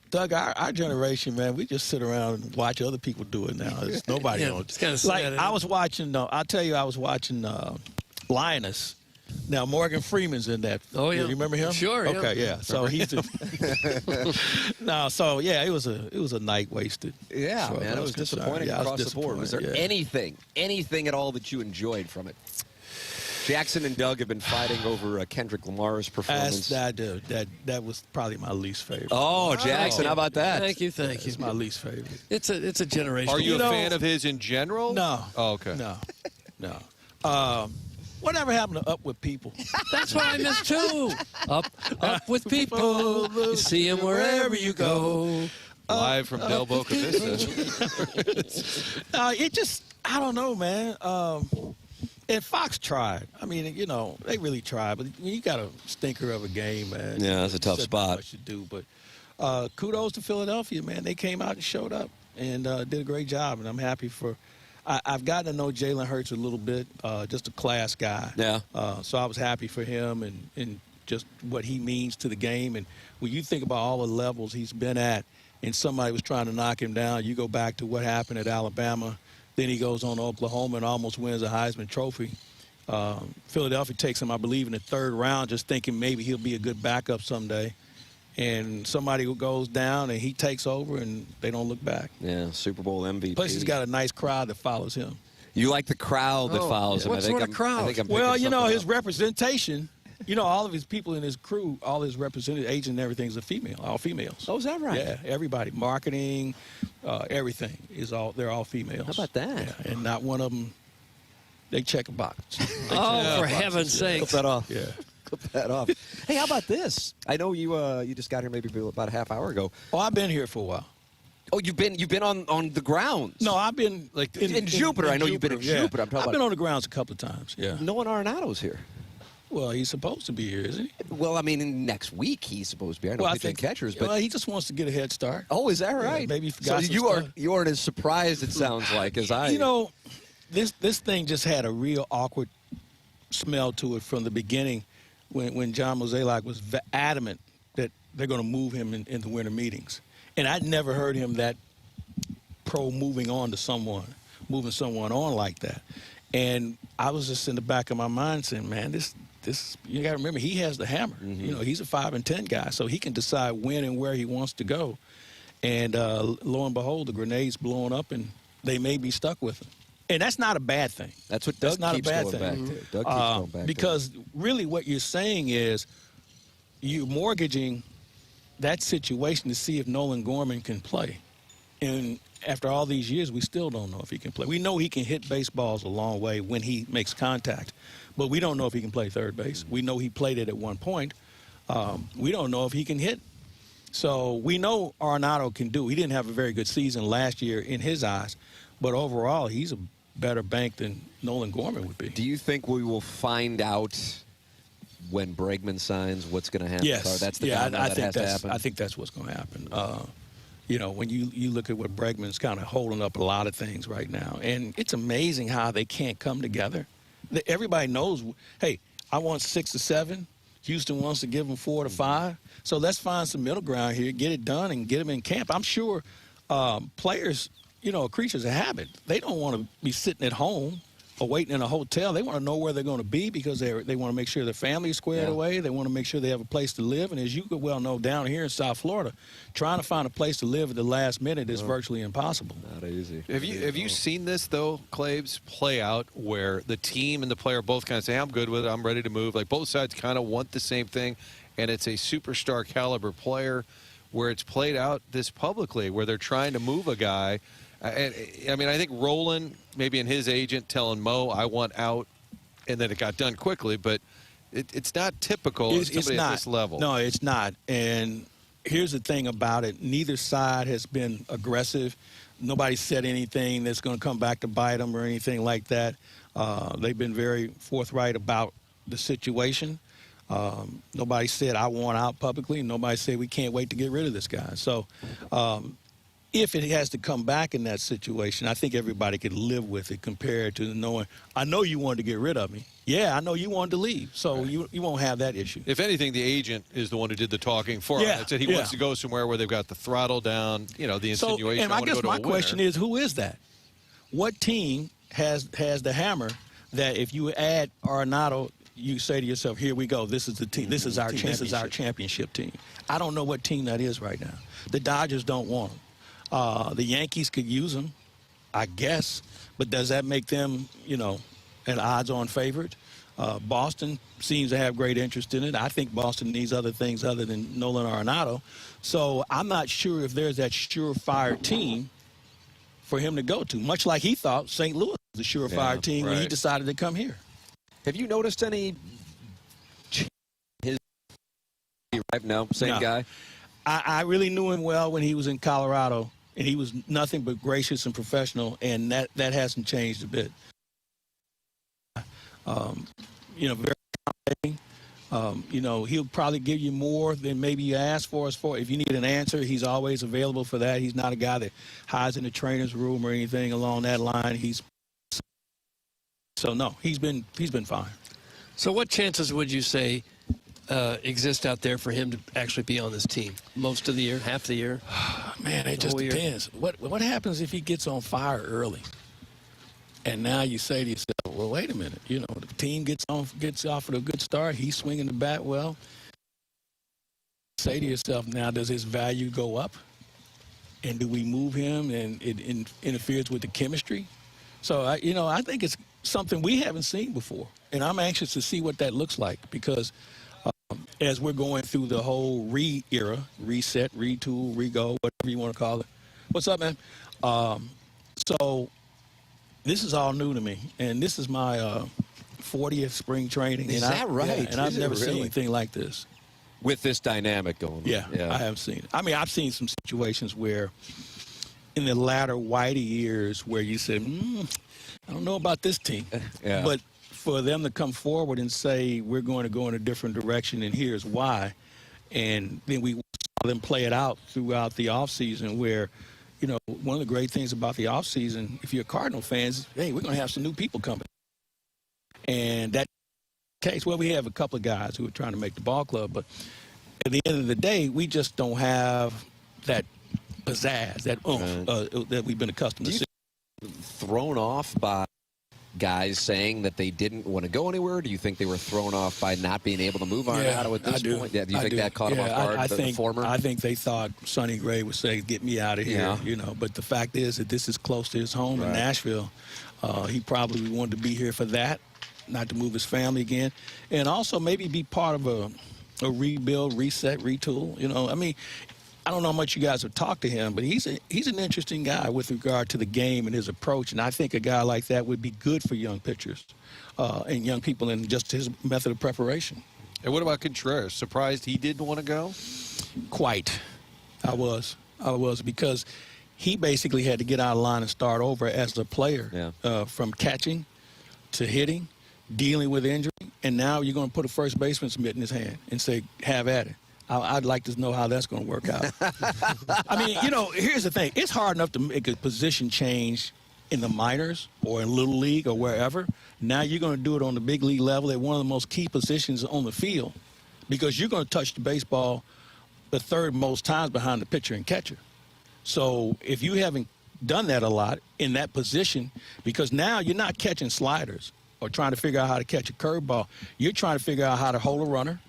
Doug, our generation, man, we just sit around and watch other people do it now. There's nobody on it. It's kind of like, sad. I was watching, I'll tell you, I was watching Lioness. Now, Morgan Freeman's in that. Oh, yeah. You remember him? Sure, yeah. Okay, yeah. So he's it was a night wasted. Yeah, man, it was disappointing across the board. Was there anything at all that you enjoyed from it? Jackson and Doug have been fighting over Kendrick Lamar's performance. That was probably my least favorite. Oh, Jackson, how about that? Thank you. It's my least favorite. It's a generation. Are you a fan of his in general? No. Oh, okay. No. Whatever happened to Up With People? That's what I missed too. Up with people. You see him wherever you go. Live from Del Boca Vista. It just, I don't know, man. And Fox tried. I mean, you know, they really tried. But you got a stinker of a game, man. Yeah, that's a tough spot. Much to do, but kudos to Philadelphia, man. They came out and showed up and did a great job, and I'm happy for. I've gotten to know Jalen Hurts a little bit, just a class guy. Yeah. So I was happy for him and just what he means to the game. And when you think about all the levels he's been at, and somebody was trying to knock him down, you go back to what happened at Alabama. Then he goes on to Oklahoma and almost wins a Heisman Trophy. Philadelphia takes him, I believe, in the third round, just thinking maybe he'll be a good backup someday. And somebody who goes down and he takes over and they don't look back. Yeah, Super Bowl MVP. Plus, he's got a nice crowd that follows him. You like the crowd that follows him. What sort of crowd? Well, you know, his representation You know, all of his people in his crew, all his representative agents and everything's a female, all females. Oh, is that right? Yeah, everybody, marketing, everything they're all females. How about that? Yeah, and not one of them, they check a box. Oh, for heaven's sake. Clip that off. Yeah. Clip that off. Hey, how about this? I know you just got here maybe about a half hour ago. Oh, I've been here for a while. Oh, you've been on the grounds? No, I've been like in Jupiter. I know you've been in Jupiter. I've been on the grounds a couple of times. Yeah. Nolan Arenado's here. Well, he's supposed to be here, isn't he? Well, I mean, next week he's supposed to be. I know he's catchers, but he just wants to get a head start. Oh, is that right? Yeah, maybe he forgot. So you aren't as surprised, it sounds like, as I. You know, this thing just had a real awkward smell to it from the beginning, when John Mozeliak was adamant that they're going to move him in the winter meetings, and I'd never heard him that pro moving someone on like that. And I was just in the back of my mind saying, man, this you got to remember, he has the hammer. Mm-hmm. You know, he's a 5 and 10 guy, so he can decide when and where he wants to go. And lo and behold, the grenade's blowing up, and they may be stuck with him. And that's not a bad thing. That's what Doug not keeps a bad going thing. back to. Doug keeps going back because really what you're saying is you're mortgaging that situation to see if Nolan Gorman can play. And after all these years, we still don't know if he can play. We know he can hit baseballs a long way when he makes contact, but we don't know if he can play third base. We know he played it at one point. We don't know if he can hit. So we know Arenado can do. He didn't have a very good season last year in his eyes, but overall, he's a better bank than Nolan Gorman would be. Do you think we will find out when Bregman signs what's going to happen? Yes. That's the domino that has to happen. I think that's what's going to happen. You know, when you look at what Bregman's kind of holding up a lot of things right now, and it's amazing how they can't come together. Everybody knows, hey, I want 6 to 7. Houston wants to give them 4 to 5. So let's find some middle ground here, get it done, and get them in camp. I'm sure players, you know, creatures of habit. They don't want to be sitting at home or waiting in a hotel. They want to know where they're going to be because they want to make sure their family is squared away. They want to make sure they have a place to live. And as you could well know, down here in South Florida, trying to find a place to live at the last minute is virtually impossible. Not easy. Have you seen this, though, Claves, play out where the team and the player both kind of say, I'm good with it, I'm ready to move? Like both sides kind of want the same thing, and it's a superstar caliber player where it's played out this publicly, where they're trying to move a guy. I mean, I think Roland, maybe in his agent, telling Mo, I want out, and then it got done quickly, but it's not typical at this level. No, it's not. And here's the thing about it. Neither side has been aggressive. Nobody said anything that's going to come back to bite them or anything like that. They've been very forthright about the situation. Nobody said, I want out publicly. Nobody said, we can't wait to get rid of this guy. So if it has to come back in that situation, I think everybody could live with it compared to knowing, I know you wanted to get rid of me. Yeah, I know you wanted to leave. So you won't have that issue. If anything, the agent is the one who did the talking for him. It said he wants to go somewhere where they've got the throttle down, you know, the insinuation. And I guess my question is, who is that? What team has the hammer that if you add Arenado, you say to yourself, here we go, this is the team, this is our championship team. I don't know what team that is right now. The Dodgers don't want him. The Yankees could use him, I guess, but does that make them, you know, an odds-on favorite? Boston seems to have great interest in it. I think Boston needs other things other than Nolan Arenado. So I'm not sure if there's that surefire team for him to go to, much like he thought St. Louis was a surefire team when he decided to come here. Have you noticed any right now, same guy? I really knew him well when he was in Colorado, and he was nothing but gracious and professional, and that hasn't changed a bit. You know, very accommodating. You know, he'll probably give you more than maybe you ask for. If you need an answer, he's always available for that. He's not a guy that hides in the trainer's room or anything along that line. So no, he's been fine. So what chances would you say exist out there for him to actually be on this team? Most of the year, half the year? Man, it just depends. What happens if he gets on fire early? And now you say to yourself, well, wait a minute. You know, the team gets off to a good start. He's swinging the bat well. Say to yourself, now, does his value go up? And do we move him and it interferes with the chemistry? So, I think something we haven't seen before. And I'm anxious to see what that looks like because as we're going through the whole re-era, reset, retool, re-go, whatever you want to call it. What's up, man? So this is all new to me. And this is my 40th spring training. Is that right? Yeah, and I've never seen anything like this. With this dynamic going on. Yeah, I have seen it. I mean, I've seen some situations where in the latter Whitey years where you said, I don't know about this team. Yeah. But for them to come forward and say, we're going to go in a different direction and here's why, and then we saw them play it out throughout the offseason where, you know, one of the great things about the offseason, if you're Cardinal fans, hey, we're going to have some new people coming. And that case, well, we have a couple of guys who are trying to make the ball club, but at the end of the day, we just don't have that pizzazz, that oomph that we've been accustomed to seeing. Thrown off by guys saying that they didn't want to go anywhere? Do you think they were thrown off by not being able to move Arenado at this point? Yeah, do you think that caught them off guard? I think they thought Sonny Gray would say, get me out of here, you know. But the fact is that this is close to his home in Nashville. He probably wanted to be here for that, not to move his family again, and also maybe be part of a rebuild, reset, retool. You know, I mean, I don't know how much you guys have talked to him, but he's an interesting guy with regard to the game and his approach, and I think a guy like that would be good for young pitchers and young people in just his method of preparation. And what about Contreras? Surprised he didn't want to go? Quite. I was because he basically had to get out of line and start over as a player from catching to hitting, dealing with injury, and now you're going to put a first baseman's mitt in his hand and say, have at it. I'd like to know how that's going to work out. I mean, you know, here's the thing. It's hard enough to make a position change in the minors or in Little League or wherever. Now you're going to do it on the big league level at one of the most key positions on the field because you're going to touch the baseball the third most times behind the pitcher and catcher. So if you haven't done that a lot in that position, because now you're not catching sliders or trying to figure out how to catch a curveball. You're trying to figure out how to hold a runner.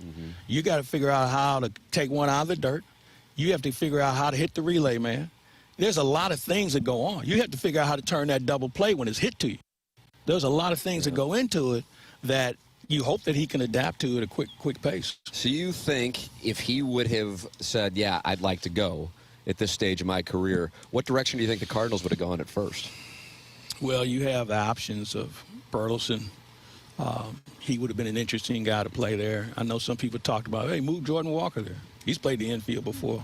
You got to figure out how to take one out of the dirt. You have to figure out how to hit the relay, man. There's a lot of things that go on. You have to figure out how to turn that double play when it's hit to you. There's a lot of things that go into it that you hope that he can adapt to at a quick pace. So you think if he would have said, yeah, I'd like to go at this stage of my career, what direction do you think the Cardinals would have gone at first? Well, you have the options of Burleson. He would have been an interesting guy to play there. I know some people talked about, hey, move Jordan Walker there. He's played the infield before.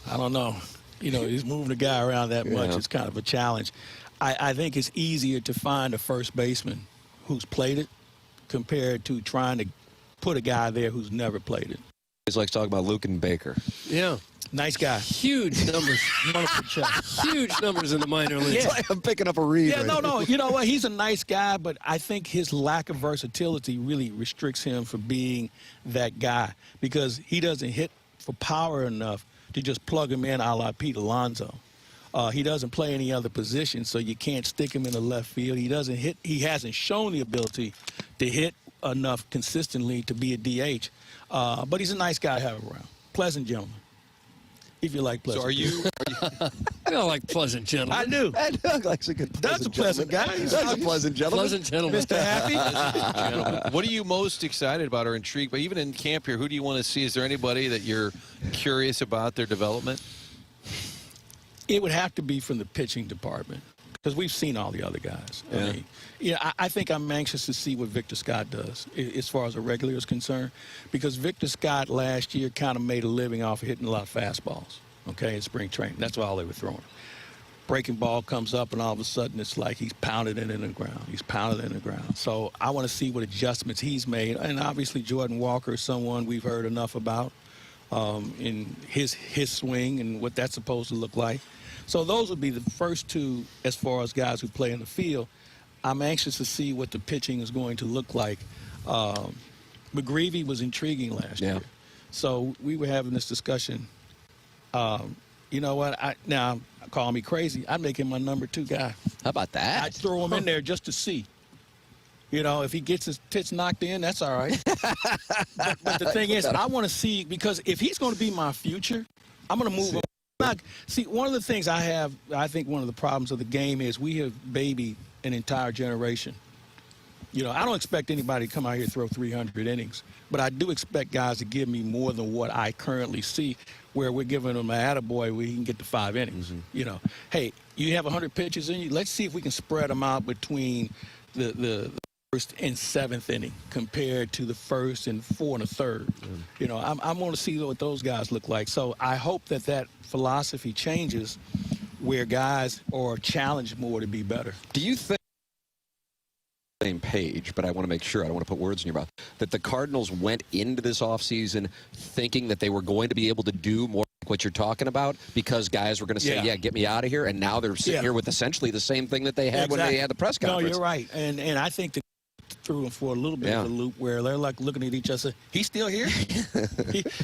I don't know. You know, he's moving the guy around that much. It's kind of a challenge. I think it's easier to find a first baseman who's played it compared to trying to put a guy there who's never played it. He likes talking about Luke and Baker. Yeah. Nice guy. Huge numbers. Huge numbers in the minor leagues. It's like I'm picking up a read. Yeah, no. You know what? He's a nice guy, but I think his lack of versatility really restricts him from being that guy because he doesn't hit for power enough to just plug him in a la Pete Alonso. He doesn't play any other position, so you can't stick him in the left field. He doesn't hit. He hasn't shown the ability to hit enough consistently to be a DH. But he's a nice guy to have around. Pleasant gentleman. If you like pleasant. So are you I don't like pleasant gentlemen. I do. Doug likes a good That's a pleasant guy. That's a pleasant gentleman. Pleasant gentleman. Mr. Happy. gentlemen, what are you most excited about or intrigued by? Even in camp here, who do you want to see? Is there anybody that you're curious about their development? It would have to be from the pitching department because we've seen all the other guys. I think I'm anxious to see what Victor Scott does as far as a regular is concerned because Victor Scott last year kind of made a living off of hitting a lot of fastballs, in spring training. That's all they were throwing. Breaking ball comes up, and all of a sudden it's like he's pounded it in the ground. He's pounded it in the ground. So I want to see what adjustments he's made. And obviously Jordan Walker is someone we've heard enough about in his swing and what that's supposed to look like. So those would be the first two as far as guys who play in the field. I'm anxious to see what the pitching is going to look like. McGreevy was intriguing last year. So we were having this discussion. You know what? Now, call me crazy. I'd make him my number 2 guy. How about that? I'd throw him in there just to see. You know, if he gets his tits knocked in, that's all right. but the thing is, I want to see, because if he's going to be my future, I'm going to move him. See, one of the things I think one of the problems of the game is we have babied an entire generation You know, I don't expect anybody to come out here and throw 300 innings, but I do expect guys to give me more than what I currently see, where we're giving them an attaboy where he can get to 5 innings. You know, hey, you have 100 pitches in you. Let's see if we can spread them out between the first and 7th inning compared to the first and 4 and a third. You know, I'm going to see what those guys look like. So I hope that philosophy changes where guys are challenged more to be better. Do you think, same page, but I want to make sure, I don't want to put words in your mouth, that the Cardinals went into this offseason thinking that they were going to be able to do more like what you're talking about because guys were going to say, yeah, get me out of here, and now they're sitting here with essentially the same thing that they had when they had the press conference. No, you're right. And I think that threw them for a little bit of a loop where they're like looking at each other, he's still here?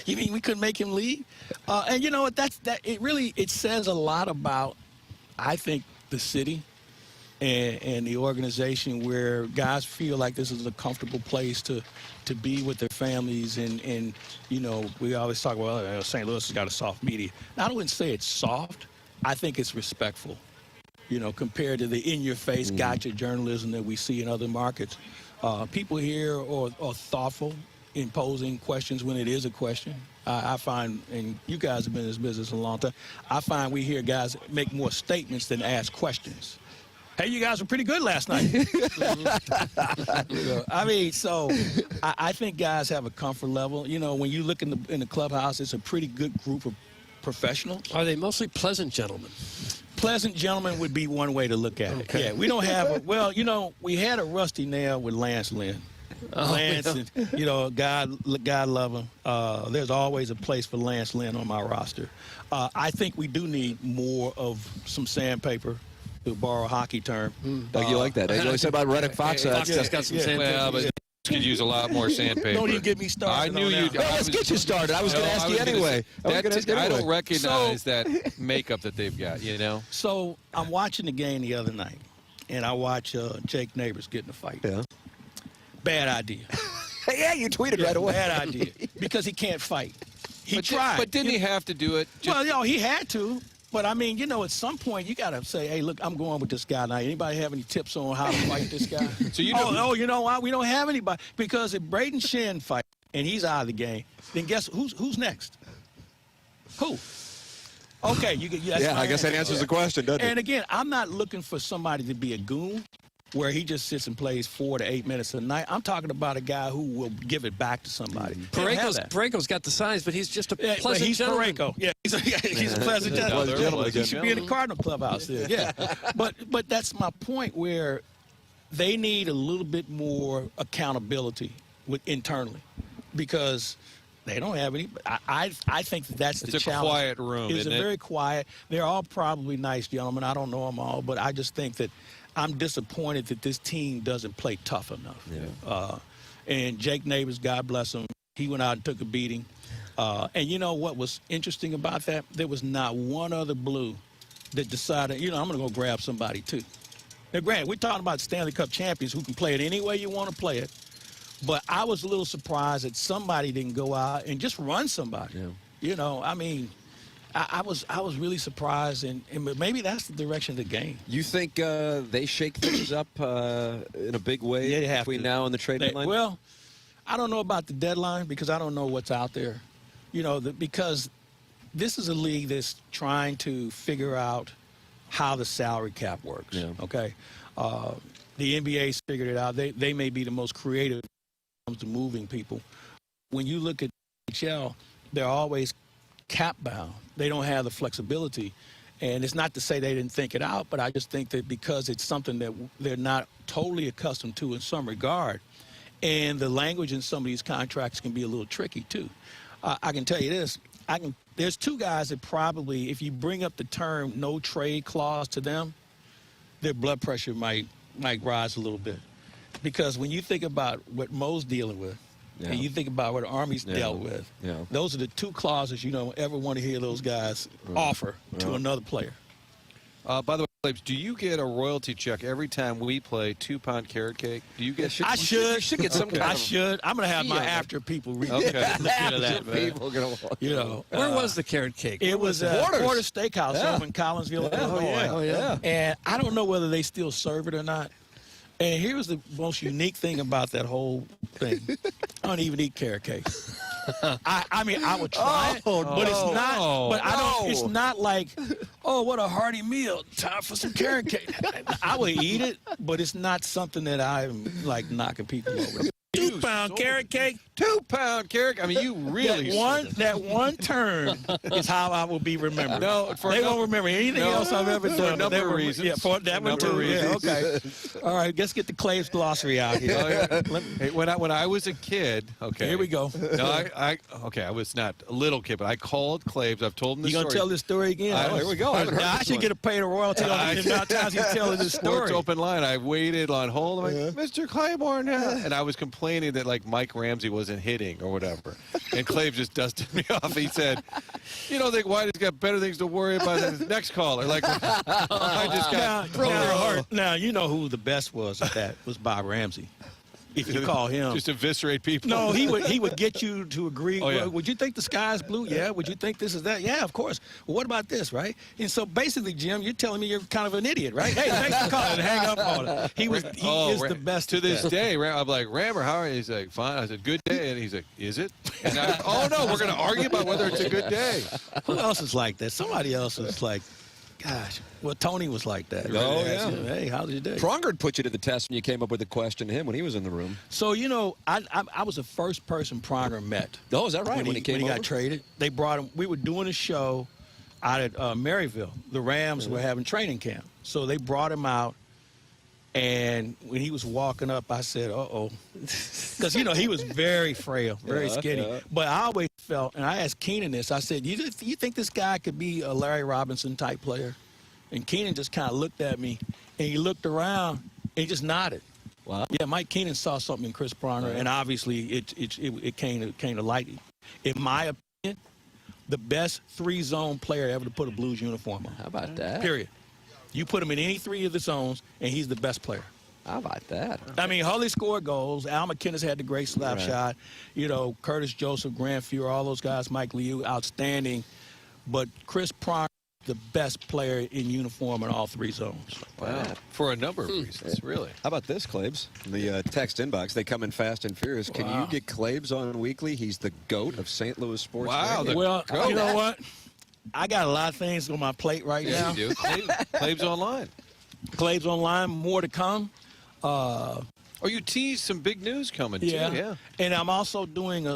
You mean we couldn't make him leave? And you know what, it says a lot about, I think, the city and the organization, where guys feel like this is a comfortable place to be with their families. And you know, we always talk about, well, St. Louis has got a soft media. I wouldn't say it's soft. I think it's respectful, you know, compared to the in-your-face gotcha journalism that we see in other markets. People here are thoughtful in posing questions when it is a question. I find, and you guys have been in this business a long time, I find we hear guys make more statements than ask questions. Hey, you guys were pretty good last night. You know, I mean, so I think guys have a comfort level. You know, when you look in the clubhouse, it's a pretty good group of professionals. Are they mostly pleasant gentlemen? Pleasant gentlemen would be one way to look at it. Yeah, we don't have well, you know, we had a rusty nail with Lance Lynn. Lance, and, you know, God love him. There's always a place for Lance Lynn on my roster. I think we do need more of some sandpaper, to borrow a hockey term. Doug, you like that? You know what I said about Reddick Fox? Fox has got some sandpaper. Well, but could use a lot more sandpaper. Don't even get me started. I knew you'd. Well, let's get you started. I was going to ask you anyway. I don't recognize that makeup that they've got, you know? So I'm watching the game the other night, and I watch Jake Neighbors get in a fight. Yeah. Bad idea. Yeah, you tweeted right away. Bad idea. Because he can't fight. He tried. But didn't he have to do it? Well, you know, he had to. But, I mean, you know, at some point you got to say, hey, look, I'm going with this guy now. Anybody have any tips on how to fight this guy? So you know, you know why? We don't have anybody. Because if Braden Shin fights and he's out of the game, then guess who's next? Who? Okay. I guess that answers the question, doesn't it? And, again, I'm not looking for somebody to be a goon where he just sits and plays 4 to 8 minutes a night. I'm talking about a guy who will give it back to somebody. Parayko's got the size, but he's just a pleasant he's gentleman. Parayko. Yeah, he's a pleasant gentleman. He should be in the Cardinal clubhouse there. Yeah, but that's my point, where they need a little bit more accountability internally, because they don't have any. I think that's the challenge. It's a quiet room. It's very quiet. They're all probably nice gentlemen. I don't know them all, but I just think that I'm disappointed that this team doesn't play tough enough. Yeah. And Jake Neighbors, God bless him, he went out and took a beating. And you know what was interesting about that? There was not one other Blue that decided, you know, I'm going to go grab somebody too. Now, granted, we're talking about Stanley Cup champions who can play it any way you want to play it. But I was a little surprised that somebody didn't go out and just run somebody. Yeah. You know, I mean, I was really surprised, and maybe that's the direction of the game. You think they shake things up in a big way between now and the trade deadline? Well, I don't know about the deadline because I don't know what's out there. You know, because this is a league that's trying to figure out how the salary cap works. Yeah. Okay, the NBA's figured it out. They may be the most creative when it comes to moving people. When you look at NHL, they're always cap bound. They don't have the flexibility. And it's not to say they didn't think it out, but I just think that because it's something that they're not totally accustomed to in some regard, and the language in some of these contracts can be a little tricky too. I can tell you this. There's two guys that probably, if you bring up the term no trade clause to them, their blood pressure might rise a little bit. Because when you think about what Mo's dealing with, and you think about what the Army's dealt with, those are the two clauses you don't ever want to hear those guys offer to another player. By the way, do you get a royalty check every time we play 2-pound carrot cake? Do you get? I should. You should get some kind I should. I'm going to have my after people read look into that. Man. Where was the carrot cake? It was Porter Steakhouse over in Collinsville, Illinois. Oh, yeah. And I don't know whether they still serve it or not. And here's the most unique thing about that whole thing. I don't even eat carrot cake. I mean, I would try it, but it's not. But I don't. It's not like, oh, what a hearty meal! Time for some carrot cake. I would eat it, but it's not something that I'm like knocking people over. 2-pound carrot cake. 2-pound carrot. I mean, you really. That one turn is how I will be remembered. No, they won't remember anything else I've ever done. For a number of reasons. Yeah, for that one too. Yeah, okay. All right, let's get the Claves glossary out here. Hey, when I was a kid, okay. Here we go. No, I was not a little kid, but I called Claves. I've told him this story. You gonna tell this story again? Here we go. I should get a paid a royalty on the amount of times he's telling this story. Sports open line. I waited on hold. I'm like, Mr. Clayborn, and I was complaining that like Mike Ramsey wasn't hitting or whatever, and Claves just dusted me off. He said, "You don't think Whitey's got better things to worry about than his next caller?" Like, I just got broke their heart. Now you know who the best was at that was Bob Ramsey. If you call him, just eviscerate people. No, he would get you to agree. Oh, yeah. Well, would you think the sky is blue? Yeah. Would you think this is that? Yeah, of course. Well, what about this, right? And so basically, Jim, you're telling me you're kind of an idiot, right? Hey, thanks for calling. Hang up on it. He is the best to this day. I'm like, Rammer, how are you? He's like, fine. I said, good day, and he's like, is it? And oh no, we're going to argue about whether it's a good day. Who else is like that? Somebody else is like. Gosh, well, Tony was like that. Oh, yeah. Hey, how's your day? Prongard put you to the test when you came up with a question to him when he was in the room. So, you know, I was the first person Pronger met. Oh, is that right? When he got traded. They brought him. We were doing a show out at Maryville. The Rams were having training camp. So they brought him out. And when he was walking up, I said, uh-oh. Because, you know, he was very frail, very skinny. Yeah. But I always felt, and I asked Keenan this, I said, you think this guy could be a Larry Robinson-type player? And Keenan just kind of looked at me, and he looked around, and he just nodded. Wow. Yeah, Mike Keenan saw something in Chris Pronger, and obviously it came to light. In my opinion, the best three-zone player ever to put a Blues uniform on. How about that? Period. You put him in any three of the zones, and he's the best player. How about that? I mean, Hully scored goals. Al McKinnis had the great slap shot. You know, Curtis Joseph, Grant Fuhr, all those guys, Mike Liu, outstanding. But Chris Pronger, the best player in uniform in all three zones. Wow. For a number of reasons, really. How about this, Claves? The text inbox, they come in fast and furious. Can you get Claves on weekly? He's the GOAT of St. Louis sports. Wow. Well, you know what? I got a lot of things on my plate right now. You do. Claves Online. Claves Online, more to come. You teased some big news coming, too. Yeah. And I'm also doing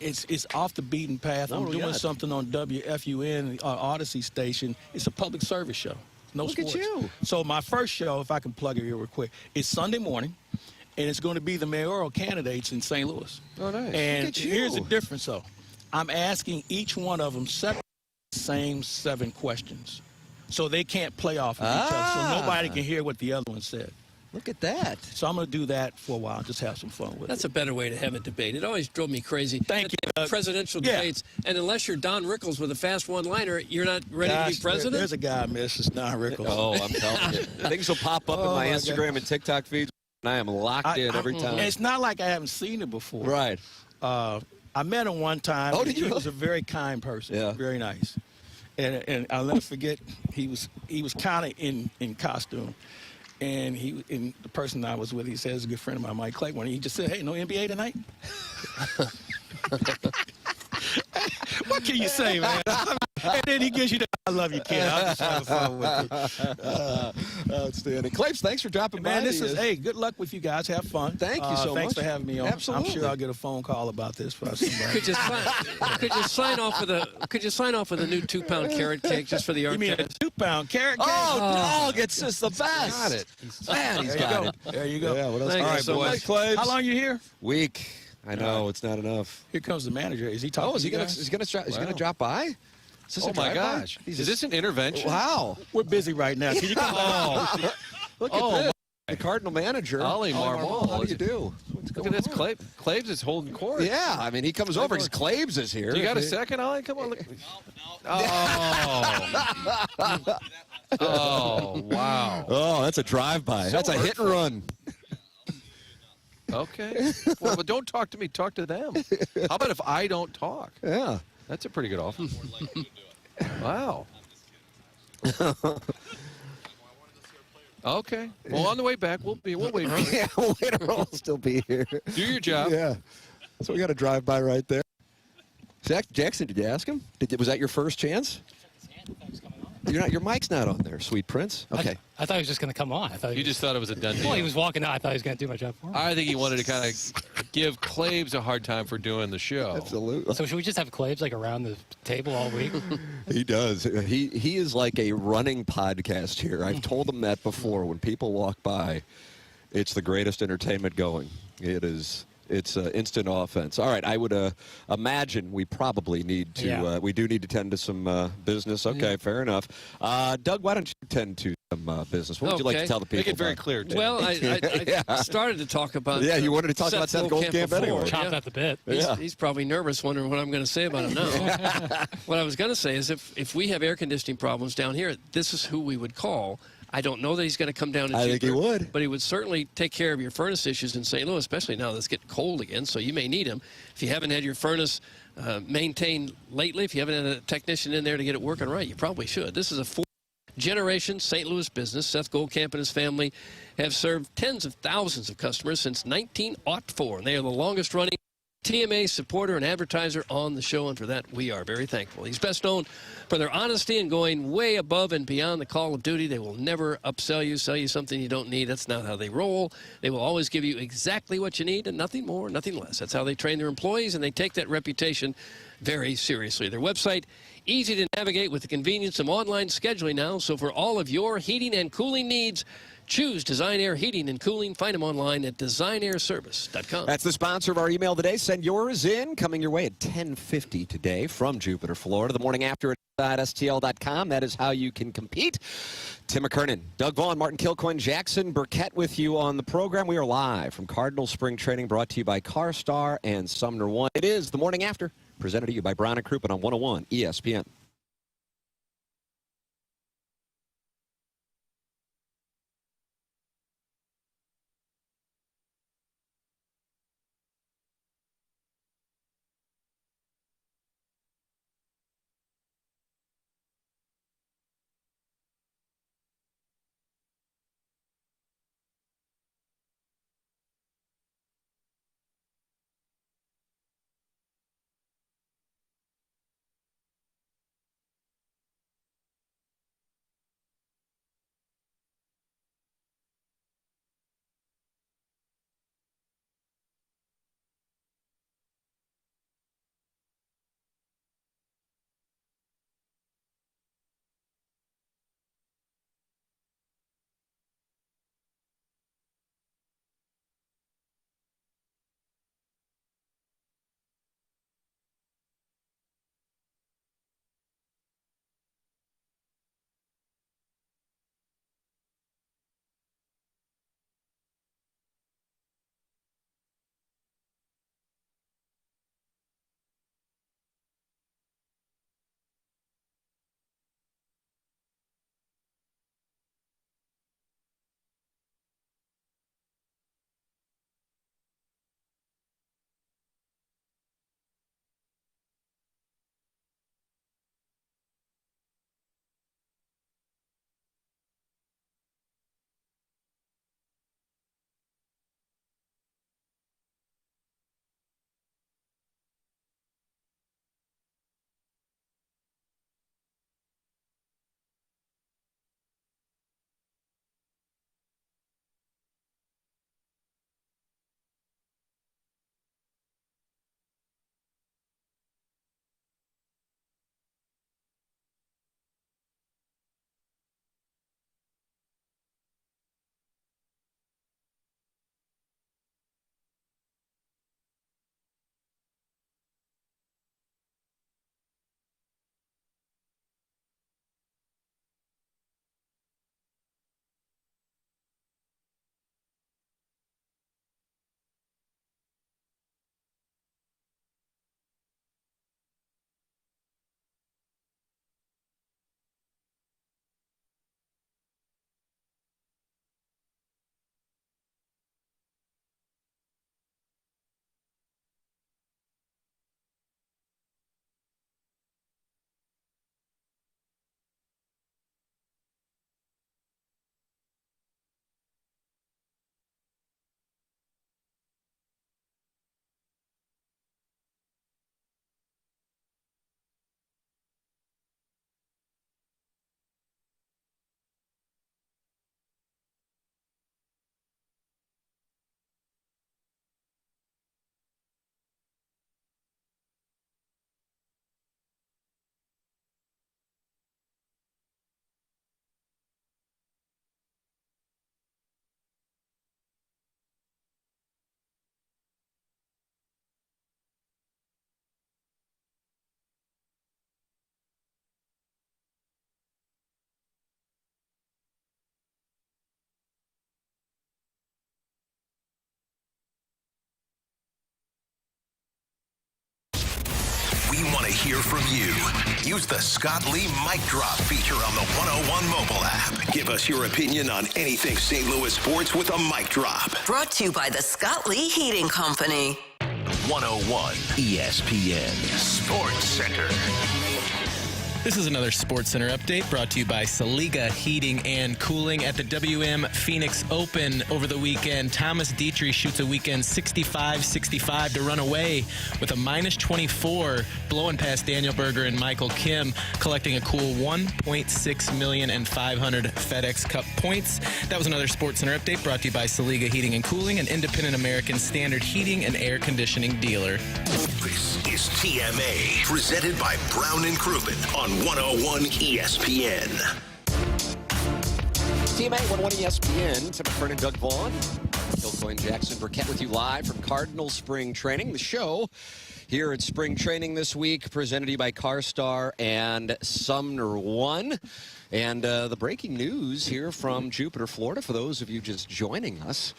it's off the beaten path. I'm doing something on WFUN, Odyssey station. It's a public service show. No sports. Look at you. So my first show, if I can plug it here real quick, is Sunday morning, and it's going to be the mayoral candidates in St. Louis. Oh, nice. And here's the difference, though. I'm asking each one of them the same 7 questions. So they can't play off of each other. So nobody can hear what the other one said. Look at that. So I'm going to do that for a while, just have some fun with it. That's a better way to have a debate. It always drove me crazy. Thank you. Presidential debates. And unless you're Don Rickles with a fast one-liner, you're not ready to be president? There's a guy, Mrs. Don Rickles. Oh, I'm telling you. Things will pop up in my Instagram and TikTok feeds, and I am locked in every time. And it's not like I haven't seen it before. Right. I met him one time. Oh, did you? He was a very kind person. Yeah. Very nice. And I'll never forget, he was kind of in costume. And the person I was with, he says, a good friend of mine, Mike Clayborn, he just said, hey, no NBA tonight? What can you say, man? And then he gives you the, I love you, kid. I'm just having fun with you. Outstanding. Claves, thanks for dropping by. Man, hey, good luck with you guys. Have fun. Thank you so much. Thanks for having me on. Absolutely. I'm sure I'll get a phone call about this from somebody. Could you sign off with a new 2-pound carrot cake just for the archives? You mean a 2-pound carrot cake? Oh, dog, it's just the best. Got it. Man, he's got it. There you go. Yeah, what else? Thank All you right, so boys. much. How long are you here? Week. I know, it's not enough. Here comes the manager. Is he talking is he gonna drop by? Is this Oh, my gosh. Is this an intervention? Wow. We're busy right now. Can you come on? Look at this. The Cardinal manager. Ollie Marmol. How do you do? Look at this. Claves is holding court. Yeah, I mean, he comes over because Claves is here. You got a second, Ollie? Come on. Look. Oh, wow. Oh, that's a drive-by. That's a hit and run. Okay. Well, but don't talk to me. Talk to them. How about if I don't talk? Yeah. That's a pretty good offer. Wow. Okay. Well, on the way back, we'll wait for you. Yeah, we'll wait. We'll still be here. Do your job. Yeah. So we got to drive by right there. Jackson, did you ask him? Was that your first chance? Your mic's not on there, sweet prince. Okay. I thought he was just going to come on. You just thought it was a done deal. Well, he was walking out. I thought he was going to do my job for him. I think he wanted to kind of give Claves a hard time for doing the show. Absolutely. So should we just have Claves like around the table all week? He does. He is like a running podcast here. I've told him that before. When people walk by, it's the greatest entertainment going. It is. It's instant offense. All right, I would imagine we probably need to, we do need to tend to some business. Okay, fair enough. Doug, why don't you tend to some business? What would you like to tell the people? Make it very clear, Tim. Well, I started to talk about you wanted to talk about Seth Goldcamp anyway. Chopped at the bit. He's probably nervous, wondering what I'm going to say about him now. What I was going to say is if we have air conditioning problems down here, this is who we would call. I don't know that he's going to come down and I think he would. But he would certainly take care of your furnace issues in St. Louis, especially now that it's getting cold again, so you may need him. If you haven't had your furnace maintained lately, if you haven't had a technician in there to get it working right, you probably should. This is a fourth-generation St. Louis business. Seth Goldcamp and his family have served tens of thousands of customers since 1904, and they are the longest-running TMA supporter and advertiser on the show, and for that we are very thankful. He's best known for their honesty and going way above and beyond the call of duty. They will never upsell you, sell you something you don't need. That's not how they roll. They will always give you exactly what you need and nothing more, nothing less. That's how they train their employees, and they take that reputation very seriously. Their website, easy to navigate with the convenience of online scheduling now, so for all of your heating and cooling needs, choose Design Air Heating and Cooling. Find them online at designairservice.com. That's the sponsor of our email today. Send yours in. Coming your way at 10:50 today from Jupiter, Florida. The morning after at STL.com. That is how you can compete. Tim McKernan, Doug Vaughn, Martin Kilcoyne, Jackson Burkett with you on the program. We are live from Cardinals Spring Training, brought to you by CarStar and Sumner One. It is the morning after, presented to you by Brown and Crouppen on 101 ESPN. hear from you. Use the Scott Lee Mic Drop feature on the 101 mobile app. Give us your opinion on anything St. Louis sports with a mic drop. Brought to you by the Scott Lee Heating Company. 101 ESPN Sports Center. This is another Sports Center update brought to you by Saliga Heating and Cooling. At the WM Phoenix Open over the weekend, Thomas Dietrich shoots a weekend 65-65 to run away with a minus 24, blowing past Daniel Berger and Michael Kim, collecting a cool $1.6 million and 500 FedEx Cup points. That was another Sports Center update brought to you by Saliga Heating and Cooling, an independent American standard heating and air conditioning dealer. This is TMA, presented by Brown and Crouppen on 101 ESPN. TMA 101 ESPN. Tim McKernan, Doug Vaughn. Kilcoyne, Jackson Burkett with you live from Cardinals Spring Training. The show here at Spring Training this week, presented to you by CarStar and Sumner One. And the breaking news here from Jupiter, Florida, for those of you just joining us,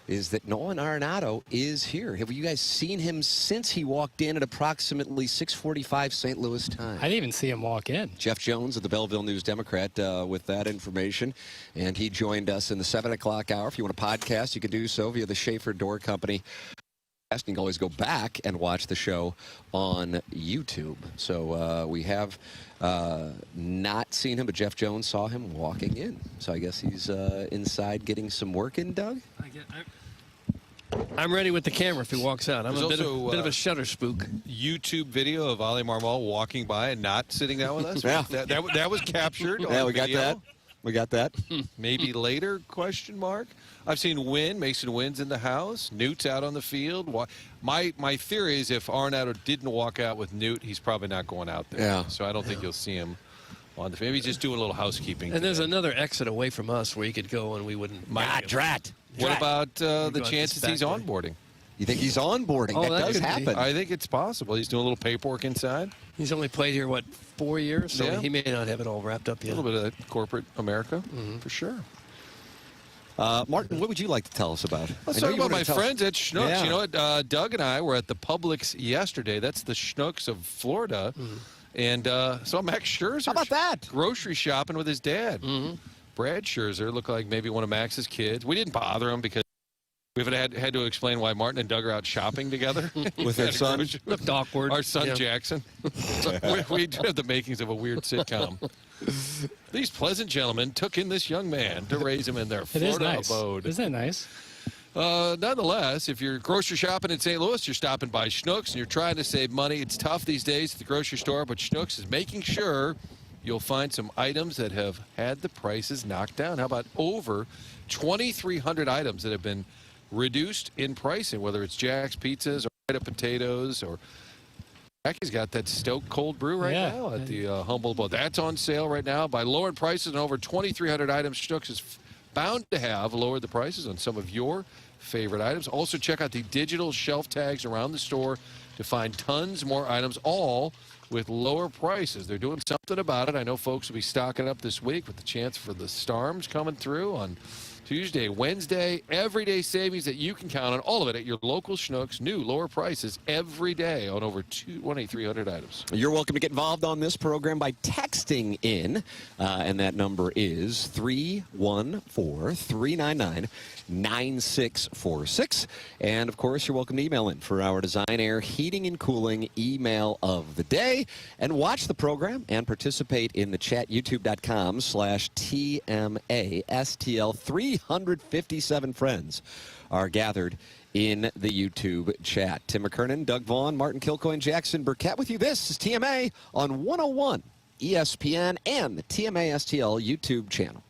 is that Nolan Arenado is here. Have you guys seen him since he walked in at approximately 6:45 St. Louis time? I didn't even see him walk in. Jeff Jones of the Belleville News-Democrat with that information. And he joined us in the 7 o'clock hour. If you want a podcast, you can do so via the Schaefer Door Company. You can always go back and watch the show on YouTube. So we have not seen him, but Jeff Jones saw him walking in. So I guess he's inside getting some work in, Doug? I'm ready with the camera if he walks out. I'm a bit of a shutter spook. YouTube video of Ali Marmol walking by and not sitting down with us. Yeah. That was captured. Yeah, on we got video. that. We got that. Maybe later, question mark. I've seen Mason Wynn's in the house. Newt's out on the field. My theory is if Arenado didn't walk out with Newt, he's probably not going out there. Yeah. So I don't think you'll see him on the field. Maybe he's just doing a little housekeeping. And there's another exit away from us where you could go and we wouldn't. Drat. What about the chances he's onboarding? You think he's onboarding? Oh, that does could be. happen. I think it's possible. He's doing a little paperwork inside. He's only played here, 4 years? So Yeah. he may not have it all wrapped up yet. A little bit of corporate America, for sure. Martin, what would you like to tell us about? Let's I know talk you about wanted my to tell friends us- at Schnucks. Yeah. You know what? Doug and I were at the Publix yesterday. That's the Schnucks of Florida. And so Max Scherzer. How about that? Grocery shopping with his dad. Brad Scherzer looked like maybe one of Max's kids. We didn't bother him because we've had to explain why Martin and Doug are out shopping together. With their son? Looked awkward. Our son, Yeah. Jackson. So we do have the makings of a weird sitcom. These pleasant gentlemen took in this young man to raise him in their It is Florida nice. abode. Isn't that nice? Nonetheless, if you're grocery shopping in St. Louis, you're stopping by Schnucks and you're trying to save money. It's tough these days at the grocery store, but Schnucks is making sure you'll find some items that have had the prices knocked down. How about over 2,300 items that have been reduced in pricing, whether it's Jack's Pizzas or fried potatoes or Jackie's got that Stoke cold brew right now at the Humble Bowl. That's on sale right now. By lowered prices and over 2,300 items, Schnucks is bound to have lowered the prices on some of your favorite items. Also, check out the digital shelf tags around the store to find tons more items, all with lower prices. They're doing something about it. I know folks will be stocking up this week with the chance for the Storms coming through on Tuesday, Wednesday. Everyday savings that you can count on, all of it at your local Schnucks. New lower prices every day on over 2,300 items. You're welcome to get involved on this program by texting in, and that number is 314-399-9646. And, of course, you're welcome to email in for our Design Air Heating and Cooling email of the day. And watch the program and participate in the chat, youtube.com/TMASTL. 357 friends are gathered in the YouTube chat. Tim McKernan, Doug Vaughn, Martin Kilcoyne, Jackson Burkett with you. This is TMA on 101 ESPN and the TMA STL YouTube channel.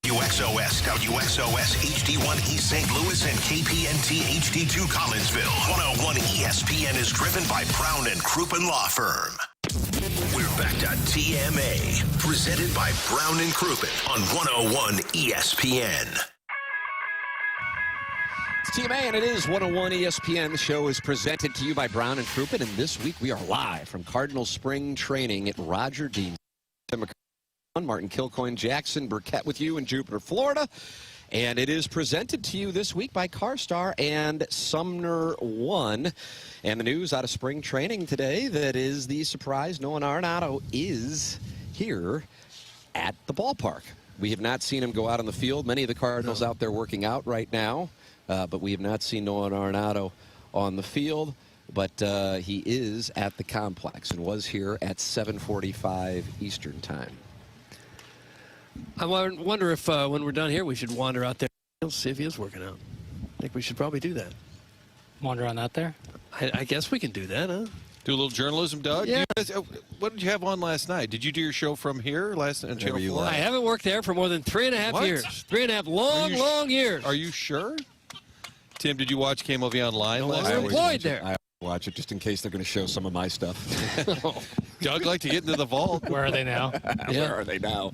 WXOS, WXOS HD1 East St. Louis, and KPNT HD2 Collinsville. 101 ESPN is driven by Brown and Crouppen Law Firm. We're back to TMA, presented by Brown and Crouppen on 101 ESPN. It's TMA, and it is 101 ESPN. The show is presented to you by Brown and Crouppen, and this week we are live from Cardinals spring training at Roger Dean. Martin Kilcoyne, Jackson Burkett with you in Jupiter, Florida. And it is presented to you this week by CarStar and Sumner One. And the news out of spring training today, that is the surprise. Nolan Arenado is here at the ballpark. We have not seen him go out on the field. Many of the Cardinals out there working out right now. But we have not seen Nolan Arenado on the field. But he is at the complex and was here at 7:45 Eastern time. I wonder if when we're done here, we should wander out there and see if he is working out. I think we should probably do that. Wander on out there? I guess we can do that, huh? Do a little journalism, Doug? Yeah. What did you have on last night? Did you do your show from here last night on Channel 4? I haven't worked there for more than 3.5 years. 3.5 long years. Are you sure? Tim, did you watch KMOV Online last night? We're employed there. I watch it just in case they're going to show some of my stuff. Doug liked to get into the vault. Where are they now? Where are they now?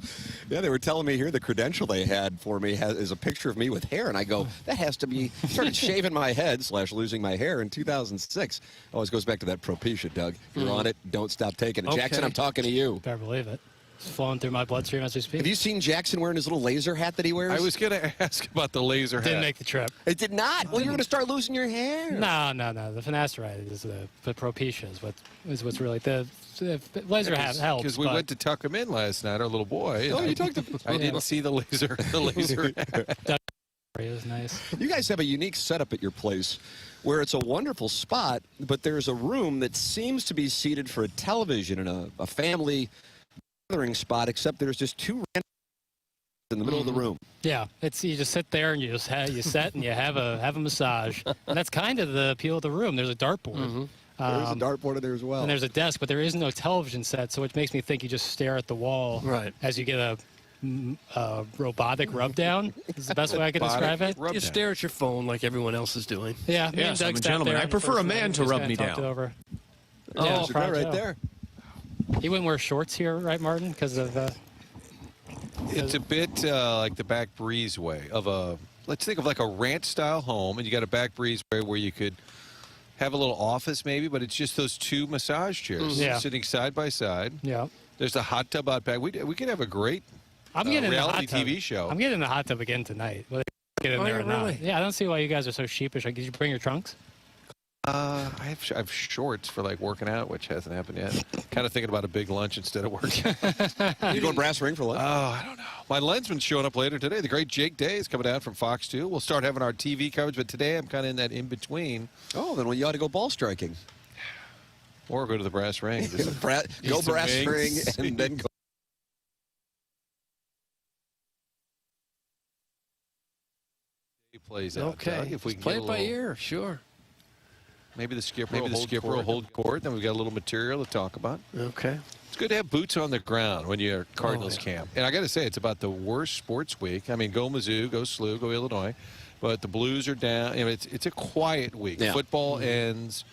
Yeah, they were telling me here the credential they had for me is a picture of me with hair, and I go, that has to be. Started shaving my head / losing my hair in 2006. Always goes back to that Propecia, Doug. If you're on it, don't stop taking it. Okay. Jackson, I'm talking to you. Better believe it. It's flowing through my bloodstream as we speak. Have you seen Jackson wearing his little laser hat that he wears? I was going to ask about the laser hat. Didn't make the trip. It did not? Well, you're going to start losing your hair. No. The finasteride is the Propecia is what's really the laser hat helps. Because we went to tuck him in last night, our little boy. Oh, you tucked him. I didn't see the laser. It was nice. You guys have a unique setup at your place where it's a wonderful spot, but there's a room that seems to be seated for a television and a family gathering spot, except there's just two random in the middle of the room. Yeah, it's you just sit there and you set and you have a massage, and that's kind of the appeal of the room. There's a dartboard. There's a dartboard in there as well. And there's a desk, but there is no television set, so it makes me think you just stare at the wall as you get a robotic rub down. Is the best way I can describe it. You stare at your phone like everyone else is doing. Yeah, yes, I'm a gentleman. I prefer a man to rub me down. Oh, right there. He wouldn't wear shorts here, right, Martin? Because of it's a bit like the back breezeway of a. Let's think of like a ranch-style home, and you got a back breezeway where you could have a little office maybe, but it's just those two massage chairs sitting side by side. Yeah. There's a hot tub out back. We could have a great reality TV show. I'm getting in the hot tub again tonight. Whether you get in there or not. Yeah, I don't see why you guys are so sheepish. Like, did you bring your trunks? I have shorts for like working out, which hasn't happened yet. Kind of thinking about a big lunch instead of working. You going brass ring for lunch? Oh, I don't know. My lensman's showing up later today. The great Jake Day is coming down from Fox 2. We'll start having our TV coverage, but today I'm kind of in that in-between. Oh, then you ought to go ball striking. Or go to the brass ring. Go brass ring and then go. Plays out. Okay. If we can play get it by ear, sure. Maybe the skipper will hold court. Then we've got a little material to talk about. Okay. It's good to have boots on the ground when you're at Cardinals camp. And I got to say, it's about the worst sports week. I mean, go Mizzou, go SLU, go Illinois. But the Blues are down. I mean, it's a quiet week. Yeah. Football ends.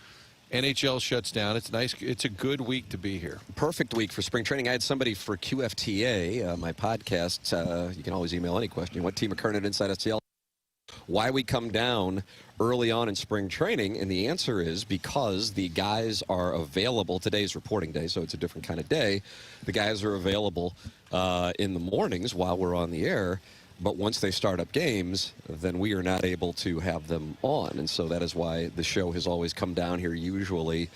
NHL shuts down. It's nice. It's a good week to be here. Perfect week for spring training. I had somebody for QFTA, my podcast. You can always email any question. What team McKernan Inside STL? Why we come down early on in spring training, and the answer is because the guys are available. Today's reporting day, so it's a different kind of day. The guys are available in the mornings while we're on the air, but once they start up games, then we are not able to have them on, and so that is why the show has always come down here usually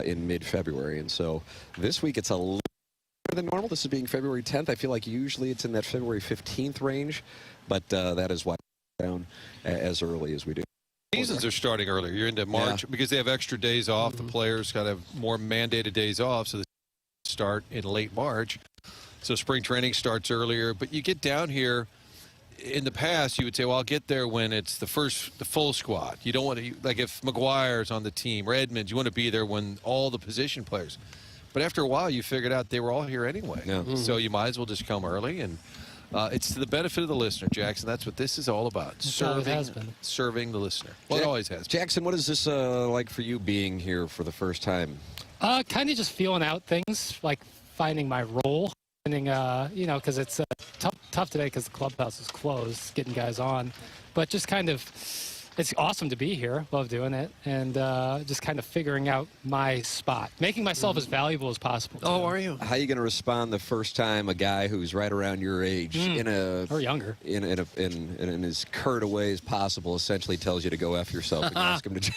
in mid-February. And so this week it's a little better than normal. This is being February 10th. I feel like usually it's in that February 15th range, but that is why down as early as we do. Seasons are starting earlier. You're into March because they have extra days off. The players got to have more mandated days off, so they start in late March. So spring training starts earlier. But you get down here. In the past, you would say, well, I'll get there when it's the full squad. You don't want to, like if McGuire's on the team or Edmonds, you want to be there when all the position players. But after a while, you figured out they were all here anyway. Yeah. So you might as well just come early. And It's to the benefit of the listener, Jackson. That's what this is all about. Serving the listener. Well, it always has. Jackson, what is this like for you being here for the first time? Kind of just feeling out things, like finding my role. Finding, because it's tough today because the clubhouse is closed, getting guys on. But just kind of, it's awesome to be here. Love doing it. And just kind of figuring out my spot. Making myself as valuable as possible. Oh, are you? How are you going to respond the first time a guy who's right around your age or younger in as curt a way as possible essentially tells you to go F yourself and ask him to...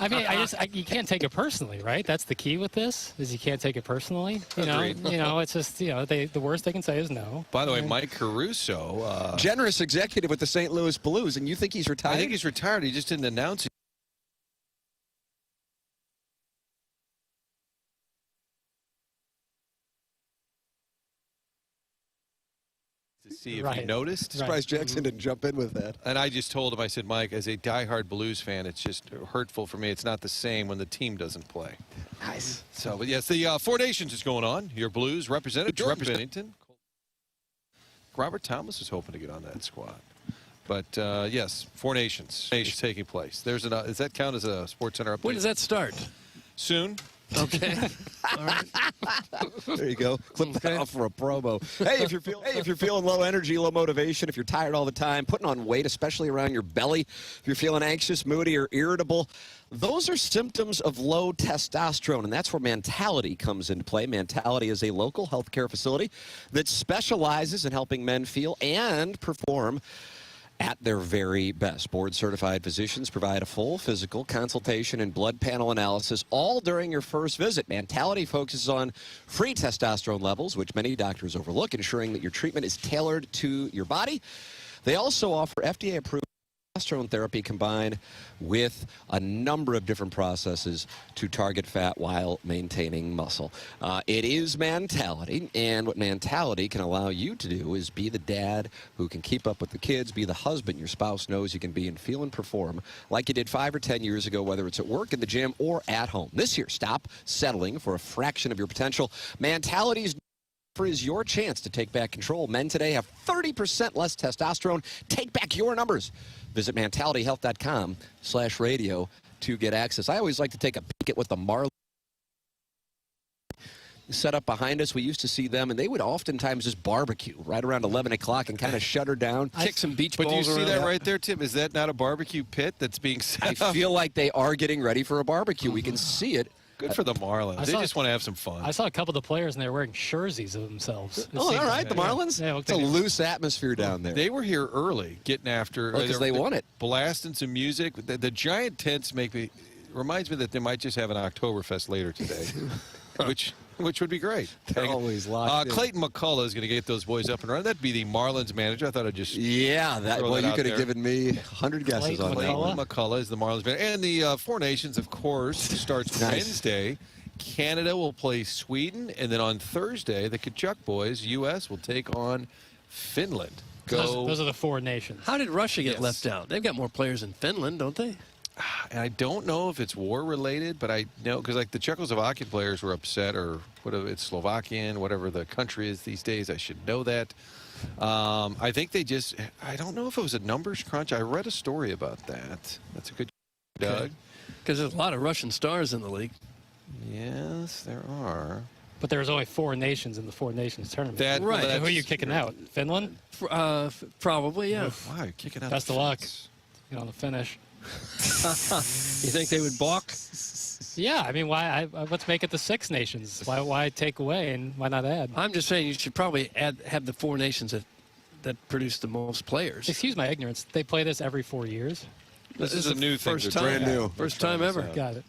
I mean, you can't take it personally, right? That's the key with this, is you can't take it personally. It's just, the worst they can say is no. By the way, Mike Caruso. Generous executive with the St. Louis Blues, and you think he's retired? I think he's retired. He just didn't announce it. To see if he noticed. Surprised Jackson didn't jump in with that. And I just told him, I said, Mike, as a diehard Blues fan, it's just hurtful for me. It's not the same when the team doesn't play. Nice. So, but yes, the Four Nations is going on. Your Blues represented Bennington. Robert Thomas is hoping to get on that squad. But, yes, Four Nations is taking place. Does that count as a Sports Center update? When does that start? Soon. Okay. All right. There you go. Clip that off for a promo. Hey, if you're feeling low energy, low motivation, if you're tired all the time, putting on weight, especially around your belly, if you're feeling anxious, moody, or irritable, those are symptoms of low testosterone, and that's where Mentality comes into play. Mentality is a local healthcare facility that specializes in helping men feel and perform at their very best. Board-certified physicians provide a full physical consultation and blood panel analysis all during your first visit. Mentality focuses on free testosterone levels, which many doctors overlook, ensuring that your treatment is tailored to your body. They also offer FDA-approved testosterone therapy combined with a number of different processes to target fat while maintaining muscle. It is Mentality, and what Mentality can allow you to do is be the dad who can keep up with the kids, be the husband your spouse knows you can be, and feel and perform like you did 5 or 10 years ago, whether it's at work, in the gym, or at home. This year, stop settling for a fraction of your potential. Mentality's is your chance to take back control. Men today have 30% less testosterone. Take back your numbers. Visit mentalityhealth.com/radio to get access. I always like to take a peek at what the Marlins set up behind us. We used to see them, and they would oftentimes just barbecue right around 11 o'clock and kind of shut her down. Kick some beach balls around. But do you see that right right there, Tim? Is that not a barbecue pit that's being set up? I feel like they are getting ready for a barbecue. We can see it. Good for the Marlins. They just want to have some fun. I saw a couple of the players, and they were wearing jerseys of themselves. Oh, all right, the Marlins? Yeah, it's a loose atmosphere down there. They were here early, getting after. Because they won it. Blasting some music. The giant tents reminds me that they might just have an Oktoberfest later today, which would be great. They're always locked in. Clayton McCullough is going to get those boys up and running. That'd be the Marlins manager. I thought I'd just you could have given me 100 guesses on that. Clayton McCullough is the Marlins manager. And the Four Nations, of course, starts Wednesday. Canada will play Sweden, and then on Thursday, the Kachuk boys, U.S., will take on Finland. Those are the Four Nations. How did Russia get left out? They've got more players in Finland, don't they? And I don't know if it's war-related, but I know, because like the Czechoslovakian players were upset, or whatever, it's Slovakian, whatever the country is these days. I should know that. I think they just, I don't know if it was a numbers crunch. I read a story about that. That's a good Doug. Because there's a lot of Russian stars in the league. Yes, there are. But there's only Four Nations in the Four Nations tournament. Right. So who are you kicking out? Finland? Probably, yeah. Wow, you're kicking out. Best of luck. Get on the finish. You think they would balk? Yeah, I mean, why? Let's make it the Six Nations. Why take away and why not add? I'm just saying you should probably have the Four Nations that produce the most players. Excuse my ignorance. They play this every 4 years. This is a new thing. First time. Brand new. First time ever. Got it.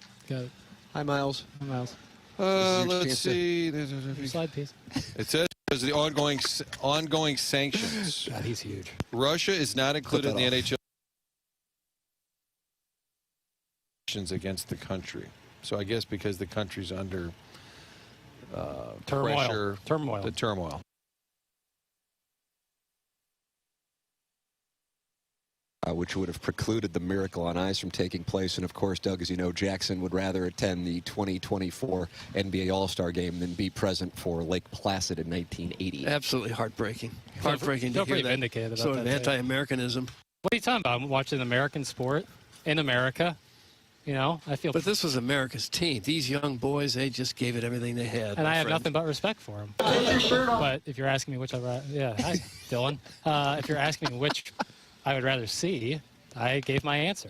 Hi, Miles. Hi, Miles. Let's see. Slide piece. It says the ongoing sanctions. God, he's huge. Russia is not included in the NHL against the country. So I guess because the country's under pressure. Turmoil. The turmoil. which would have precluded the Miracle on Ice from taking place. And, of course, Doug, as you know, Jackson would rather attend the 2024 NBA All-Star Game than be present for Lake Placid in 1980. Absolutely heartbreaking. Heartbreaking to hear that sort of anti-Americanism. What are you talking about? I'm watching American sport in America. You know, I feel. But this was America's team. These young boys, they just gave it everything they had. And I have nothing but respect for them. But if you're asking me which hi, Dylan. If you're asking me which I would rather see, I gave my answer.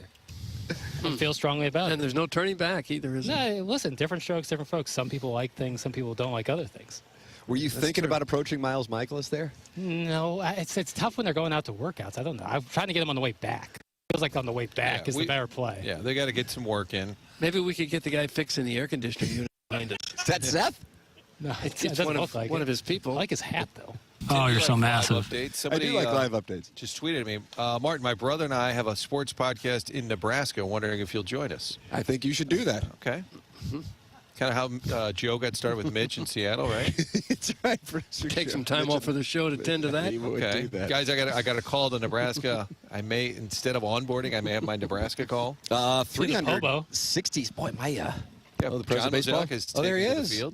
I feel strongly about it. And there's no turning back either, is there? No, listen, different strokes, different folks. Some people like things, some people don't like other things. Were you thinking about approaching Miles Michaelis there? No, it's tough when they're going out to workouts. I don't know. I'm trying to get them on the way back. Feels like on the way back is the better play. Yeah, they got to get some work in. Maybe we could get the guy fixing the air conditioning unit behind us. Is that Seth? No, it's doesn't look like one of his people. I like his hat, though. Oh, you're so massive. Somebody, I do like live updates. Just tweeted at me, Martin, my brother and I have a sports podcast in Nebraska, wondering if you'll join us. I think you should do that. Okay. Kind of how Joe got started with Mitch in Seattle, right? It's right. Take some time off for the show to tend to that. Okay, guys, I got a call to Nebraska. I may, instead of onboarding, I may have my Nebraska call. 360. Boy, my yeah, the president baseball. There he is. The field.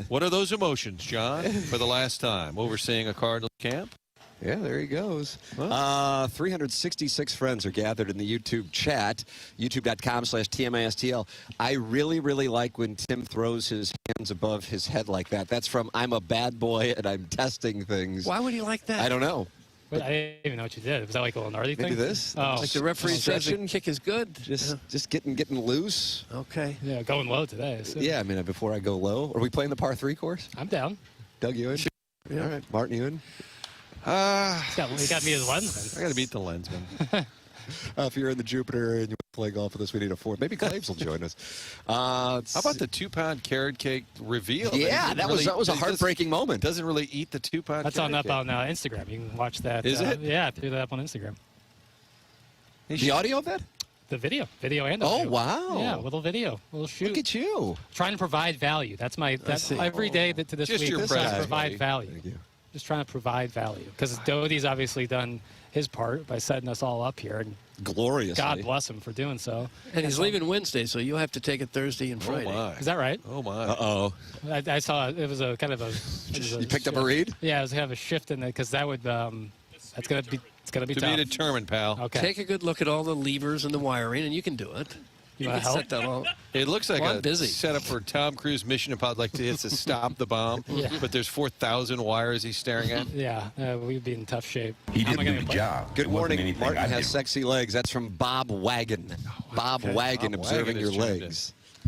What are those emotions, John? For the last time, overseeing a Cardinals camp. Yeah, there he goes. 366 friends are gathered in the YouTube chat, youtube.com/TMASTL. I really, really like when Tim throws his hands above his head like that. That's from I'm a bad boy and I'm testing things. Why would he like that? I don't know. Wait, I didn't even know what you did. Was that like a little gnarly thing? Maybe this? Oh. Like the referee says the kick is good. Just getting loose. Okay. Yeah, going low today. So. Yeah, I mean, before I go low. Are we playing the par 3 course? I'm down. Doug, you in? Yeah. All right. Martin, you in? He got me as lensman. I got to beat the lensman. If you're in the Jupiter and you want to play golf with us, we need a fourth. Maybe Claves will join us. How about the 2-pound carrot cake reveal? Yeah, that was a heartbreaking moment. Doesn't really eat the 2-pound. That's on up on Instagram. You can watch that. Is it? Yeah, threw that up on Instagram. The audio of that? The video and audio. Oh, wow. Yeah, little video, little shoot. Look at you. Trying to provide value. That's every day to this Just week. your Trying to presence, provide buddy. value. Thank you. Just trying to provide value. Because Doty's obviously done his part by setting us all up here. And gloriously. God bless him for doing so. And he's leaving Wednesday, so you'll have to take it Thursday and Friday. Oh my. Is that right? Oh, my. Uh-oh. I saw it was a kind of a... You picked up a read? Yeah, it was kind of a shift in it because that would... It's going to be To tough. be determined, pal. Okay. Take a good look at all the levers and the wiring, and you can do it. You wanna can help? set that all. It looks like I'm a busy. setup for Tom Cruise Mission Impossible, like it's to stop the bomb, but there's 4,000 wires he's staring at. Yeah, we'd be in tough shape. He did a good job. Good morning. Martin I has did. sexy legs. That's from Bob Wagon. Bob Wagon Bob observing Wagon your has chimed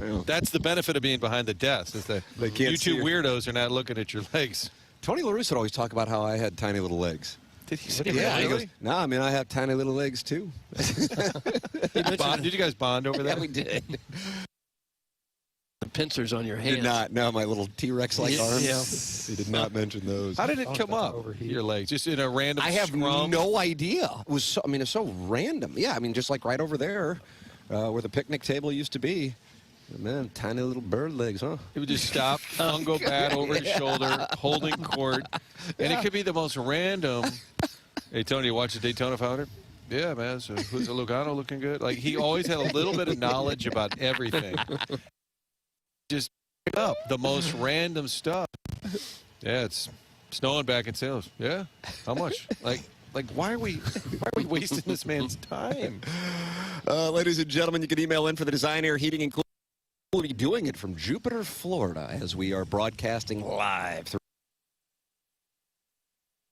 in. legs. That's the benefit of being behind the desk. Is that They can't you see two your- weirdos are not looking at your legs. Tony La Russa would always talk about how I had tiny little legs. Did he say Yeah, that? he goes, no, I mean, I have tiny little legs, too. Did you guys bond over that? Yeah, we did. The pincers on your hands. Did not. No, my little T-Rex-like arms. Yeah. He did not mention those. How did it come up? Your legs, just in a random. I have scrum? no idea. It was so, I mean, it's so random. Yeah, I mean, just like right over there where the picnic table used to be. Man, tiny little bird legs, huh? He would just stop, fungo pad over his shoulder, holding court, and it could be the most random. Hey, Tony, you watch the Daytona 500? Yeah, man. So who's the Lugano looking good? Like he always had a little bit of knowledge about everything. Just pick up the most random stuff. Yeah, it's snowing back in Sales. Yeah, how much? Like why are we wasting this man's time? Ladies and gentlemen, you can email in for the Design, Air, Heating, and Cooling. We'll be doing it from Jupiter, Florida, as we are broadcasting live through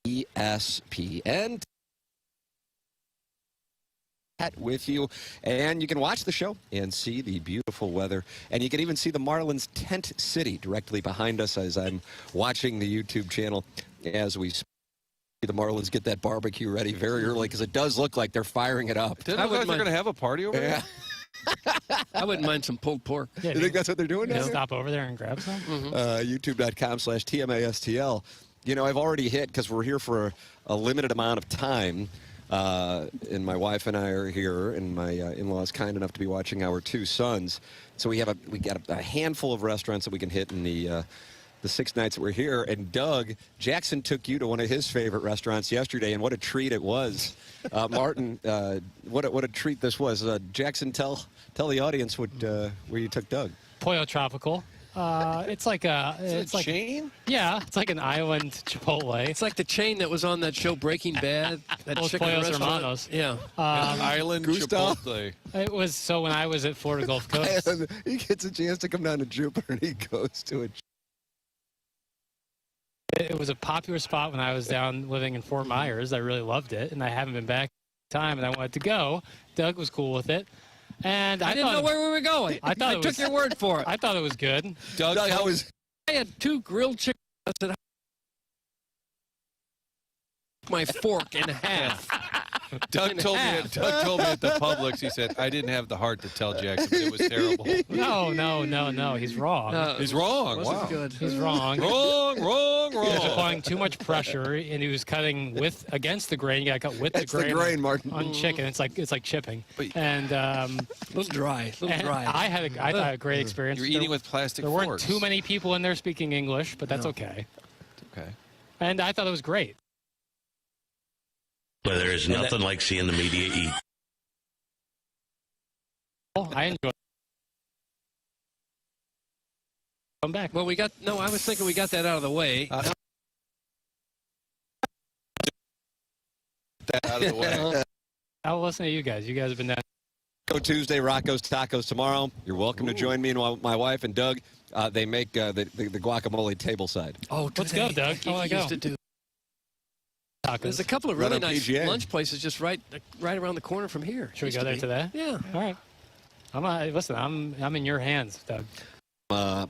ESPN. With you, and you can watch the show and see the beautiful weather, and you can even see the Marlins tent city directly behind us as I'm watching the YouTube channel as we speak. The Marlins get that barbecue ready very early because it does look like they're firing it up. Didn't look like they're going to have a party over there? I wouldn't mind some pulled pork. Yeah, You think that's what they're doing now? Stop over there and grab some. YouTube.com/TMASTL. You know, I've already hit, because we're here for a limited amount of time, and my wife and I are here, and my in-laws kind enough to be watching our two sons. So we got a handful of restaurants that we can hit in the the 6 nights that we're here. And Doug, Jackson took you to one of his favorite restaurants yesterday, and what a treat it was. Martin, what a treat this was. Jackson, tell the audience where you took Doug. Pollo Tropical. It's like a chain. Yeah, it's like an island Chipotle. It's like the chain that was on that show Breaking Bad. That Los chicken Pollos restaurant. Hermanos. Yeah. Island Gustav? Chipotle. It was so when I was at Florida Gulf Coast. He gets a chance to come down to Jupiter, and he goes to it. It was a popular spot when I was down living in Fort Myers. I really loved it, and I haven't been back in time, and I wanted to go. Doug was cool with it. And I didn't know where we were going. I took your word for it. I thought it was good. Doug, how was? I had 2 grilled chicken. I said, my fork in half. Doug told me at the Publix, he said, I didn't have the heart to tell Jackson, but it was terrible. No. He's wrong. He's wrong. Wasn't Wow. good. He's wrong. Wrong. He was applying too much pressure, and he was cutting against the grain. You got to cut with the grain. Martin. On chicken. It's like chipping. And a little dry. I thought a great experience. You're eating with plastic forks. There weren't forks. too many people in there speaking English, but that's okay. Okay. And I thought it was great. But there is nothing like seeing the media eat. Oh, I enjoyed it. Come back. Well, I was thinking we got that out of the way. I'll listen to you guys. You guys have been down. Taco Tuesday, Rocco's Tacos tomorrow. You're welcome to join me and my wife and Doug. They make the guacamole tableside. Oh, let's go, Doug. I want to go. To do. Tacos. There's a couple of Right really on nice PGA. lunch places just right around the corner from here. Should we go there today? Yeah. All right. Listen, I'm in your hands, Doug.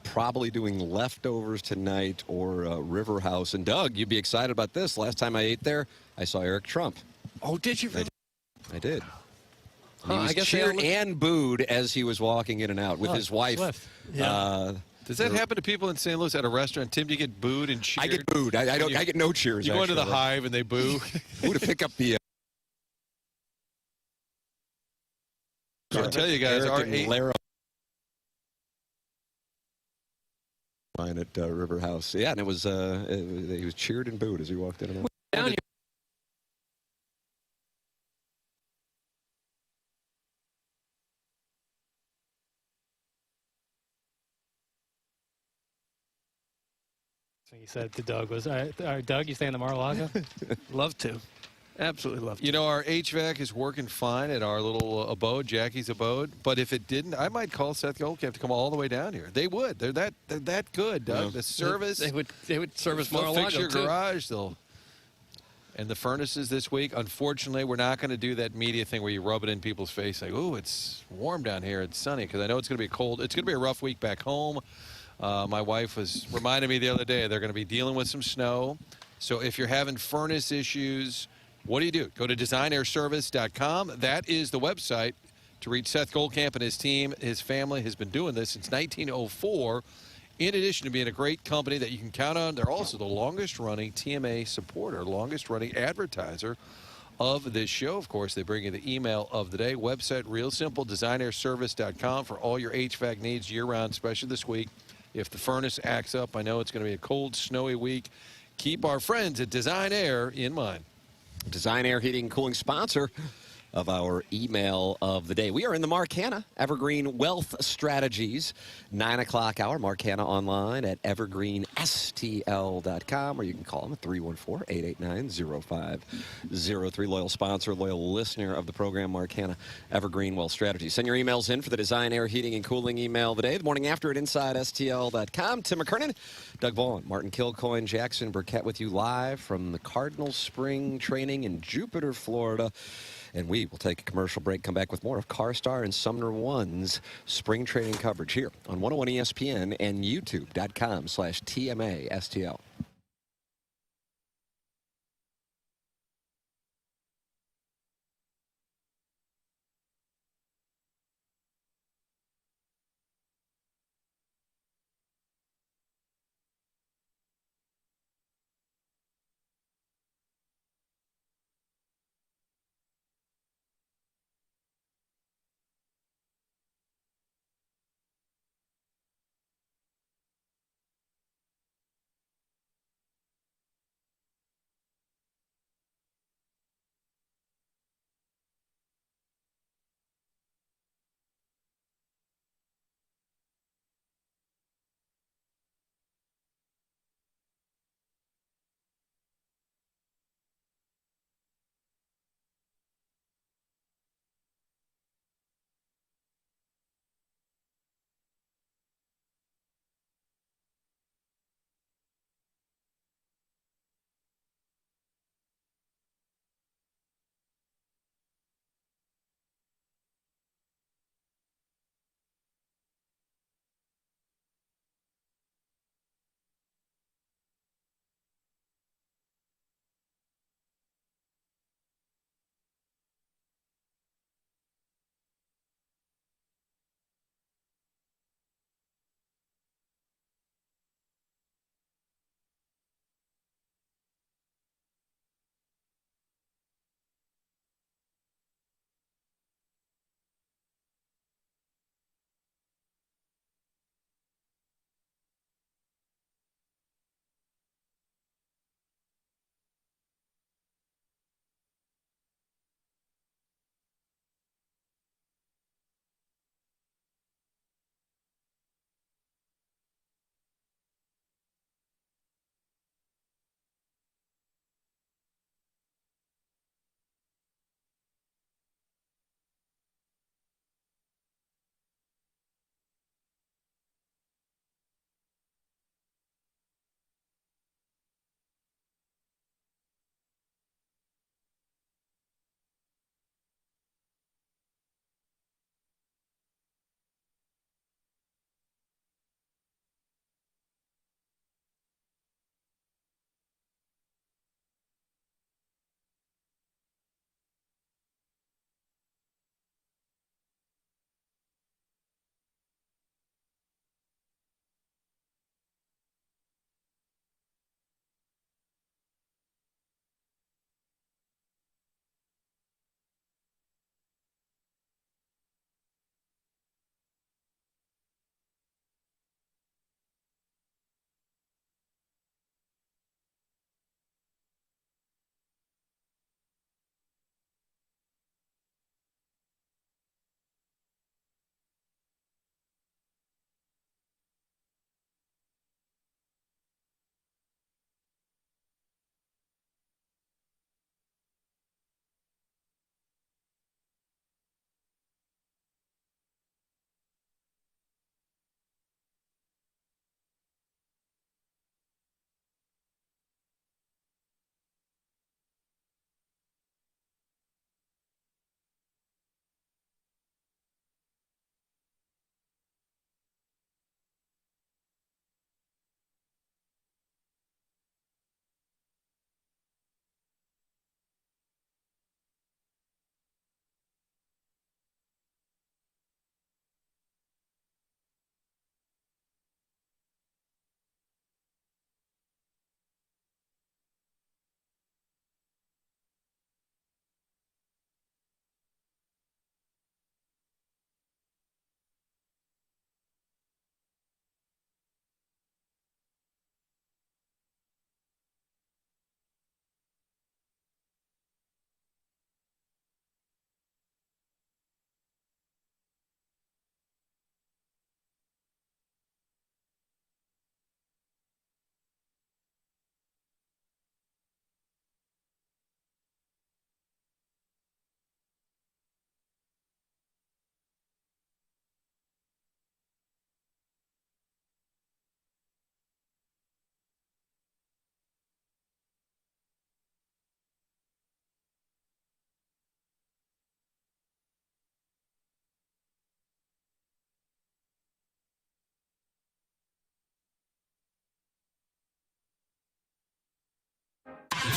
Probably doing leftovers tonight or River House. And Doug, you'd be excited about this. Last time I ate there, I saw Eric Trump. Oh, did you? I did. Huh, He was I guess cheered and booed as he was walking in and out with his wife. Swift. Yeah. Does that happen to people in St. Louis at a restaurant? Tim, do you get booed and cheered? I get booed. I get no cheers. You go into the actually. Hive and they boo? Who to pick up the... I'll tell you guys, Eric our and Lara line at River House. Yeah, and it was he was cheered and booed as he walked in and out. Down here. He said to Doug was, Doug, you staying in the Mar-a-Lago? Love to. Absolutely love to. You know, our HVAC is working fine at our little abode, Jackie's abode. But if it didn't, I might call Seth Goldcamp to come all the way down here. They would. They're that good, Doug. Yeah. The service. They would service They'll Mar-a-Lago fix your too. garage. And the furnaces this week, unfortunately, we're not going to do that media thing where you rub it in people's face like, "Ooh, it's warm down here. It's sunny," because I know it's going to be cold. It's going to be a rough week back home. My wife was reminding me the other day they're going to be dealing with some snow. So if you're having furnace issues, what do? Go to designairservice.com. That is the website to reach Seth Goldcamp and his team. His family has been doing this since 1904. In addition to being a great company that you can count on, they're also the longest-running TMA supporter, longest-running advertiser of this show. Of course, they bring you the email of the day. Website, real simple, designairservice.com for all your HVAC needs year-round, especially this week. If the furnace acts up, I know it's going to be a cold, snowy week. Keep our friends at Design Air in mind. Design Air Heating and Cooling sponsor of our email of the day. We are in the Mark Hanna Evergreen Wealth Strategies 9 o'clock hour. Mark Hanna online at evergreenstl.com, or you can call them at 314-889-0503. Loyal sponsor, loyal listener of the program, Mark Hanna Evergreen Wealth Strategies. Send your emails in for the Design Air Heating and Cooling email of the day. The morning after at InsideSTL.com. Tim McKernan, Doug Vaughn, Martin Kilcoyne, Jackson Burkett with you live from the Cardinals spring training in Jupiter, Florida. And we will take a commercial break, come back with more of CarStar and Sumner One's spring training coverage here on 101 ESPN and YouTube.com/TMASTL.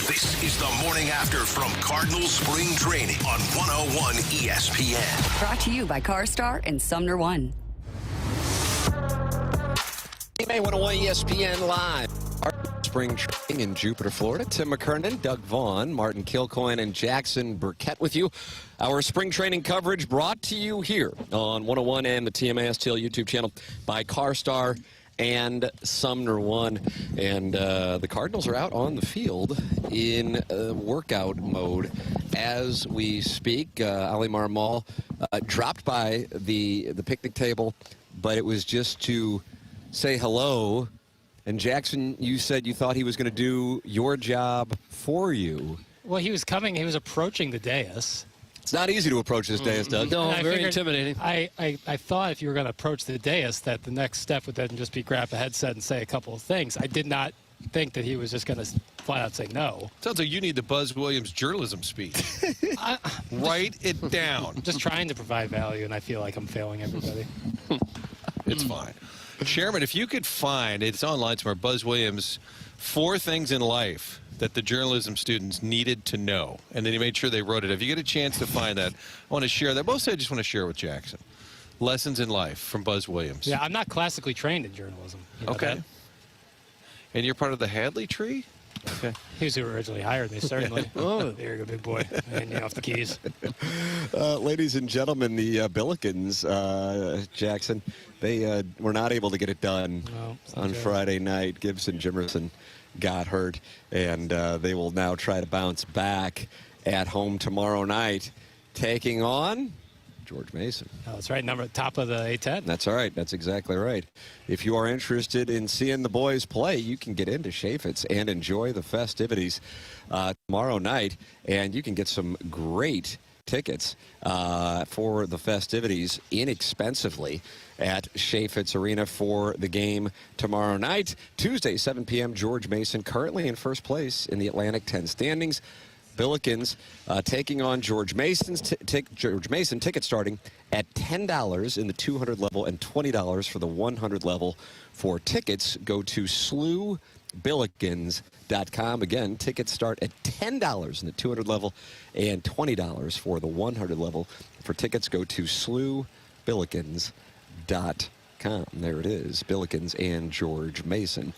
This is the morning after from Cardinals spring training on 101 ESPN. Brought to you by CarStar and Sumner One. May 101 ESPN Live. Spring training in Jupiter, Florida. Tim McKernan, Doug Vaughn, Martin Kilcoyne, and Jackson Burkett with you. Our spring training coverage brought to you here on 101 and the TMA STL YouTube channel by CarStar and Sumner One. And the Cardinals are out on the field in workout mode as we speak. Ali Marmol dropped by the picnic table, but it was just to say hello. And Jackson, you said you thought he was going to do your job for you. Well, he was approaching the dais. It's not easy to approach this dais, Doug. No, very intimidating. I thought if you were going to approach the dais that the next step would then just be grab a headset and say a couple of things. I did not think that he was just going to flat out say no. Sounds like you need the Buzz Williams journalism speech. Write it down. I'm just trying to provide value, and I feel like I'm failing everybody. It's fine. Chairman, if you could find, it's online somewhere, Buzz Williams, 4 things in life that the journalism students needed to know, and then he made sure they wrote it. If you get a chance to find that, I want to share that. Mostly I just want to share it with Jackson. Lessons in life from Buzz Williams. Yeah, I'm not classically trained in journalism. You know okay. that? And you're part of the Hadley tree? Okay. He was who originally hired me, certainly. Oh, there you go, big boy. Handing off the keys. Ladies and gentlemen, the Billikens, Jackson, they were not able to get it done on Friday night. Gibson Jimerson got hurt, and they will now try to bounce back at home tomorrow night, taking on George Mason. Oh, that's right. Top of the A10. That's all right. That's exactly right. If you are interested in seeing the boys play, you can get into Chaffetz and enjoy the festivities tomorrow night, and you can get some great tickets for the festivities inexpensively at Chaffetz Arena for the game tomorrow night. Tuesday, 7 p.m., George Mason currently in first place in the Atlantic 10 standings. Billikens taking on George Mason. George Mason tickets starting at $10 in the 200 level and $20 for the 100 level. For tickets, go to slewbillikens.com. Again, tickets start at $10 in the 200 level and $20 for the 100 level. For tickets, go to slewbillikens.com. There it is. Billikens and George Mason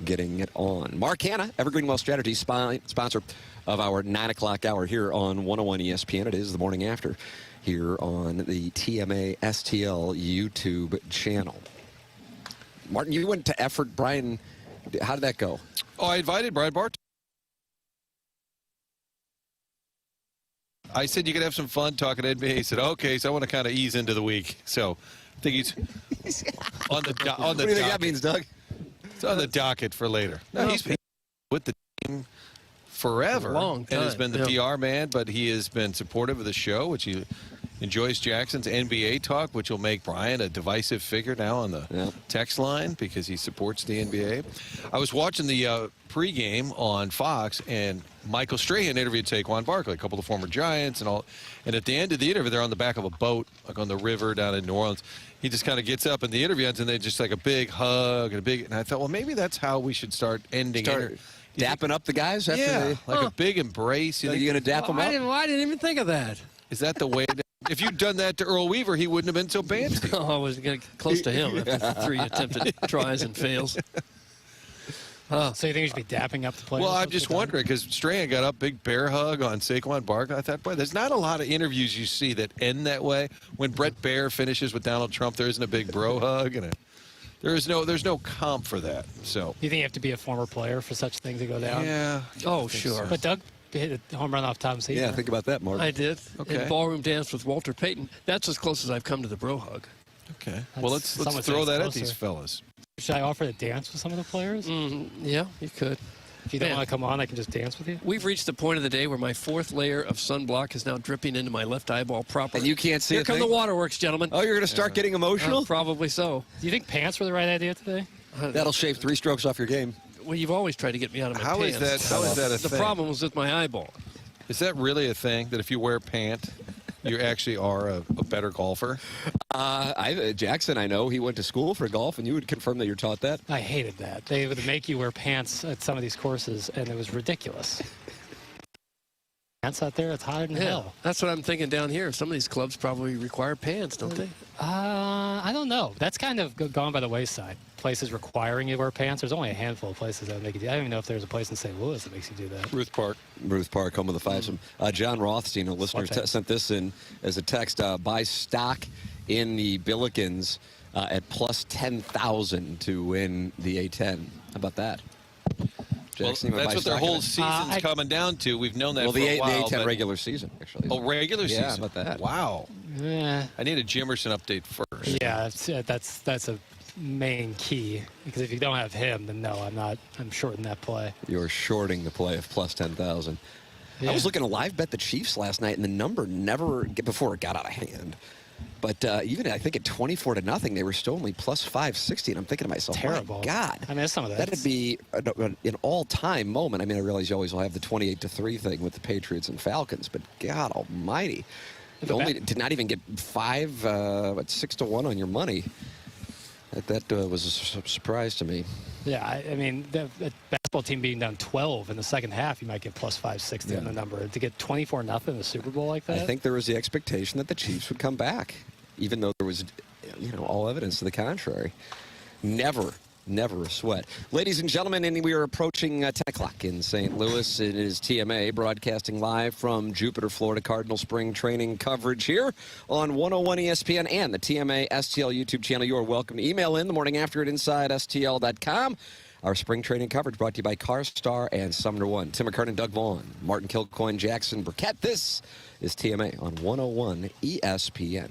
getting it on. Mark Hanna, Evergreen Wealth Strategies, sponsor of our 9 o'clock hour here on 101 ESPN. It is the morning after here on the TMA STL YouTube channel. Martin, you went to Effort. Brian, how did that go? Oh, I invited Brian Bart. I said you could have some fun talking to NBA. He said, okay, so I want to kind of ease into the week. So I think he's on the docket. What do you think that means, Doug? It's on the docket for later. No, he's been with the team forever. Long time. And has been the PR man, but he has been supportive of the show, which he enjoys Jackson's NBA talk, which will make Brian a divisive figure now on the text line because he supports the NBA. I was watching the pregame on Fox, and Michael Strahan interviewed Saquon Barkley, a couple of former Giants and all. And at the end of the interview, they're on the back of a boat, like on the river down in New Orleans. He just kind of gets up in the interview ends, and they just like a big hug and I thought, well, maybe that's how we should start ending. Dapping up the guys after a big embrace. Are you going to dap them up? I didn't even think of that. Is that the way? If you'd done that to Earl Weaver, he wouldn't have been so banty. Oh, I was getting close to him after 3 attempted tries and fails. So you think you should be dapping up the players? Well, I'm just wondering because Strahan got up, big bear hug on Saquon Barkley. I thought, boy, there's not a lot of interviews you see that end that way. When Brett Baer finishes with Donald Trump, there isn't a big bro hug, and there's no comp for that. So you think you have to be a former player for such things to go down? Yeah. Oh, sure. So. But Doug hit a home run off Tom Seaver. Yeah, think about that, Mark. I did. Okay. In ballroom dance with Walter Payton. That's as close as I've come to the bro hug. Okay. Well, let's throw that at these fellas. Should I offer to dance with some of the players? Yeah, you could. If you don't want to come on, I can just dance with you. We've reached the point of the day where my 4th layer of sunblock is now dripping into my left eyeball proper. And you can't see Here come the waterworks, gentlemen. Oh, you're going to start getting emotional? Probably so. Do you think pants were the right idea today? That'll shave 3 strokes off your game. Well, you've always tried to get me out of my pants. How is that a thing? The problem was with my eyeball. Is that really a thing, that if you wear pant, you actually are a better golfer? Jackson, I know, he went to school for golf, and you would confirm that you're taught that? I hated that. They would make you wear pants at some of these courses, and it was ridiculous. pants out there. It's hotter than hell. That's what I'm thinking down here. Some of these clubs probably require pants, don't they? I don't know. That's kind of gone by the wayside. Places requiring you to wear pants. There's only a handful of places that make you do. I don't even know if there's a place in St. Louis that makes you do that. Ruth Park, home of the Fivesome. John Rothstein, a listener, sent this in as a text. Buy stock in the Billikens at plus 10,000 to win the A10. How about that? Jackson, well, that's what their whole season's coming down to. We've known that for a while. The A10 regular season, actually. Oh, regular season. Yeah, how about that? Wow. Yeah. I need a Jimerson update first. Yeah, that's a main key, because if you don't have him, then no, I'm shorting that play. You're shorting the play of plus 10,000. I was looking to live bet the Chiefs last night, and the number before it got out of hand. But even I think at 24-0, they were still only plus 560. And I'm thinking to myself, terrible. My God. I mean, some of that. That'd be an all-time moment. I mean, I realize you always will have the 28-3 thing with the Patriots and Falcons, but God almighty. Did not even get 6-1 on your money. That was a surprise to me. Yeah, I mean, the basketball team being down 12 in the second half, you might get plus 560 on the number. To get 24-0 in the Super Bowl like that? I think there was the expectation that the Chiefs would come back, even though there was, all evidence to the contrary. Never a sweat. Ladies and gentlemen, and we are approaching 10 o'clock in St. Louis. It is TMA broadcasting live from Jupiter, Florida. Cardinal spring training coverage here on 101 ESPN and the TMA STL YouTube channel. You are welcome to email in the morning after at InsideSTL.com. Our spring training coverage brought to you by CarStar and Sumner One. Tim McKernan, Doug Vaughn, Martin Kilcoyne, Jackson Burkett. This is TMA on 101 ESPN.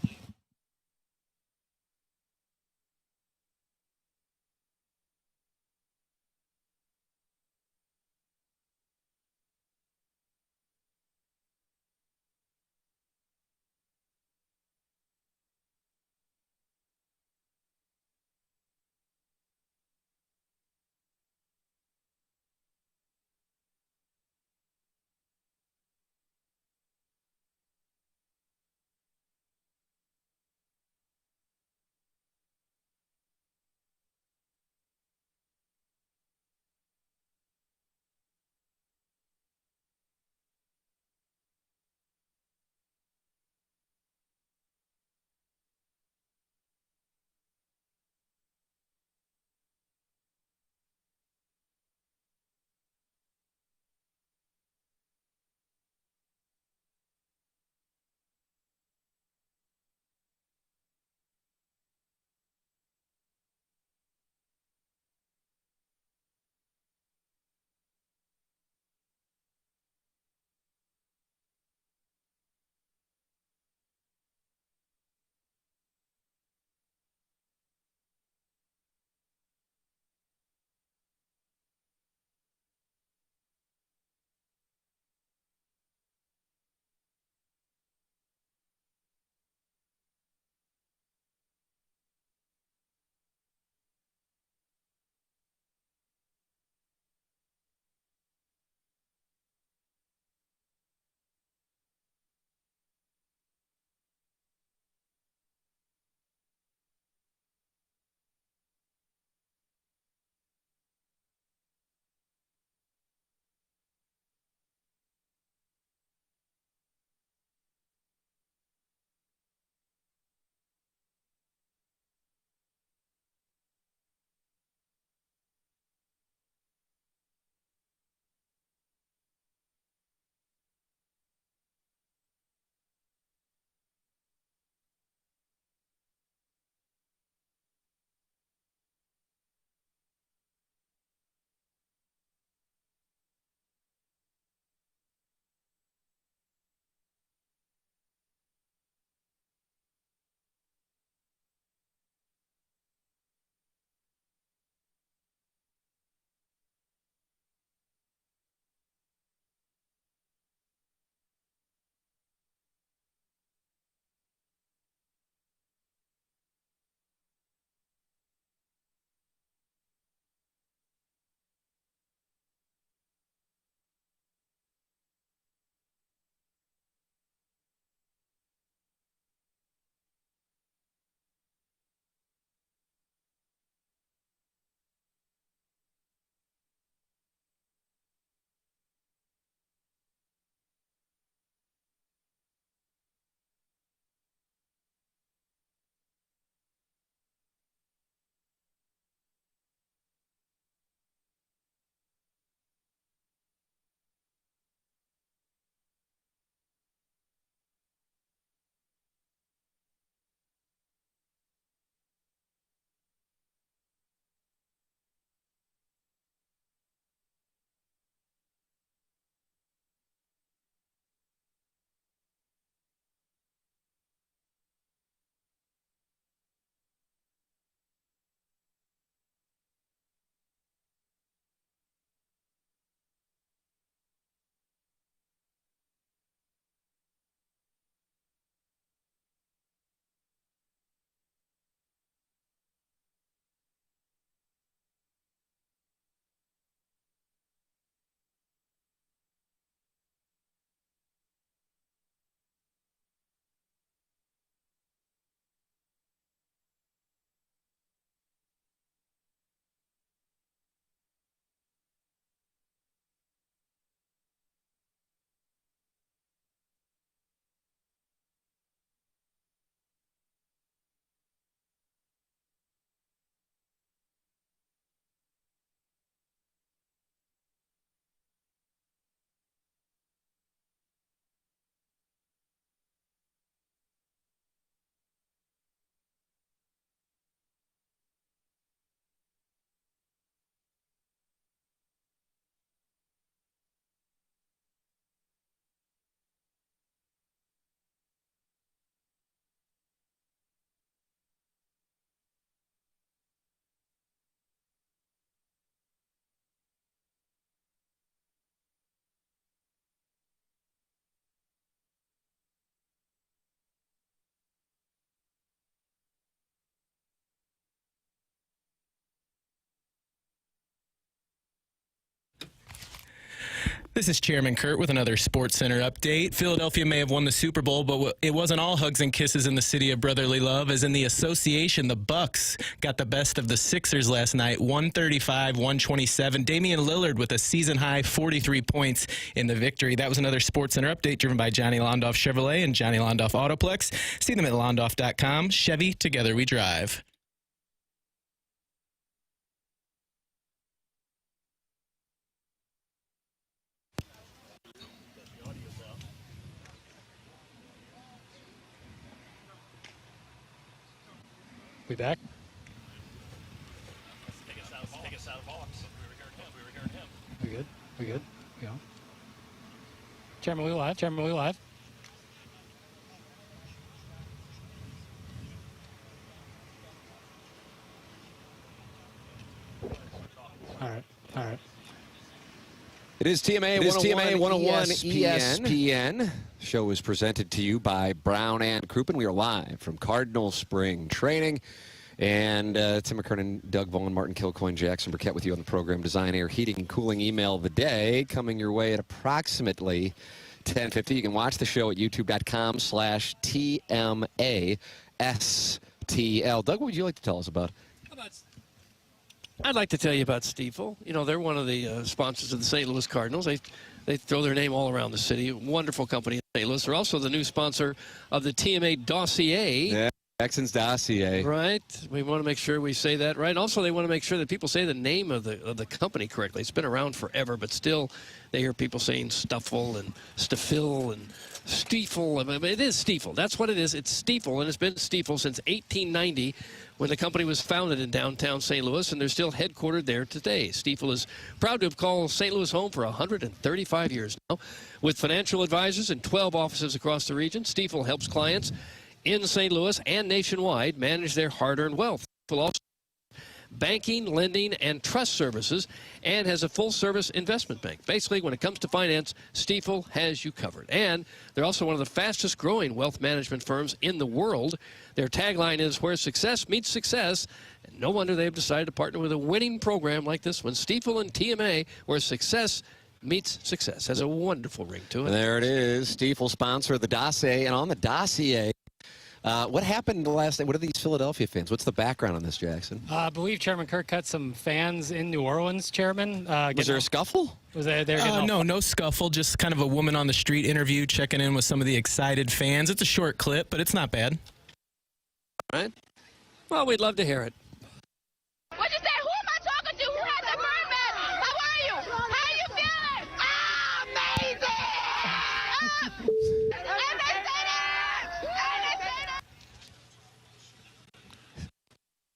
This is Chairman Kurt with another Sports Center update. Philadelphia may have won the Super Bowl, but it wasn't all hugs and kisses in the city of brotherly love, as in the association, the Bucks got the best of the Sixers last night, 135-127. Damian Lillard with a season-high 43 points in the victory. That was another Sports Center update driven by Johnny Londoff Chevrolet and Johnny Londoff Autoplex. See them at londoff.com. Chevy, together we drive. We back? Take us out of box. We reheard him. We good? We good? We on? Chairman, we live? Chairman, we live? All right. All right. It is TMA 101 ESPN. Show is presented to you by Brown and Crouppen. We are live from Cardinals spring training. And Tim McKernan, Doug Vaughn, Martin Kilcoyne, Jackson Burkett with you on the program. Design, Air, Heating, and Cooling email of the day coming your way at approximately 10:50. You can watch the show at youtube.com/TMASTL. Doug, what would you like to tell us about? I'd like to tell you about Stiefel. You know, they're one of the sponsors of the St. Louis Cardinals. They throw their name all around the city. Wonderful company in St. Louis. They're also the new sponsor of the TMA dossier. Yeah, Jackson's dossier. Right. We want to make sure we say that right. Also, they want to make sure that people say the name of the company correctly. It's been around forever, but still they hear people saying Stuffel and Staffil and Stiefel. I mean, it is Stiefel. That's what it is. It's Stiefel, and it's been Stiefel since 1890 when the company was founded in downtown St. Louis, and they're still headquartered there today. Stiefel is proud to have called St. Louis home for 135 years now. With financial advisors in 12 offices across the region, Stiefel helps clients in St. Louis and nationwide manage their hard-earned wealth. Stiefel also banking, lending, and trust services, and has a full-service investment bank. Basically, when it comes to finance, Stiefel has you covered. And they're also one of the fastest-growing wealth management firms in the world. Their tagline is, where success meets success, and no wonder they've decided to partner with a winning program like this one. Stiefel and TMA, where success meets success. Has a wonderful ring to it. There it is. Stiefel sponsor the dossier, and on the dossier, what happened the last night? What are these Philadelphia fans? What's the background on this, Jackson? I believe Chairman Kirk cut some fans in New Orleans, Chairman. Was there a scuffle? Was there no scuffle. Just kind of a woman on the street interview, checking in with some of the excited fans. It's a short clip, but it's not bad. All right. Well, we'd love to hear it. What'd you say? Who am I talking to? Who has the bird man? How are you? How you feeling? Amazing!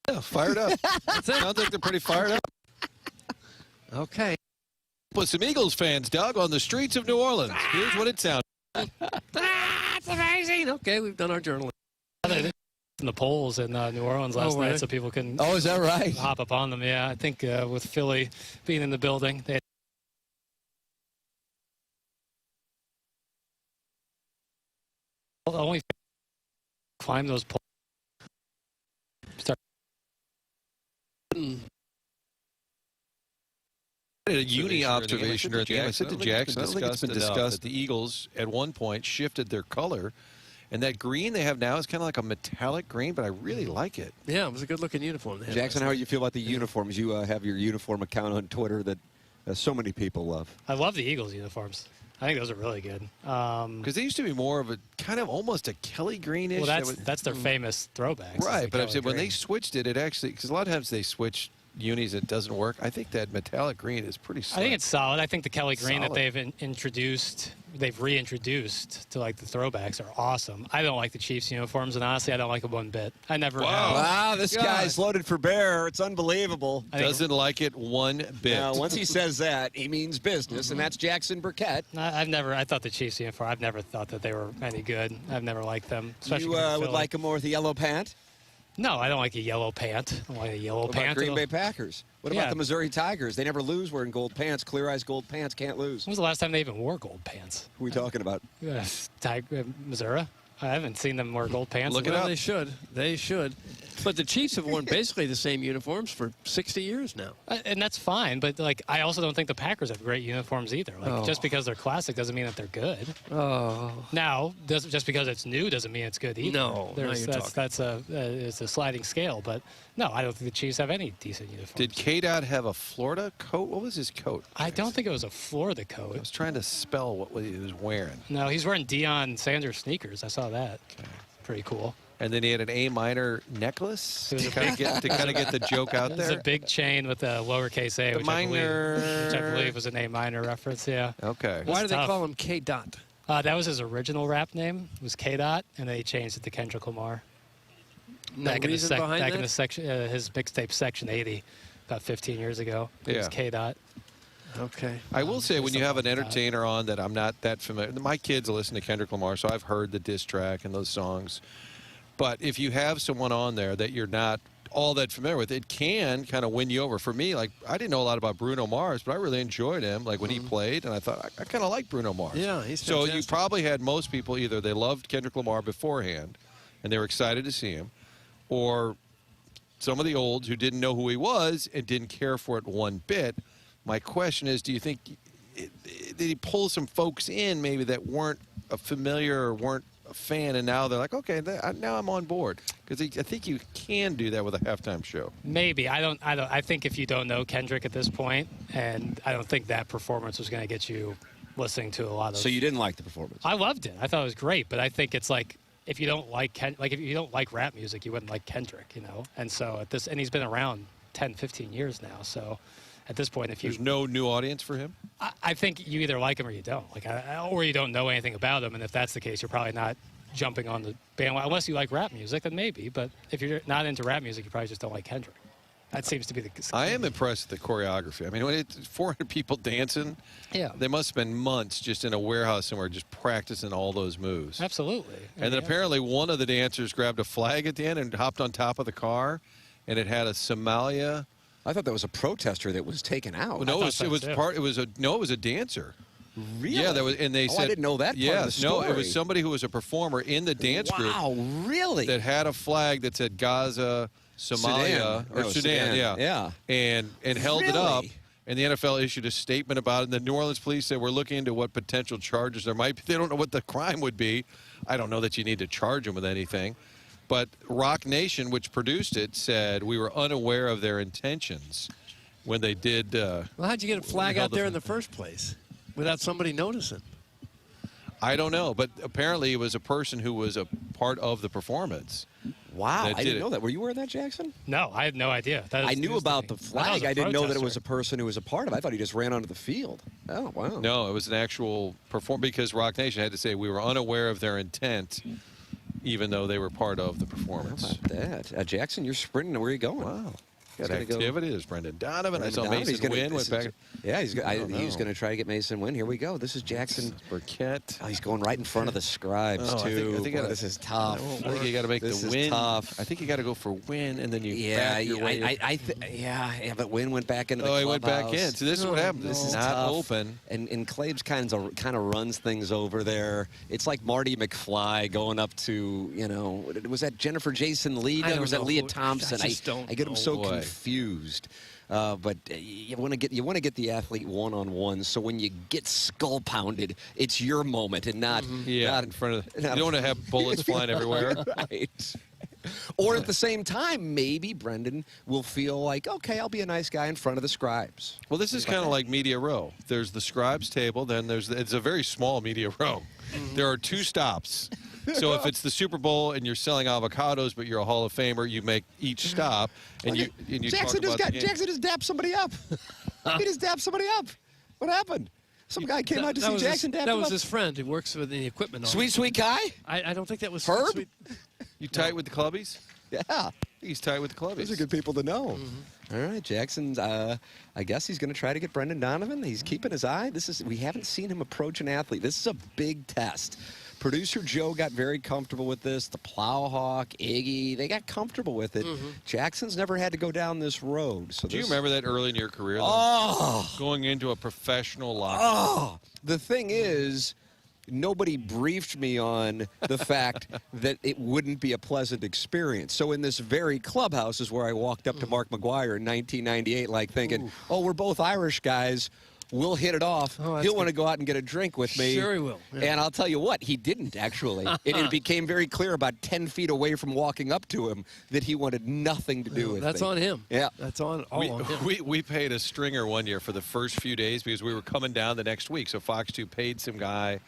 Yeah, fired up. Sounds like they're pretty fired up. Okay. With some Eagles fans, Doug, on the streets of New Orleans. Here's what it sounds like. That's amazing. Okay, we've done our journalism. In the polls in New Orleans last night, so people can is that right? hop up on them. Yeah, I think with Philly being in the building, they only climb those polls. A uni observation during the game. I said to Jackson, discussed the Eagles at one point shifted their color, and that green they have now is kind of like a metallic green, but I really like it. Yeah, it was a good-looking uniform. Jackson, how do you feel about the uniforms? You have your uniform account on Twitter that so many people love. I love the Eagles uniforms. I think those are really good. Because they used to be more of a kind of almost a Kelly greenish. Well, that's their famous throwbacks. Right, but I'm saying when they switched it actually, because a lot of times they switch unis, it doesn't work. I think that metallic green is pretty solid. I think it's solid. I think the Kelly green that they've reintroduced to like the throwbacks are awesome. I don't like the Chiefs uniforms, and honestly, I don't like them one bit. I never have. Wow, this guy's loaded for bear. It's unbelievable. Doesn't like it one bit. Now, once he says that, he means business, and that's Jackson Burkett. I thought the Chiefs uniform, I've never thought that they were any good. I've never liked them. You would like them more with the yellow pant? No, I don't like a yellow pant. I don't like a yellow what pant. About Green Bay Packers? What about the Missouri Tigers? They never lose wearing gold pants. Clear eyes gold pants can't lose. When was the last time they even wore gold pants? Who are we talking about? Missouri? I haven't seen them wear gold pants. Look it up. They should. They should. But the Chiefs have worn basically the same uniforms for 60 years now. And that's fine, but like I also don't think the Packers have great uniforms either. Like just because they're classic doesn't mean that they're good. Now, just because it's new doesn't mean it's good either. No, it's a sliding scale. But no, I don't think the Chiefs have any decent uniforms. Did K-Dot have a Florida coat? What was his coat? I don't think it was a Florida coat. I was trying to spell what he was wearing. No, he's wearing Deion Sanders sneakers. I saw that. Okay. Pretty cool. And then he had an A minor necklace to kind of get the joke out there. It's a big chain with a lowercase a, which I believe was an A minor reference. Yeah. Okay. Why do they call him K Dot? That was his original rap name. It was K Dot, and then he changed it to Kendrick Lamar. Back in the section, his mixtape Section 80, about 15 years ago. It was K Dot. Okay. I will say when you have an entertainer on that I'm not that familiar. My kids listen to Kendrick Lamar, so I've heard the diss track and those songs. But if you have someone on there that you're not all that familiar with, it can kind of win you over. For me, like, I didn't know a lot about Bruno Mars, but I really enjoyed him, like, when he played, and I thought, I kind of like Bruno Mars. Yeah, he's so fantastic. you probably had most people either they loved Kendrick Lamar beforehand, and they were excited to see him, or some of the olds who didn't know who he was and didn't care for it one bit. My question is, do you think did he pull some folks in maybe that weren't familiar or weren't a fan, and now they're like, okay, now I'm on board? Because I think you can do that with a halftime show. Maybe. I think if you don't know Kendrick at this point, and I don't think that performance was going to get you listening to a lot of. So you didn't like the performance? I loved it. I thought it was great, but I think it's like if you don't like if you don't like rap music, you wouldn't like Kendrick, you know. And so and he's been around 10, 15 years now, so. At this point, there's no new audience for him. I think you either like him or you don't, or you don't know anything about him. And if that's the case, you're probably not jumping on the bandwagon unless you like rap music. Then maybe, but if you're not into rap music, you probably just don't like Kendrick. That seems to be the case. I am impressed with the choreography. I mean, when it's 400 people dancing, they must spend months just in a warehouse somewhere just practicing all those moves. Absolutely. And then apparently one of the dancers grabbed a flag at the end and hopped on top of the car, and it had a Somalia. I thought that was a protester that was taken out. No, it was a dancer. Really? Yeah, that was, and they said I didn't know that part of the story. No, it was somebody who was a performer in the dance group. Wow, really? That had a flag that said Gaza, Somalia, Sudan, yeah, and held it up. And the NFL issued a statement about it. And the New Orleans police said, we're looking into what potential charges there might be. They don't know what the crime would be. I don't know that you need to charge them with anything. But Rock Nation, which produced it, said we were unaware of their intentions when they did. Well, how'd you get a flag out there in the first place without somebody noticing? I don't know, but apparently it was a person who was a part of the performance. Wow, I didn't know that. Were you wearing that, Jackson? No, I had no idea. I knew about the flag. I didn't know that it was a person who was a part of it. I thought he just ran onto the field. Oh, wow. No, it was an actual performer because Rock Nation had to say we were unaware of their intent, even though they were part of the performance. How about that? Jackson, you're sprinting. Where are you going? Wow. Got activity. There's Brendan Donovan. I saw Mason Wynn went back. Yeah, he's going to try to get Mason Wynn. Here we go. This is Jackson Burkett. Oh, he's going right in front of the scribes, too. I think this is tough. I think you got to make the win. Tough. I think you got to go for Wynn, and then you back your way. But Wynn went back into the clubhouse. He went back in. So this is what happened. This is not tough. open. And Claib's kind of runs things over there. It's like Marty McFly going up to, was that Jennifer Jason Leigh? Or was that Leah Thompson? I get them so confused. But you want to get the athlete one-on-one. So when you get skull pounded, it's your moment and not in front of. You don't want to have bullets flying everywhere. Right. Or at the same time, maybe Brendan will feel like, okay, I'll be a nice guy in front of the scribes. Well, this is kind of like media row. There's the scribes table. Then it's a very small media row. There are 2 stops. So if it's the Super Bowl and you're selling avocados, but you're a Hall of Famer, you make each stop, and you Jackson talk about Jackson just dapped somebody up. He just dapped somebody up. What happened? Some guy came out to see Jackson dap him up. That was his friend who works with the equipment. Sweet guy? I don't think that was Herb. Sweet. You tight with the clubbies? Yeah. He's tight with the clubbies. Those are good people to know. All right, Jackson's. I guess he's going to try to get Brendan Donovan. He's keeping his eye. We haven't seen him approach an athlete. This is a big test. Producer Joe got very comfortable with this. The Plowhawk, Iggy, they got comfortable with it. Jackson's never had to go down this road. So do you remember that early in your career? Oh, going into a professional locker room? The thing is, nobody briefed me on the fact that it wouldn't be a pleasant experience. So in this very clubhouse is where I walked up to Mark McGuire in 1998, like thinking, oh, we're both Irish guys. We'll hit it off. He'll want to go out and get a drink with me. Sure he will. Yeah. And I'll tell you what, he didn't, actually. It became very clear about 10 feet away from walking up to him that he wanted nothing to do with That's me. on him. Yeah. That's all on him. We paid a stringer one year for the first few days because we were coming down the next week. So Fox 2 paid some guy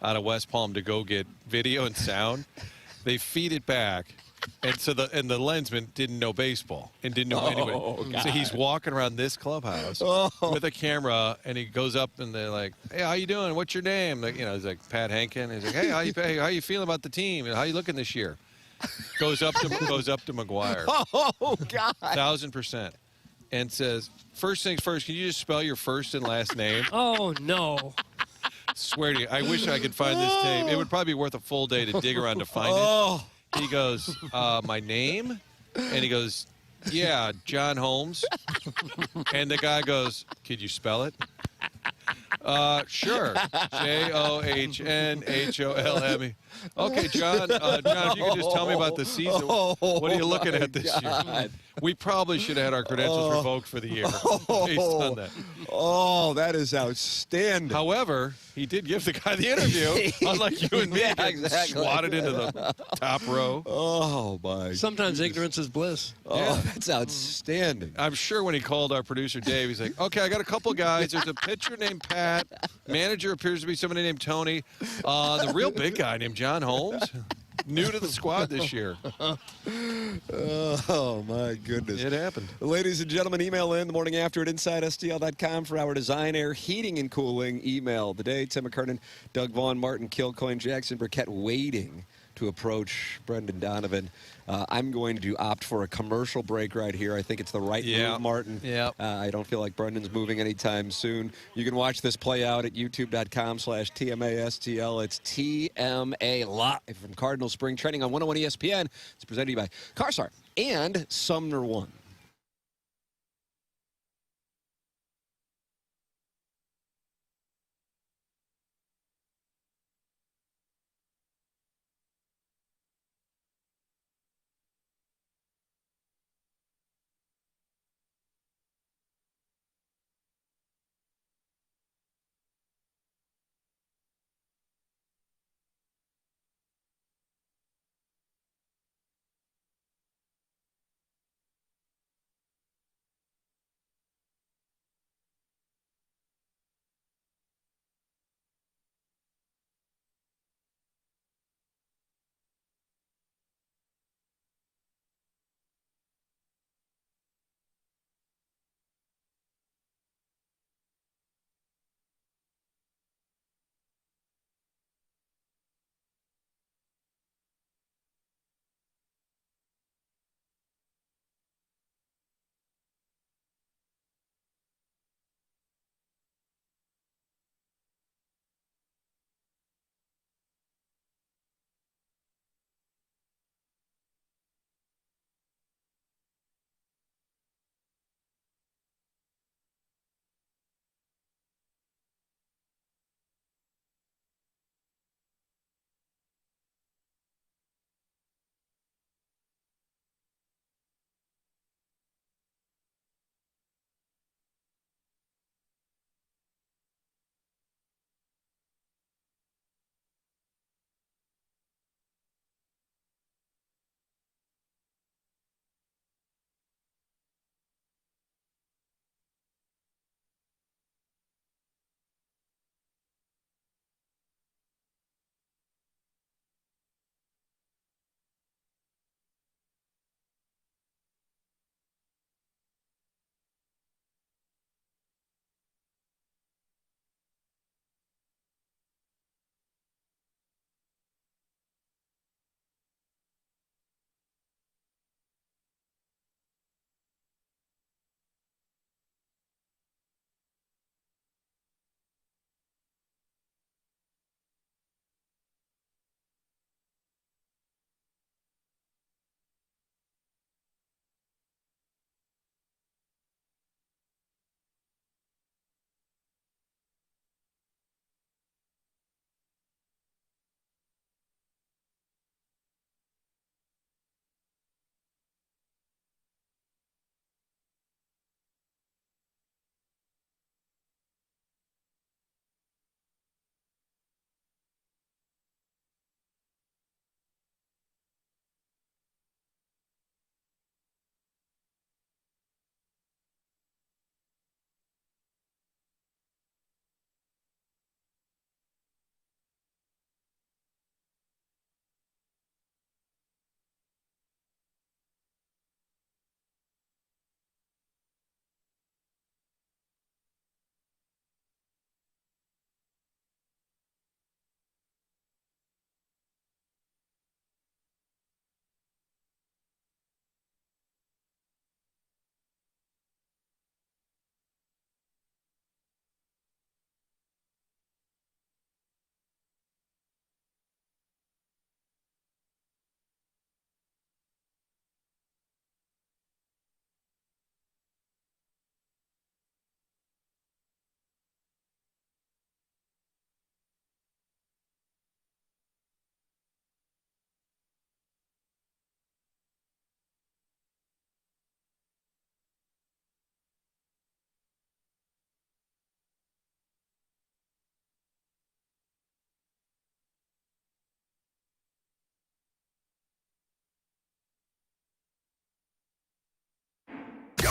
out of West Palm to go get video and sound. They feed it back. And so the lensman didn't know baseball and didn't know anybody. So he's walking around this clubhouse with a camera, and he goes up and they're like, "Hey, how you doing? What's your name?" Like, he's like Pat Henkin. He's like, "Hey, how you feeling about the team? How you looking this year?" Goes up to McGuire. Oh God! 1,000%, and says, "First things first. Can you just spell your first and last name?" Oh no! Swear to you, I wish I could find this tape. It would probably be worth a full day to dig around to find it. He goes, my name? And he goes, yeah, John Holmes. And the guy goes, could you spell it? Sure. Johnholme. Okay, John, if you could just tell me about the season. What are you looking at this year? We probably should have had our credentials revoked for the year based on that. Oh, that is outstanding. However, he did give the guy the interview, unlike you and me, exactly. swatted into the top row. Oh, my. Sometimes ignorance is bliss. Oh, that's outstanding. I'm sure when he called our producer, Dave, he's like, okay, I got a couple guys. There's a pitcher named Pat. Manager appears to be somebody named Tony. The real big guy named John Holmes. New to the squad this year. Oh, my goodness. It happened. Ladies and gentlemen, email in the morning after at InsideSTL.com for our Design Air Heating and Cooling email. Today, Tim McKernan, Doug Vaughn, Martin Kilcoyne, Jackson Burkett waiting to approach Brendan Donovan. I'm going to opt for a commercial break right here. I think it's the right move, Martin. Yeah. I don't feel like Brendan's moving anytime soon. You can watch this play out at youtube.com/TMASTL. It's TMA live from Cardinals Spring Training on 101 ESPN. It's presented to you by Carsart and Sumner One.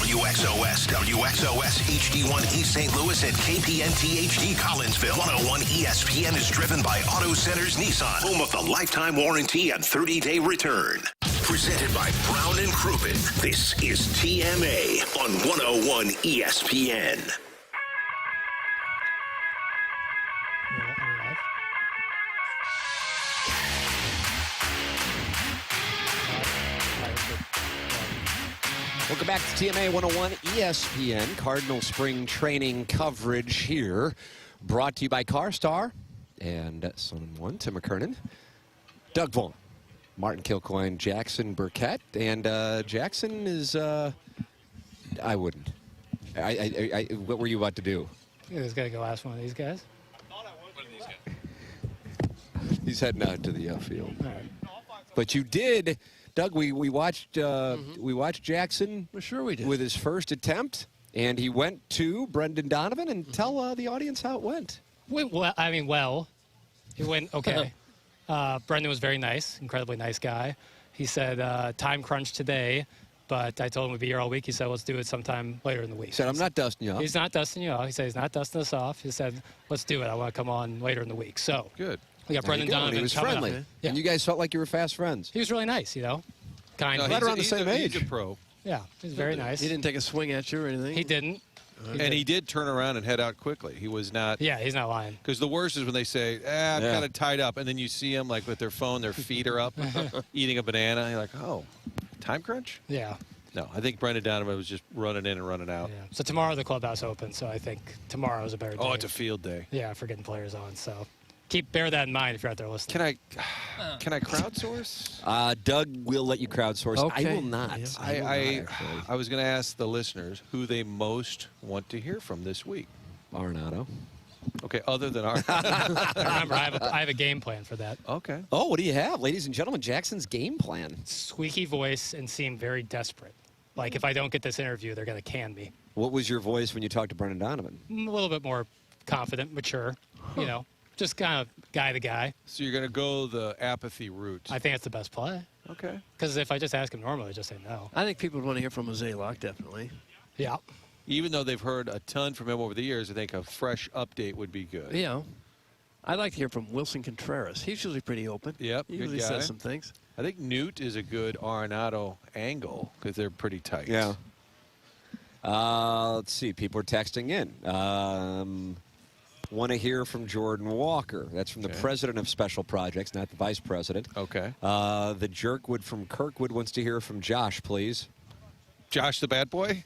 WXOS, WXOS HD1 East St. Louis and KPNT HD Collinsville. 101 ESPN is driven by Auto Centers Nissan, home of the lifetime warranty and 30-day return. Presented by Brown and Crouppen. This is TMA on 101 ESPN. Welcome back to TMA 101 ESPN. Cardinal spring training coverage here. Brought to you by CarStar and Son 1, Tim McKernan. Doug Vaughn, Martin Kilcoyne, Jackson Burkett. And Jackson is, I wouldn't. What were you about to do? You guys got to go ask one of these guys. He's heading out to the field. All right. But you did, Doug. We watched Jackson. Well, sure we did. With his first attempt, and he went to Brendan Donovan and tell the audience how it went. Well, it went okay. Brendan was very nice, incredibly nice guy. He said time crunch today, but I told him we'd be here all week. He said let's do it sometime later in the week. He said I'm not dusting you off. He's not dusting you off. He said he's not dusting us off. He said let's do it. I want to come on later in the week. So good. We got Brendan Donovan. He was coming friendly. up. Yeah. And you guys felt like you were fast friends. He was really nice, you know. Kind of. Right around the same age. He's a pro. Yeah, he's very nice. He didn't take a swing at you or anything? He didn't. And he did turn around and head out quickly. He was not. Yeah, he's not lying. Because the worst is when they say, I'm kind of tied up, and then you see them like with their phone, their feet are up, eating a banana. You're like, oh, time crunch? Yeah. No, I think Brendan Donovan was just running in and running out. Yeah. So tomorrow the clubhouse opens, so I think tomorrow is a better day. Oh, it's a field day. Yeah, for getting players on. So bear that in mind if you're out there listening. Can I crowdsource? Doug will let you crowdsource. Okay. I will not. I was going to ask the listeners who they most want to hear from this week. Arenado. Okay, other than Arenado. Remember, I have a game plan for that. Okay. Oh, what do you have? Ladies and gentlemen, Jackson's game plan. Squeaky voice and seem very desperate. Like, if I don't get this interview, they're going to can me. What was your voice when you talked to Brendan Donovan? A little bit more confident, mature, you know. Just kind of guy to guy. So you're going to go the apathy route. I think it's the best play. Okay. Because if I just ask him normally, just say no. I think people would want to hear from Jose Locke, definitely. Yeah. Even though they've heard a ton from him over the years, I think a fresh update would be good. Yeah. I'd like to hear from Wilson Contreras. He's usually pretty open. Yep, He good usually guy. says some things. I think Newt is a good Arenado angle because they're pretty tight. Yeah. Let's see. People are texting in. Want to hear from Jordan Walker. That's from the president of Special Projects, not the vice president. Okay. The Jerkwood from Kirkwood wants to hear from Josh, please. Josh the bad boy?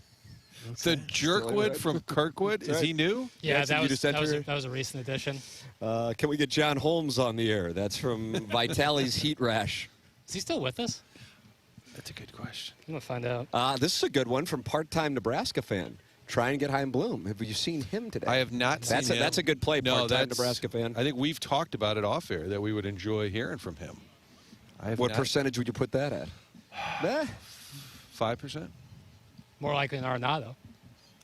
The Jerkwood from Kirkwood? Is he new? Yeah, that was a recent addition. Can we get John Holmes on the air? That's from Vitali's Heat Rash. Is he still with us? That's a good question. I'm going to find out. This is a good one from part-time Nebraska fan. Trying to get Chaim Bloom. Have you seen him today? I have not seen him. That's a good play, no, part-time Nebraska fan. I think we've talked about it off air that we would enjoy hearing from him. What percentage would you put that at? 5%? More likely than Arenado.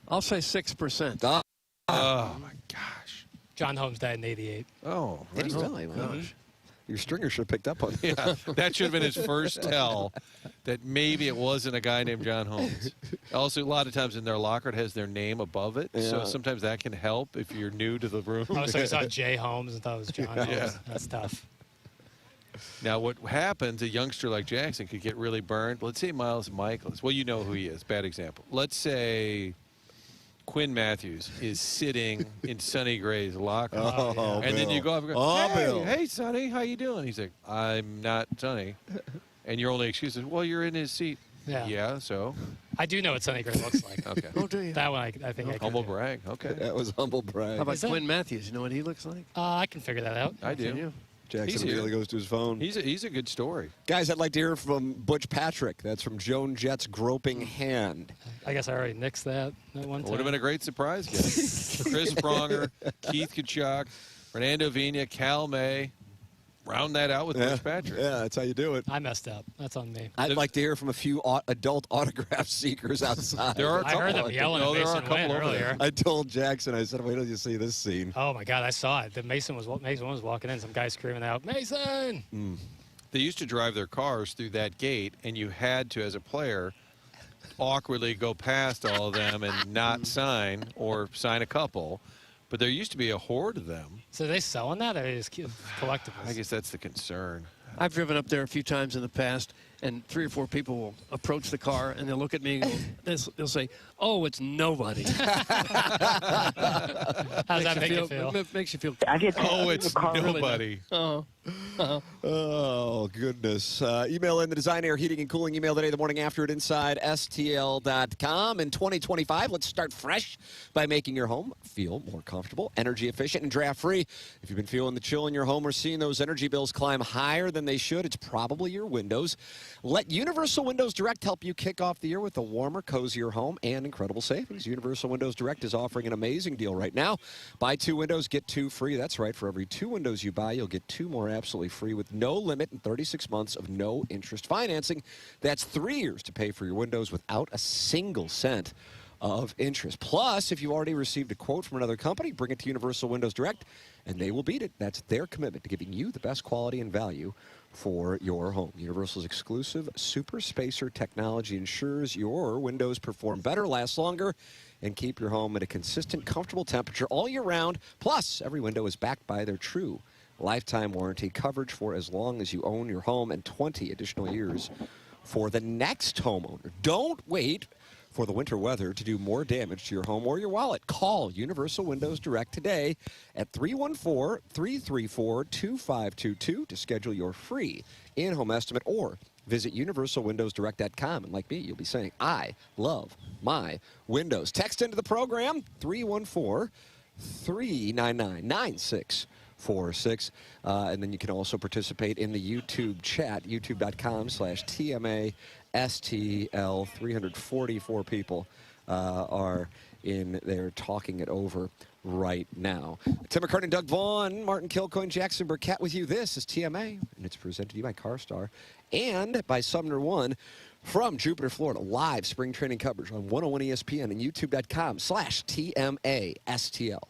I'll say 6%. Oh, my gosh. John Holmes died in 88. Oh, did he really? Gosh. Your stringer should have picked up on that. Yeah, that should have been his first tell that maybe it wasn't a guy named John Holmes. Also, a lot of times in their locker, it has their name above it. Yeah. So sometimes that can help if you're new to the room. Oh, so you saw Jay Holmes and thought it was John Holmes. Yeah. That's tough. Now, what happens, a youngster like Jackson could get really burned. Let's say Miles Michaelis. Well, you know who he is. Bad example. Let's say Quinn Matthews is sitting in Sonny Gray's locker. And then you go up and go, hey, Sonny, how you doing? He's like, I'm not Sonny. And your only excuse is, well, you're in his seat. Yeah, so? I do know what Sonny Gray looks like. Okay. Oh, do you? That one, I think I can Humble do. brag. Okay. That was humble brag. How about Quinn Matthews? You know what he looks like? I can figure that out. I do. Jackson immediately goes to his phone. He's a good story. Guys, I'd like to hear from Butch Patrick. That's from Joan Jett's Groping Hand. I guess I already nixed that one time. Would have been a great surprise guest. Chris Pronger, Keith Kachuk, Fernando Vina, Cal May. Round that out with Butch Patrick. Yeah, that's how you do it. I messed up. That's on me. I'd like to hear from a few adult autograph seekers outside. There are a couple. I heard them yelling at Mason Wynn earlier. I told Jackson, I said, wait till you see this scene. Oh, my God, I saw it. Mason was walking in. Some guy screaming out, Mason! They used to drive their cars through that gate, and you had to, as a player, awkwardly go past all of them and not sign or sign a couple. But there used to be a horde of them. So are they selling that, or are they just collectibles? I guess that's the concern. I've driven up there a few times in the past, and 3 or 4 people will approach the car, and they'll look at me and go, they'll say, "Oh, it's nobody." How's that make you feel? It makes you feel. Oh, it's nobody. Oh, goodness. Email in the Design Air Heating and Cooling email today, the morning after at InsideSTL.com. In 2025, let's start fresh by making your home feel more comfortable, energy efficient, and draft-free. If you've been feeling the chill in your home or seeing those energy bills climb higher than they should, it's probably your windows. Let Universal Windows Direct help you kick off the year with a warmer, cozier home and incredible savings. Universal Windows Direct is offering an amazing deal right now. Buy 2 windows, get 2 free. That's right. For every 2 windows you buy, you'll get 2 more absolutely free with no limit and 36 months of no interest financing. That's 3 years to pay for your windows without a single cent of interest. Plus, if you already received a quote from another company, bring it to Universal Windows Direct, and they will beat it. That's their commitment to giving you the best quality and value for your home. Universal's exclusive Super Spacer technology ensures your windows perform better, last longer, and keep your home at a consistent, comfortable temperature all year round. Plus, every window is backed by their true lifetime warranty, coverage for as long as you own your home, and 20 additional years for the next homeowner. Don't wait for the winter weather to do more damage to your home or your wallet. Call Universal Windows Direct today at 314-334-2522 to schedule your free in-home estimate, or visit universalwindowsdirect.com. And like me, you'll be saying, I love my windows. Text into the program, 314-399-9646. And then you can also participate in the YouTube chat, youtube.com/TMASTL. 344 people are in there talking it over right now. Tim McKernan, Doug Vaughn, Martin Kilcoyne, Jackson Burkett with you. This is TMA, and it's presented to you by CarStar and by Sumner One from Jupiter, Florida. Live spring training coverage on 101 ESPN and youtube.com/TMASTL.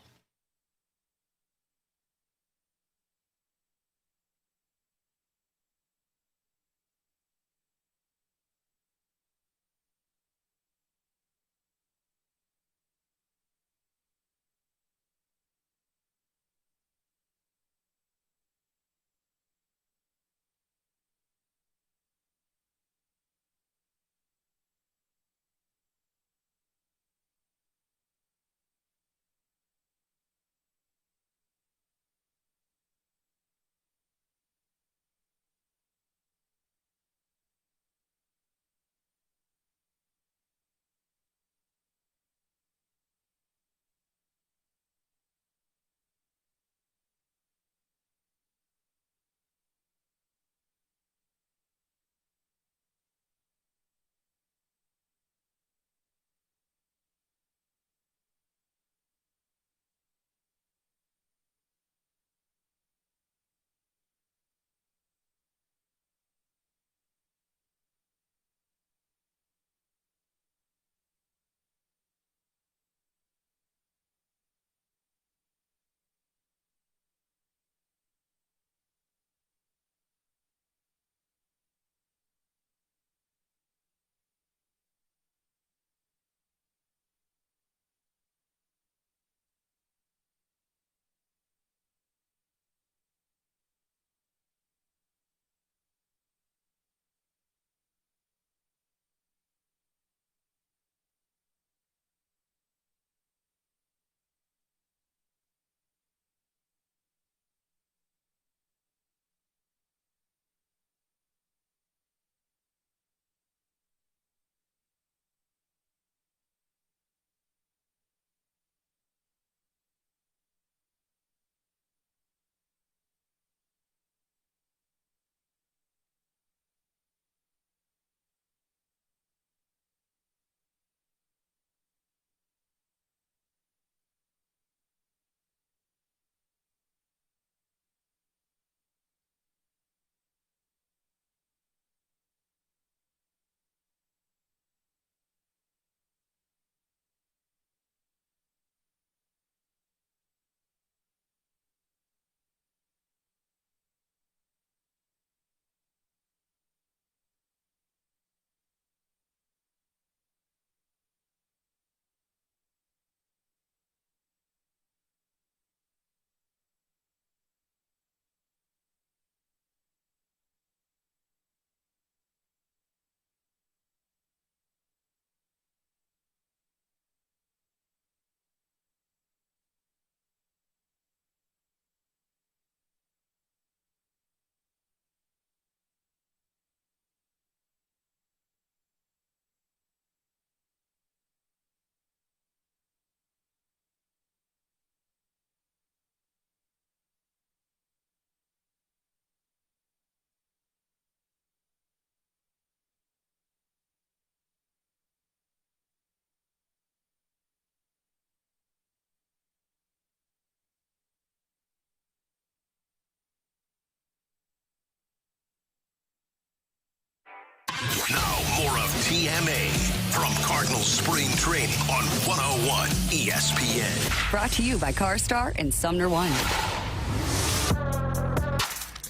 Now, more of TMA from Cardinals spring training on 101 ESPN. Brought to you by CarStar and Sumner One.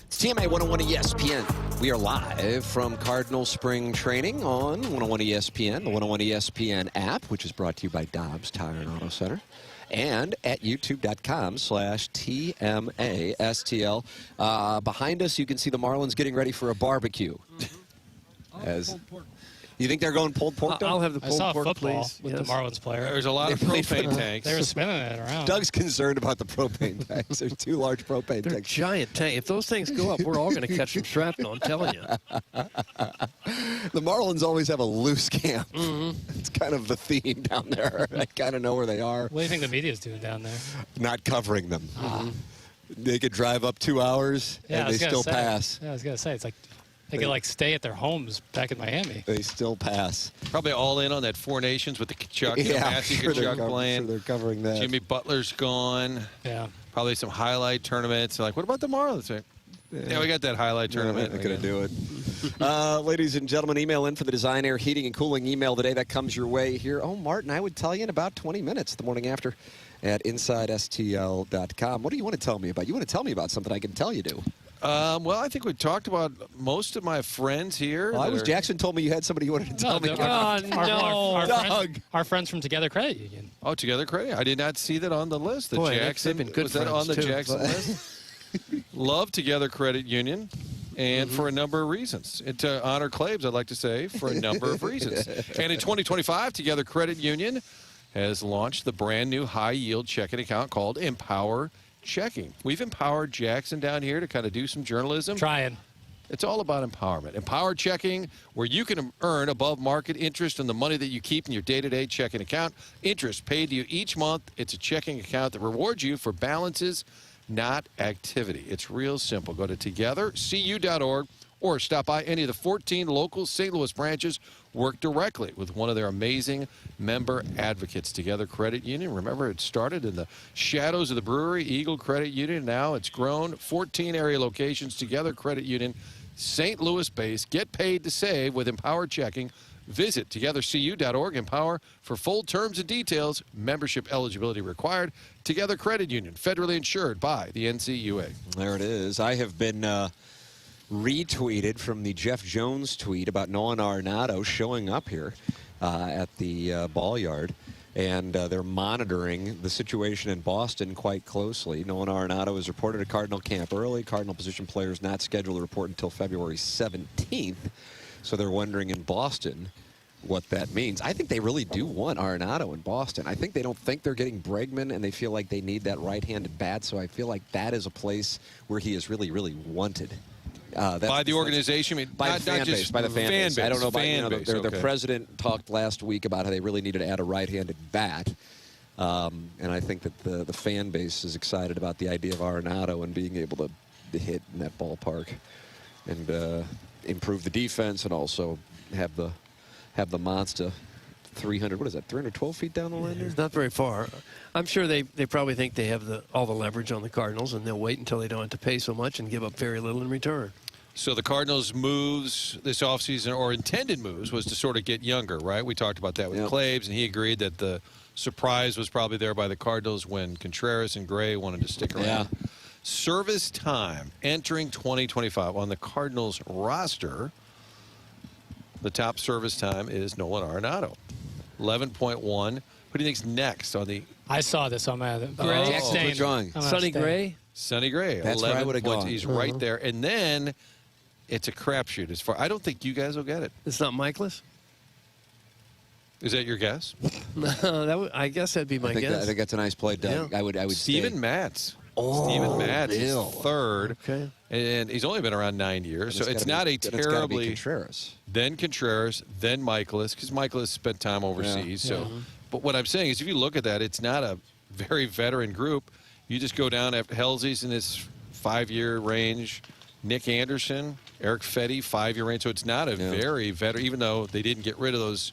It's TMA 101 ESPN. We are live from Cardinals spring training on 101 ESPN, the 101 ESPN app, which is brought to you by Dobbs Tire and Auto Center, and at youtube.com/TMASTL. Behind us, you can see the Marlins getting ready for a barbecue. As you think they're going pulled pork? I'll have the pulled pork, please. With the Marlins player. There's a lot of propane tanks. They were spinning it around. Doug's concerned about the propane tanks. There's two large propane They're tanks. giant tanks. If those things go up, we're all going to catch some shrapnel, I'm telling you. The Marlins always have a loose camp. It's kind of the theme down there. I kind of know where they are. What do you think the media's doing down there? Not covering them. They could drive up 2 hours and they still pass. Yeah, I was going to say, it's like they could stay at their homes back in Miami. They still pass. Probably all in on that Four Nations with the Kachuk, Matthew Kachuk playing. They're covering that. Jimmy Butler's gone. Yeah. Probably some highlight tournaments. Like, what about the Marlins? Yeah, we got that highlight tournament. We're going to do it. Ladies and gentlemen, email in for the Design Air Heating and Cooling email today. That comes your way here. Oh, Martin, I would tell you in about 20 minutes the morning after at InsideSTL.com. What do you want to tell me about? You want to tell me about something I can tell you to. Well, I think we talked about most of my friends here. Well, Jackson told me you had somebody you wanted to tell me about. Our friends from Together Credit Union. Oh, Together Credit. I did not see that on the list. The Jackson, they've been good was that on the too. Jackson list? Love Together Credit Union, and for a number of reasons. And to honor Claibs, I'd like to say, for a number of reasons. And in 2025, Together Credit Union has launched the brand new high-yield checking account called Empower Checking. We've empowered Jackson down here to kind of do some journalism. Trying. It's all about empowerment. Empower Checking, where you can earn above-market interest on the money that you keep in your day-to-day checking account. Interest paid to you each month. It's a checking account that rewards you for balances, not activity. It's real simple. Go to togethercu.org or stop by any of the 14 local St. Louis branches. Work directly with one of their amazing member advocates. Together Credit Union. Remember, it started in the shadows of the brewery, Eagle Credit Union. Now it's grown. 14 area locations. Together Credit Union, St. Louis based. Get paid to save with Empower Checking. Visit togethercu.org. Empower for full terms and details. Membership eligibility required. Together Credit Union, federally insured by the NCUA. There it is. I have been retweeted from the Jeff Jones tweet about Nolan Arenado showing up here at the ball yard. And they're monitoring the situation in Boston quite closely. Nolan Arenado is reported at Cardinal camp early. Cardinal position players not scheduled to report until February 17th. So they're wondering in Boston what that means. I think they really do want Arenado in Boston. I think they don't think they're getting Bregman, and they feel like they need that right-handed bat. So I feel like that is a place where he is really, really wanted. By the organization? By the fan base. By the fan base. I don't know about their president talked last week about how they really needed to add a right-handed bat. And I think that the fan base is excited about the idea of Arenado and being able to hit in that ballpark and improve the defense and also have the monster 300. What is that? 312 feet down the line there? It's not very far. I'm sure they probably think they have all the leverage on the Cardinals, and they'll wait until they don't have to pay so much and give up very little in return. So the Cardinals' moves this offseason, or intended moves, was to sort of get younger, right? We talked about that with Claibs, and he agreed that the surprise was probably there by the Cardinals when Contreras and Gray wanted to stick around. Yeah. Service time entering 2025 on the Cardinals roster. The top service time is Nolan Arenado, 11.1. Who do you think's next on the? I saw this on my Gray. Sonny Gray. Sonny Gray. That's where I would have gone. He's right there, and then it's a crapshoot. As far I don't think you guys will get it. It's not Michaelis. Is that your guess? No, I guess that'd be my guess. I think that's a nice play, Doug. Yeah. I would. Steven Matz. Steven Matz is third, and he's only been around 9 years, so it's not a terribly. Contreras. Then Contreras, then Michaelis, because Michaelis spent time overseas. Yeah. So, but what I'm saying is, if you look at that, it's not a very veteran group. You just go down after Helsley's in this 5-year range. Nick Anderson, Eric Fetty, 5-year range. So it's not a very veteran, even though they didn't get rid of those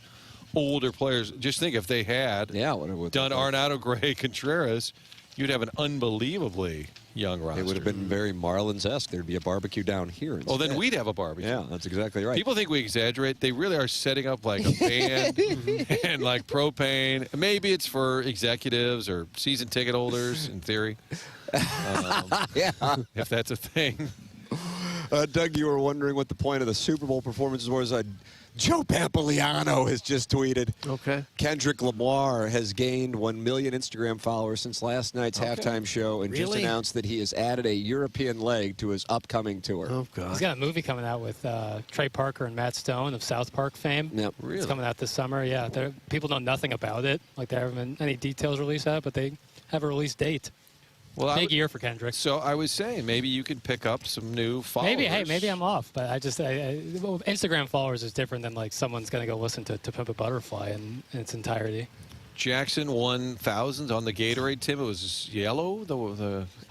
older players. Just think if they had done Arenado, Gray, Contreras, you'd have an unbelievably young roster. It would have been very Marlins-esque. There'd be a barbecue down here. Well, then we'd have a barbecue. Yeah, that's exactly right. People think we exaggerate. They really are setting up like a band and like propane. Maybe it's for executives or season ticket holders, in theory. Yeah. If that's a thing. Doug, you were wondering what the point of the Super Bowl performances was. Joe Pampliano has just tweeted. Okay. Kendrick Lamar has gained 1 million Instagram followers since last night's halftime show and just announced that he has added a European leg to his upcoming tour. Oh, God. He's got a movie coming out with Trey Parker and Matt Stone of South Park fame. Yep. Really? It's coming out this summer. Yeah, people know nothing about it. Like, there haven't been any details released out, but they have a release date. Well, big year for Kendrick. So I was saying maybe you could pick up some new followers. Maybe I'm off, but well, Instagram followers is different than like someone's going to go listen to Pimp a Butterfly in its entirety. Jackson won thousands on the Gatorade, Tim. It was yellow.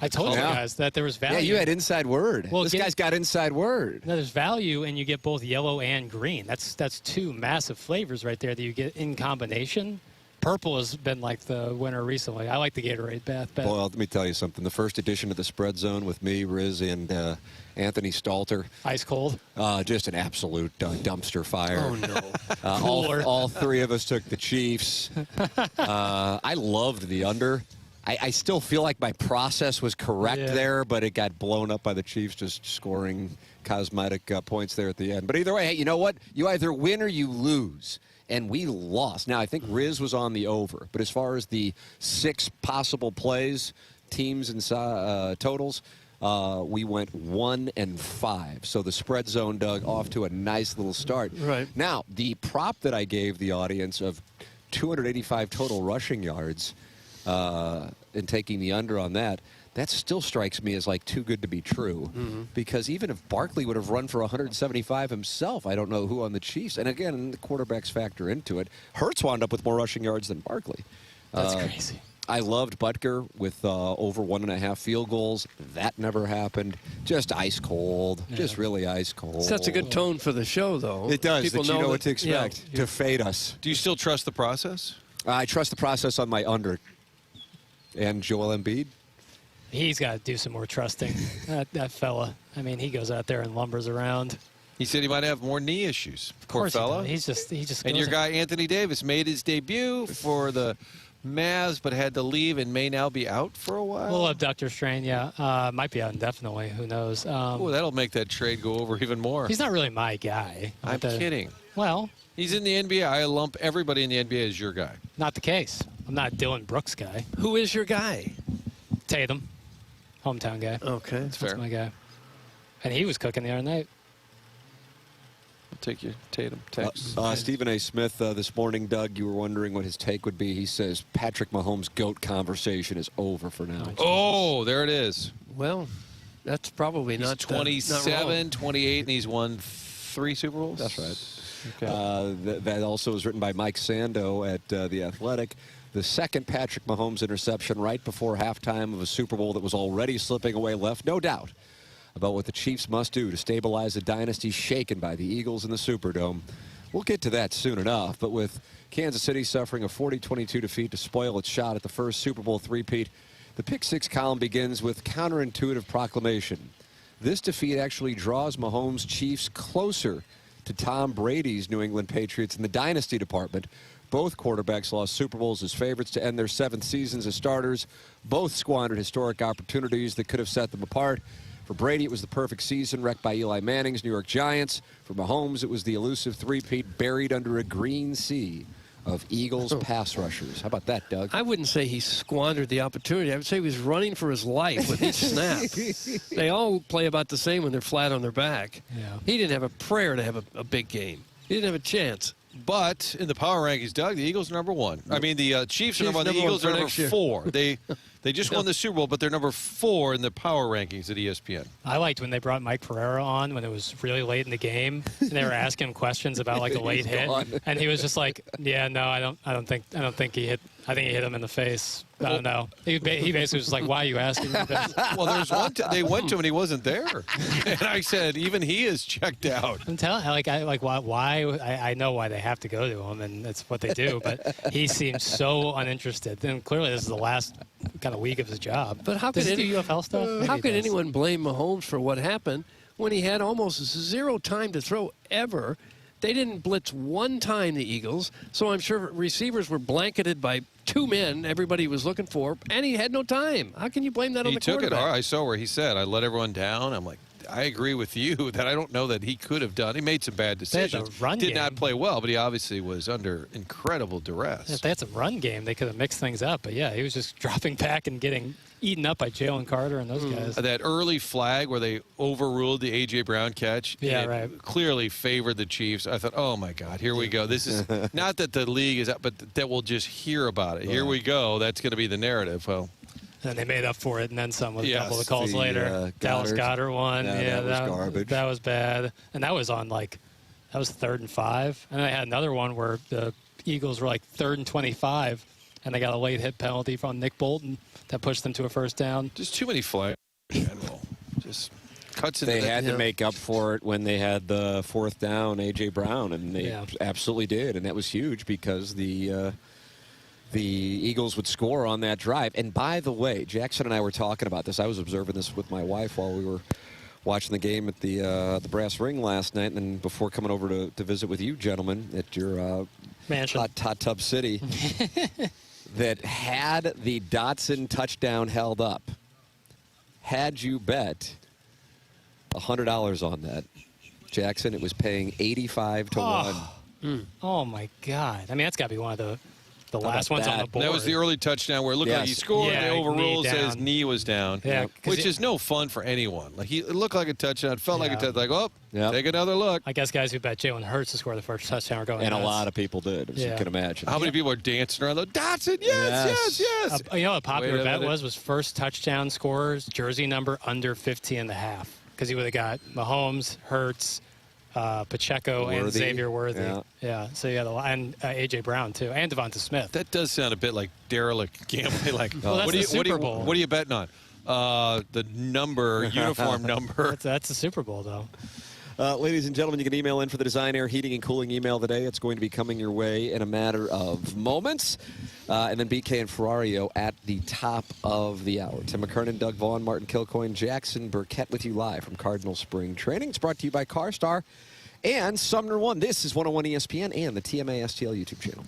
I told you guys that there was value. Yeah, you had inside word. Well, this guy's got inside word. No, there's value, and you get both yellow and green. That's two massive flavors right there that you get in combination. Purple has been like the winner recently. I like the Gatorade bath. Well, let me tell you something. The first edition of the Spread Zone with me, Riz, and Anthony Stalter. Ice cold. Just an absolute dumpster fire. Oh, no. all three of us took the Chiefs. I loved the under. I still feel like my process was correct there, but it got blown up by the Chiefs just scoring cosmetic points there at the end. But either way, hey, you know what? You either win or you lose. And we lost. Now, I think Riz was on the over. But as far as the 6 possible plays, teams and totals, we went 1-5. So the Spread Zone, Doug, off to a nice little start. Right. Now, the prop that I gave the audience of 285 total rushing yards and taking the under on that still strikes me as like too good to be true. Because even if Barkley would have run for 175 himself, I don't know who on the Chiefs. And again, the quarterbacks factor into it. Hurts wound up with more rushing yards than Barkley. That's crazy. I loved Butker with over 1.5 field goals. That never happened. Just ice cold. Yeah. Just really ice cold. Sets a good tone for the show, though. It does. People know what to expect. Yeah. To fade us. Do you still trust the process? I trust the process on my under. And Joel Embiid. He's got to do some more trusting. that fella. I mean, he goes out there and lumbers around. He said he might have more knee issues. Of course, poor fella. He just. And your guy Anthony Davis made his debut for the Mavs, but had to leave and may now be out for a while. A little abductor strain, yeah. Might be out indefinitely. Who knows? That'll make that trade go over even more. He's not really my guy. I'm kidding. Well, he's in the NBA. I lump everybody in the NBA as your guy. Not the case. I'm not Dylan Brooks' guy. Who is your guy? Tatum. Hometown guy. Okay. That's fair. My guy. And he was cooking the other night. I'll take your Tatum text. Stephen A. Smith this morning, Doug, you were wondering what his take would be. He says Patrick Mahomes' GOAT conversation is over for now. Oh, there it is. Well, that's probably he's not 27, 28, and he's won 3 Super Bowls? That's right. Okay. That also was written by Mike Sando at The Athletic. The second Patrick Mahomes interception right before halftime of a Super Bowl that was already slipping away left no doubt about what the Chiefs must do to stabilize a dynasty shaken by the Eagles in the Superdome. We'll get to that soon enough, but with Kansas City suffering a 40-22 defeat to spoil its shot at the first Super Bowl three-peat, the Pick 6 column begins with counterintuitive proclamation. This defeat actually draws Mahomes' Chiefs closer to Tom Brady's New England Patriots in the dynasty department. Both quarterbacks lost Super Bowls as favorites to end their 7th seasons as starters. Both squandered historic opportunities that could have set them apart. For Brady, it was the perfect season wrecked by Eli Manning's New York Giants. For Mahomes, it was the elusive three-peat buried under a green sea of Eagles pass rushers. How about that, Doug? I wouldn't say he squandered the opportunity. I would say he was running for his life with each snap. They all play about the same when they're flat on their back. Yeah. He didn't have a prayer to have a big game. He didn't have a chance. But in the power rankings, Doug, the Eagles are number 1. I mean, the Chiefs are number 1. The Eagles are number 4. They just won the Super Bowl, but they're number 4 in the power rankings at ESPN. I liked when they brought Mike Pereira on when it was really late in the game, and they were asking him questions about like a late hit, and he was just like, "Yeah, no, I don't think he hit. I think he hit him in the face. I don't know." He basically was like, "Why are you asking me this?" Well, there's one. They went to him and he wasn't there, and I said, "Even he is checked out." I'm telling, why? I know why they have to go to him, and it's what they do. But he seems so uninterested. And clearly, this is the last kind of weak of his job. But how could Does he do UFL stuff? How could anyone blame Mahomes for what happened when he had almost zero time to throw ever? They didn't blitz one time, the Eagles, so I'm sure receivers were blanketed by two men everybody was looking for, and he had no time. How can you blame that on the quarterback? He took it hard. I saw where he said, I let everyone down. I'm like, I agree with you that I don't know that he could have done. He made some bad decisions. Did not play well, but he obviously was under incredible duress. If they had some run game, they could have mixed things up. But, yeah, he was just dropping back and getting eaten up by Jalen Carter and those guys. That early flag where they overruled the A.J. Brown catch. Yeah, right. Clearly favored the Chiefs. I thought, oh, my God, here we go. This is not that the league is up, but that we'll just hear about it. Here we go. That's going to be the narrative. Well, and they made up for it and then some with a couple of calls later. Dallas Goedert one. Yeah, that was garbage. That was bad. And that was on, that was 3rd and 5. And they had another one where the Eagles were 3rd and 25, and they got a late hit penalty from Nick Bolton that pushed them to a first down. Just too many flags in general. Just cuts into They had to make up for it when they had the 4th down, A.J. Brown, and they absolutely did. And that was huge because the Eagles would score on that drive. And by the way, Jackson and I were talking about this. I was observing this with my wife while we were watching the game at the Brass Ring last night, and then before coming over to visit with you gentlemen at your mansion, hot tub city, that had the Dotson touchdown held up, had you bet $100 on that, Jackson, it was paying 85 to 1. Oh, my God. I mean, that's got to be one of the last ones on the board. That was the early touchdown where it looked like he scored. They overruled, says knee was down. Yeah, which is no fun for anyone. It looked like a touchdown. It felt like a touchdown. Take another look. I guess guys who bet Jalen Hurts to score the first touchdown are going And nuts. a lot of people did, as you can imagine. How many people are dancing around? Dotson, yes. You know what a popular bet was first touchdown scorers, jersey number under 50.5. Because he would have got Mahomes, Hurts, Pacheco, and Xavier Worthy. Yeah. So you had and A.J. Brown, too, and Devonta Smith. That does sound a bit like derelict gambling. Well, that's what are you betting on? The number, uniform number. That's the Super Bowl, though. Ladies and gentlemen, you can email in for the Design, Air, Heating, and Cooling email today. It's going to be coming your way in a matter of moments. And then BK and Ferrario at the top of the hour. Tim McKernan, Doug Vaughn, Martin Kilcoyne, Jackson Burkett with you live from Cardinal Spring Training. It's brought to you by CarStar and Sumner One. This is 101 ESPN and the TMA STL YouTube channel.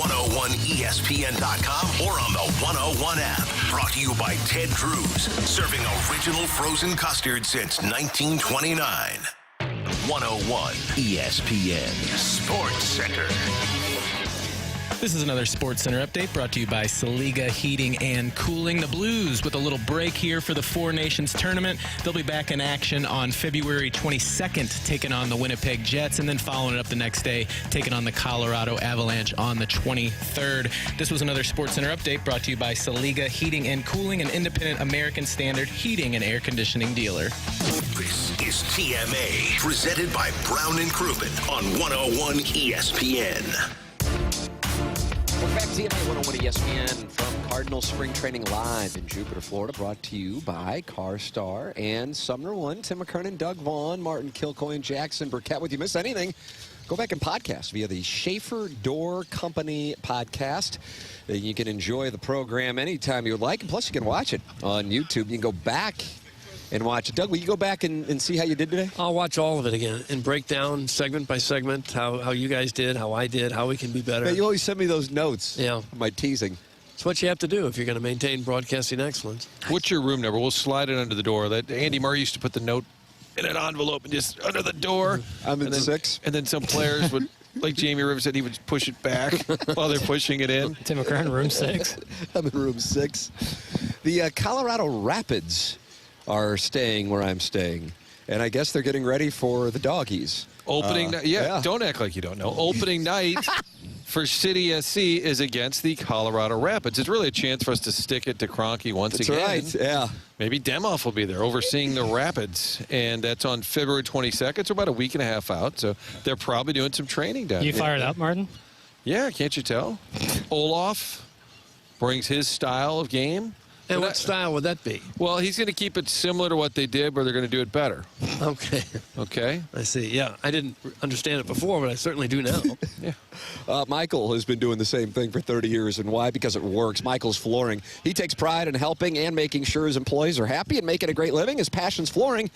101ESPN.com or on the 101 app. Brought to you by Ted Cruz, serving original frozen custard since 1929. 101 ESPN Sports Center. This is another Sports Center update brought to you by Saliga Heating and Cooling. The Blues with a little break here for the Four Nations tournament. They'll be back in action on February 22nd, taking on the Winnipeg Jets, and then following it up the next day, taking on the Colorado Avalanche on the 23rd. This was another Sports Center update brought to you by Saliga Heating and Cooling, an independent American Standard heating and air conditioning dealer. This is TMA, presented by Brown and Crouppen on 101 ESPN. Welcome back to TMA 101 ESPN from Cardinals Spring Training Live in Jupiter, Florida, brought to you by CarStar and Sumner One. Tim McKernan, Doug Vaughn, Martin Kilcoyne, Jackson Burkett. If you missed anything, go back and podcast via the Schaefer Door Company podcast. You can enjoy the program anytime you would like, and plus you can watch it on YouTube. You can go back and watch it. Doug, will you go back and see how you did today? I'll watch all of it again and break down segment by segment how you guys did, how I did, how we can be better. Yeah, you always send me those notes. Yeah. My teasing. It's what you have to do if you're going to maintain broadcasting excellence. What's your room number? We'll slide it under the door. That Andy Murray used to put the note in an envelope and just under the door. I'm in 6. And then some players would, like Jamie Rivers said, he would push it back while they're pushing it in. Tim McKernan, room 6. I'm in room 6. The Colorado Rapids are staying where I'm staying, and I guess they're getting ready for the doggies. Opening night, yeah, don't act like you don't know. Opening night for City SC is against the Colorado Rapids. It's really a chance for us to stick it to Kroenke once again. That's right, yeah. Maybe Demoff will be there overseeing the Rapids, and that's on February 22nd, so about a week and a half out. So they're probably doing some training down You there. fired up, Martin? Yeah, can't you tell? Olaf brings his style of game. And what style would that be? Well, he's going to keep it similar to what they did, but they're going to do it better. Okay. Okay. I see. Yeah, I didn't understand it before, but I certainly do now. Yeah. Michael has been doing the same thing for 30 years, and why? Because it works. Michael's Flooring. He takes pride in helping and making sure his employees are happy and making a great living. His passion's flooring.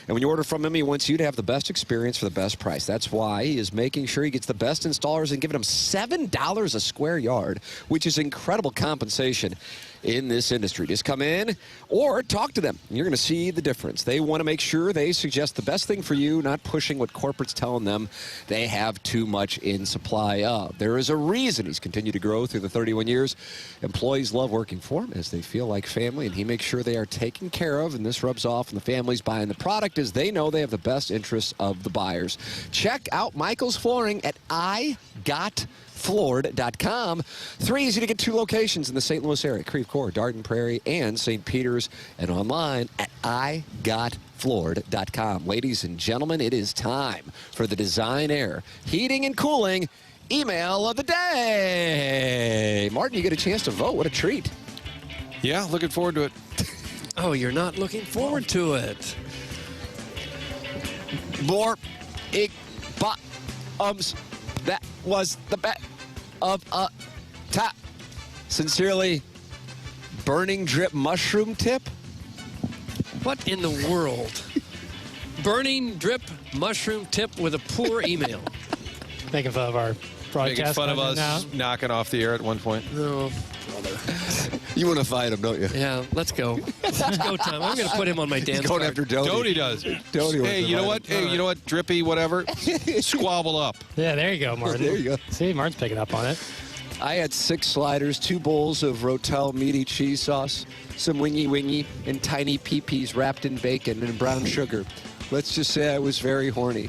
And when you order from him, he wants you to have the best experience for the best price. That's why he is making sure he gets the best installers and giving them $7 a square yard, which is incredible compensation in this industry. Just come in or talk to them. You're going to see the difference. They want to make sure they suggest the best thing for you, not pushing what corporate's telling them they have too much in supply of. There is a reason he's continued to grow through the 31 years. Employees love working for him as they feel like family, and he makes sure they are taken care of, and this rubs off on the families buying the product as they know they have the best interests of the buyers. Check out Michael's Flooring at igotfloored.com. 3 easy to get 2 locations in the St. Louis area, Creve Coeur, Darden Prairie, and St. Peters, and online at igotfloored.com. Ladies and gentlemen, it is time for the Design Air Heating and Cooling Email of the Day. Martin, you get a chance to vote. What a treat. Yeah, looking forward to it. Oh, you're not looking forward to it. More that was the bet of a top. Sincerely, Burning Drip Mushroom Tip. What in the world? Burning Drip Mushroom Tip with a poor email. Making fun of our broadcast. Making fun of us now. knocking off the air at one point. No. You want to fight him, don't you? Yeah, let's go. Let's go, Tom. I'm going to put him on my dance going card. after Doty. Doty does. Doty hey, you know what? Hey, you know what? Drippy, whatever. Squabble up. Yeah, there you go, Martin. There you go. See, Martin's picking up on it. I had 6 sliders, 2 bowls of Rotel meaty cheese sauce, some wingy and tiny pea-peas wrapped in bacon and brown sugar. Let's just say I was very horny.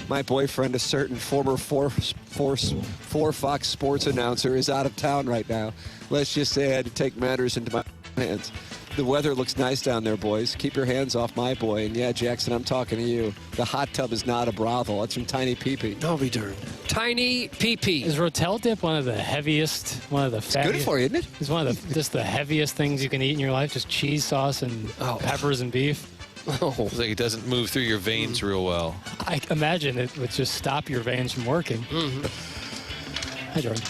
My boyfriend, a certain former four Fox Sports announcer, is out of town right now. Let's just say I had to take matters into my hands. The weather looks nice down there, boys. Keep your hands off my boy. And yeah, Jackson, I'm talking to you. The hot tub is not a brothel. It's from Tiny Pee-Pee. No, be darned. Tiny Pee-Pee. Is Rotel dip one of the heaviest, one of the fattiest? It's good for you, isn't it? It's one of the just the heaviest things you can eat in your life. Just cheese sauce and peppers and beef. Oh. It's like it doesn't move through your veins real well. I imagine it would just stop your veins from working. Mm-hmm. Hi, Jordan.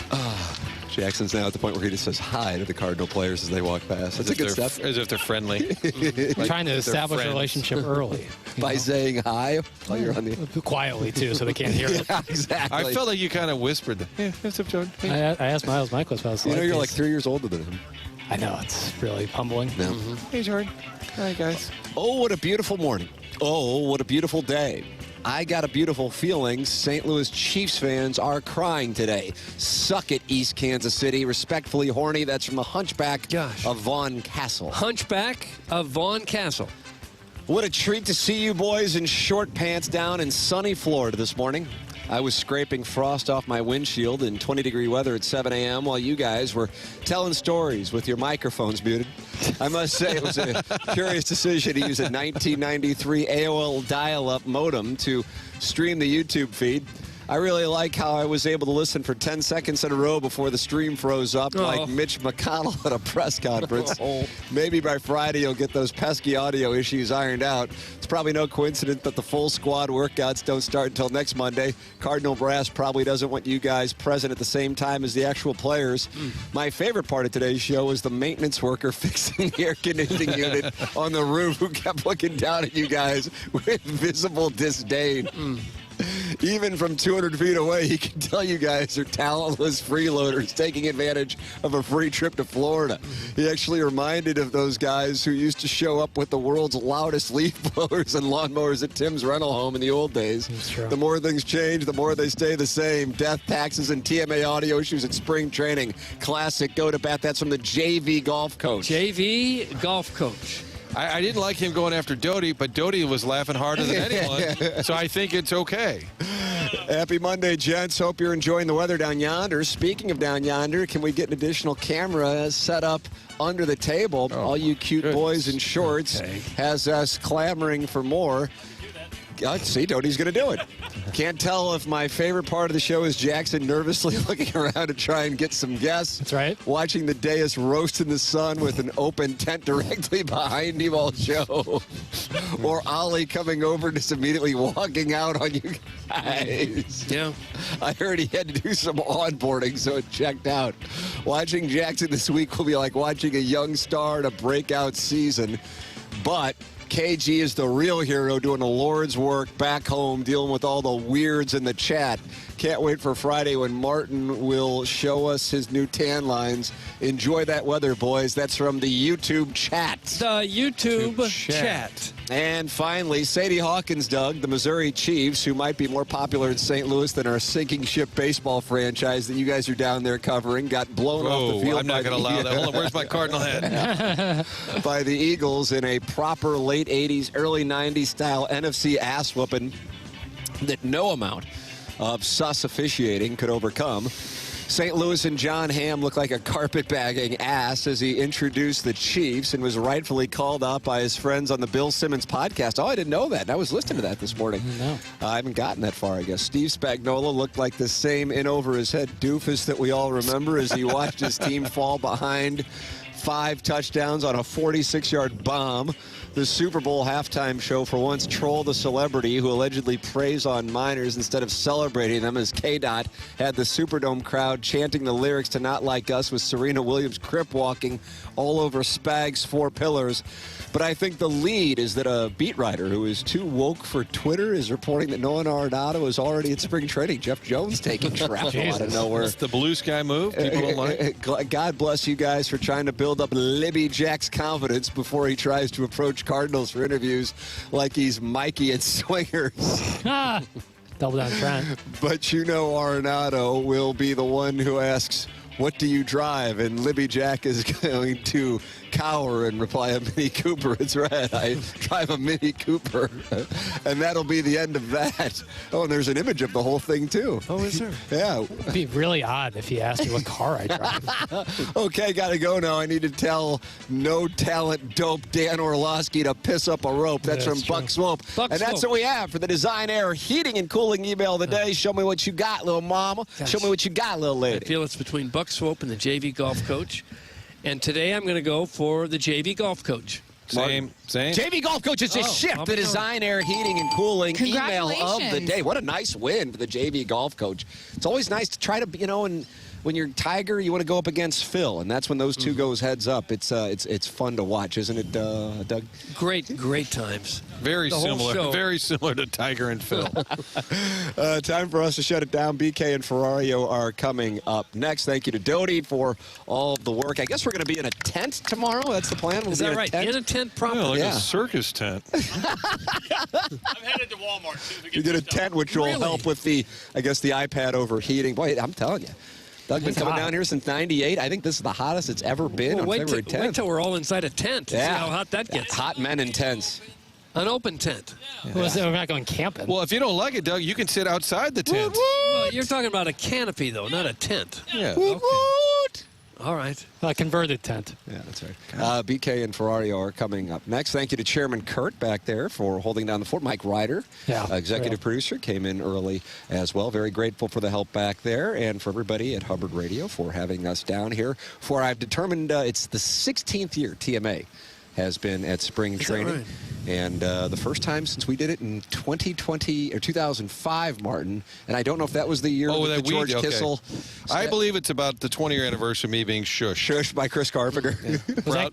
Jackson's now at the point where he just says hi to the Cardinal players as they walk past. That's a good step. As if they're friendly. Like trying to establish a relationship early. By saying hi while you're on the... Quietly, too, so they can't hear it. Yeah, exactly. I felt like you kind of whispered that. Yeah, what's up, Jordan? I asked Miles Michaels about You know, you're like 3 years older than him. I know, it's really humbling. Yeah. Hey, Jordan. Hi, guys. Oh, what a beautiful morning. Oh, what a beautiful day. I got a beautiful feeling. St. Louis Chiefs fans are crying today. Suck it, East Kansas City. Respectfully horny. That's from the Hunchback of Vaughn Castle. Hunchback of Vaughn Castle. What a treat to see you boys in short pants down in sunny Florida this morning. I was scraping frost off my windshield in 20-degree weather at 7 a.m. while you guys were telling stories with your microphones muted. I must say it was a curious decision to use a 1993 AOL dial-up modem to stream the YouTube feed. I really like how I was able to listen for 10 seconds in a row before the stream froze up like Mitch McConnell at a press conference. Maybe by Friday you'll get those pesky audio issues ironed out. It's probably no coincidence that the full squad workouts don't start until next Monday. Cardinal Brass probably doesn't want you guys present at the same time as the actual players. My favorite part of today's show was the maintenance worker fixing the air conditioning unit on the roof who kept looking down at you guys with visible disdain. Even from 200 feet away, he can tell you guys are talentless freeloaders taking advantage of a free trip to Florida. He actually reminded of those guys who used to show up with the world's loudest leaf blowers and lawnmowers at Tim's rental home in the old days. That's true. The more things change, the more they stay the same. Death, taxes, and TMA audio issues at spring training. Classic go to bat. That's from the JV golf coach. JV golf coach. I didn't like him going after Doty, but Doty was laughing harder than anyone, so I think it's okay. Happy Monday, gents. Hope you're enjoying the weather down yonder. Speaking of down yonder, can we get an additional camera set up under the table? All you cute boys in shorts has us clamoring for more. See, Doty's going to do it. Can't tell if my favorite part of the show is Jackson nervously looking around to try and get some guests. That's right. Watching the dais roast in the sun with an open tent directly behind him all show. Or Ollie coming over and just immediately walking out on you guys. Yeah. I heard he had to do some onboarding, so it checked out. Watching Jackson this week will be like watching a young star in a breakout season. But KG is the real hero doing the Lord's work back home, dealing with all the weirds in the chat. Can't wait for Friday when Martin will show us his new tan lines. Enjoy that weather, boys. That's from the YouTube chat. The YouTube chat. And finally, Sadie Hawkins, Doug, the Missouri Chiefs, who might be more popular in St. Louis than our sinking ship baseball franchise that you guys are down there covering, got blown off the field. I'm not going to allow that. Hold on, where's my Cardinal hat? By the Eagles in a proper late 80s, early 90s style NFC ass whooping that no amount of sus officiating could overcome. St. Louis and John Hamm looked like a carpetbagging ass as he introduced the Chiefs and was rightfully called out by his friends on the Bill Simmons podcast. Oh, I didn't know that. I was listening to that this morning. No. I haven't gotten that far, I guess. Steve Spagnuolo looked like the same in-over-his-head doofus that we all remember as he watched his team fall behind 5 touchdowns on a 46-yard bomb. The Super Bowl halftime show for once trolled a celebrity who allegedly preys on minors instead of celebrating them, as K-Dot had the Superdome crowd chanting the lyrics to Not Like Us with Serena Williams crip walking all over Spag's 4 pillars. But I think the lead is that a beat writer who is too woke for Twitter is reporting that Nolan Arenado is already at spring training. Jeff Jones taking travel out of nowhere. It's the blue sky move. People don't like. God bless you guys for trying to build up Libby Jack's confidence before he tries to approach Cardinals for interviews like he's Mikey at Swingers. Double down Trent. But you know Arenado will be the one who asks, what do you drive? And Libby Jack is going to cower and reply, a Mini Cooper. It's right. I drive a Mini Cooper. And that'll be the end of that. Oh, and there's an image of the whole thing, too. Oh, is there? Yeah. It'd be really odd if he asked me what car I drive. Okay, got to go now. I need to tell no talent dope Dan Orlowski to piss up a rope. That's from true. Buck Swope. And that's what we have for the Design Air Heating and Cooling email of the day. Show me what you got, little mama. Gosh. Show me what you got, little lady. I feel it's between Buck Swope and the JV golf coach. And today I'm going to go for the JV golf coach. Same. JV Golf Coach has just shipped the Design Air Heating and Cooling email of the day. What a nice win for the JV Golf Coach. It's always nice to try to, and when you're Tiger, you want to go up against Phil, and that's when those two goes heads up. It's fun to watch, isn't it, Doug? Great times. Very similar. Very similar to Tiger and Phil. Time for us to shut it down. BK and Ferrario are coming up next. Thank you to Doty for all of the work. I guess we're going to be in a tent tomorrow. That's the plan. Is that right? In a tent proper? Like a circus tent. I'm headed to Walmart. You get a tent, which will help with the iPad overheating. Boy, I'm telling you. Doug been coming down here since '98. I think this is the hottest it's ever been on February 10th. Wait till we're all inside a tent. Yeah. See how hot that gets. Hot men in tents. An open tent. Yeah. Well, so we're not going camping. Well, if you don't like it, Doug, you can sit outside the tent. Well, you're talking about a canopy, though, not a tent. Yeah. Okay. All right. A converted tent. Yeah, that's right. BK and Ferrario are coming up next. Thank you to Chairman Kurt back there for holding down the fort. Mike Ryder, executive producer, came in early as well. Very grateful for the help back there, and for everybody at Hubbard Radio for having us down here. For I've determined it's the 16th year TMA has been at spring training. Right? And the first time since we did it in 2005, Martin. And I don't know if that was the year that George Kissel. I believe it's about the 20-year anniversary of me being shushed by Chris Carpenter. Yeah.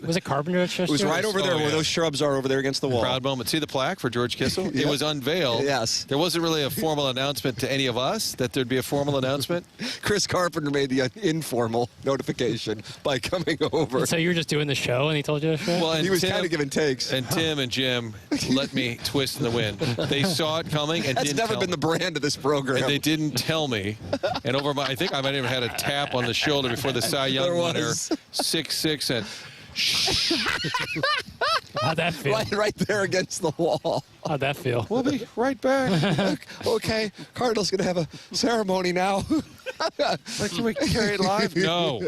Was it Carpenter that shushed? It was right over there where those shrubs are over there against the wall. Proud moment. See the plaque for George Kissel? It was unveiled. Yes. There wasn't really a formal announcement to any of us that there'd be a formal announcement. Chris Carpenter made the informal notification by coming over. So you were just doing the show and he told you to show? Well, he was kind of giving takes. And Tim and Jim let me twist in the wind. They saw it coming and That's didn't never been the brand of this program. And they didn't tell me. And I think I might have had a tap on the shoulder before the Cy Young winner, 6'6", and how'd that feel? Right there against the wall. How'd that feel? We'll be right back. Okay, Cardinals going to have a ceremony now. Can we carry it live? No.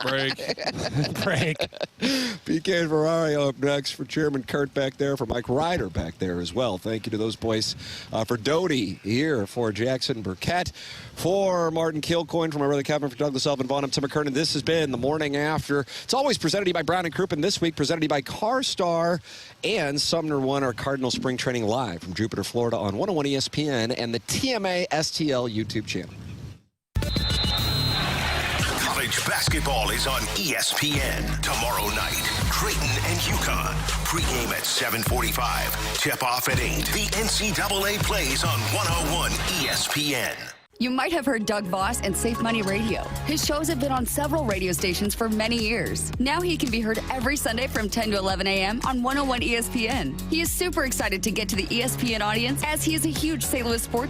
Break. BK and Ferrario up next. For Chairman Kurt back there. For Mike Ryder back there as well. Thank you to those boys. For Doty here. For Jackson Burkett. For Martin Kilcoyne. For my brother Kevin. For Douglas Elvin Vaughn. I'm Tim McKernan. This has been The Morning After. It's always presented to you by Brown & Crouppen. This week presented to you by CarStar. And Sumner won our Cardinal Spring Training live from Jupiter, Florida on 101 ESPN and the TMA STL YouTube channel. College basketball is on ESPN tomorrow night. Creighton and UConn. Pregame at 7:45. Tip-off at 8. The NCAA plays on 101 ESPN. You might have heard Doug Voss and Safe Money Radio. His shows have been on several radio stations for many years. Now he can be heard every Sunday from 10 to 11 a.m. on 101 ESPN. He is super excited to get to the ESPN audience as he is a huge St. Louis sports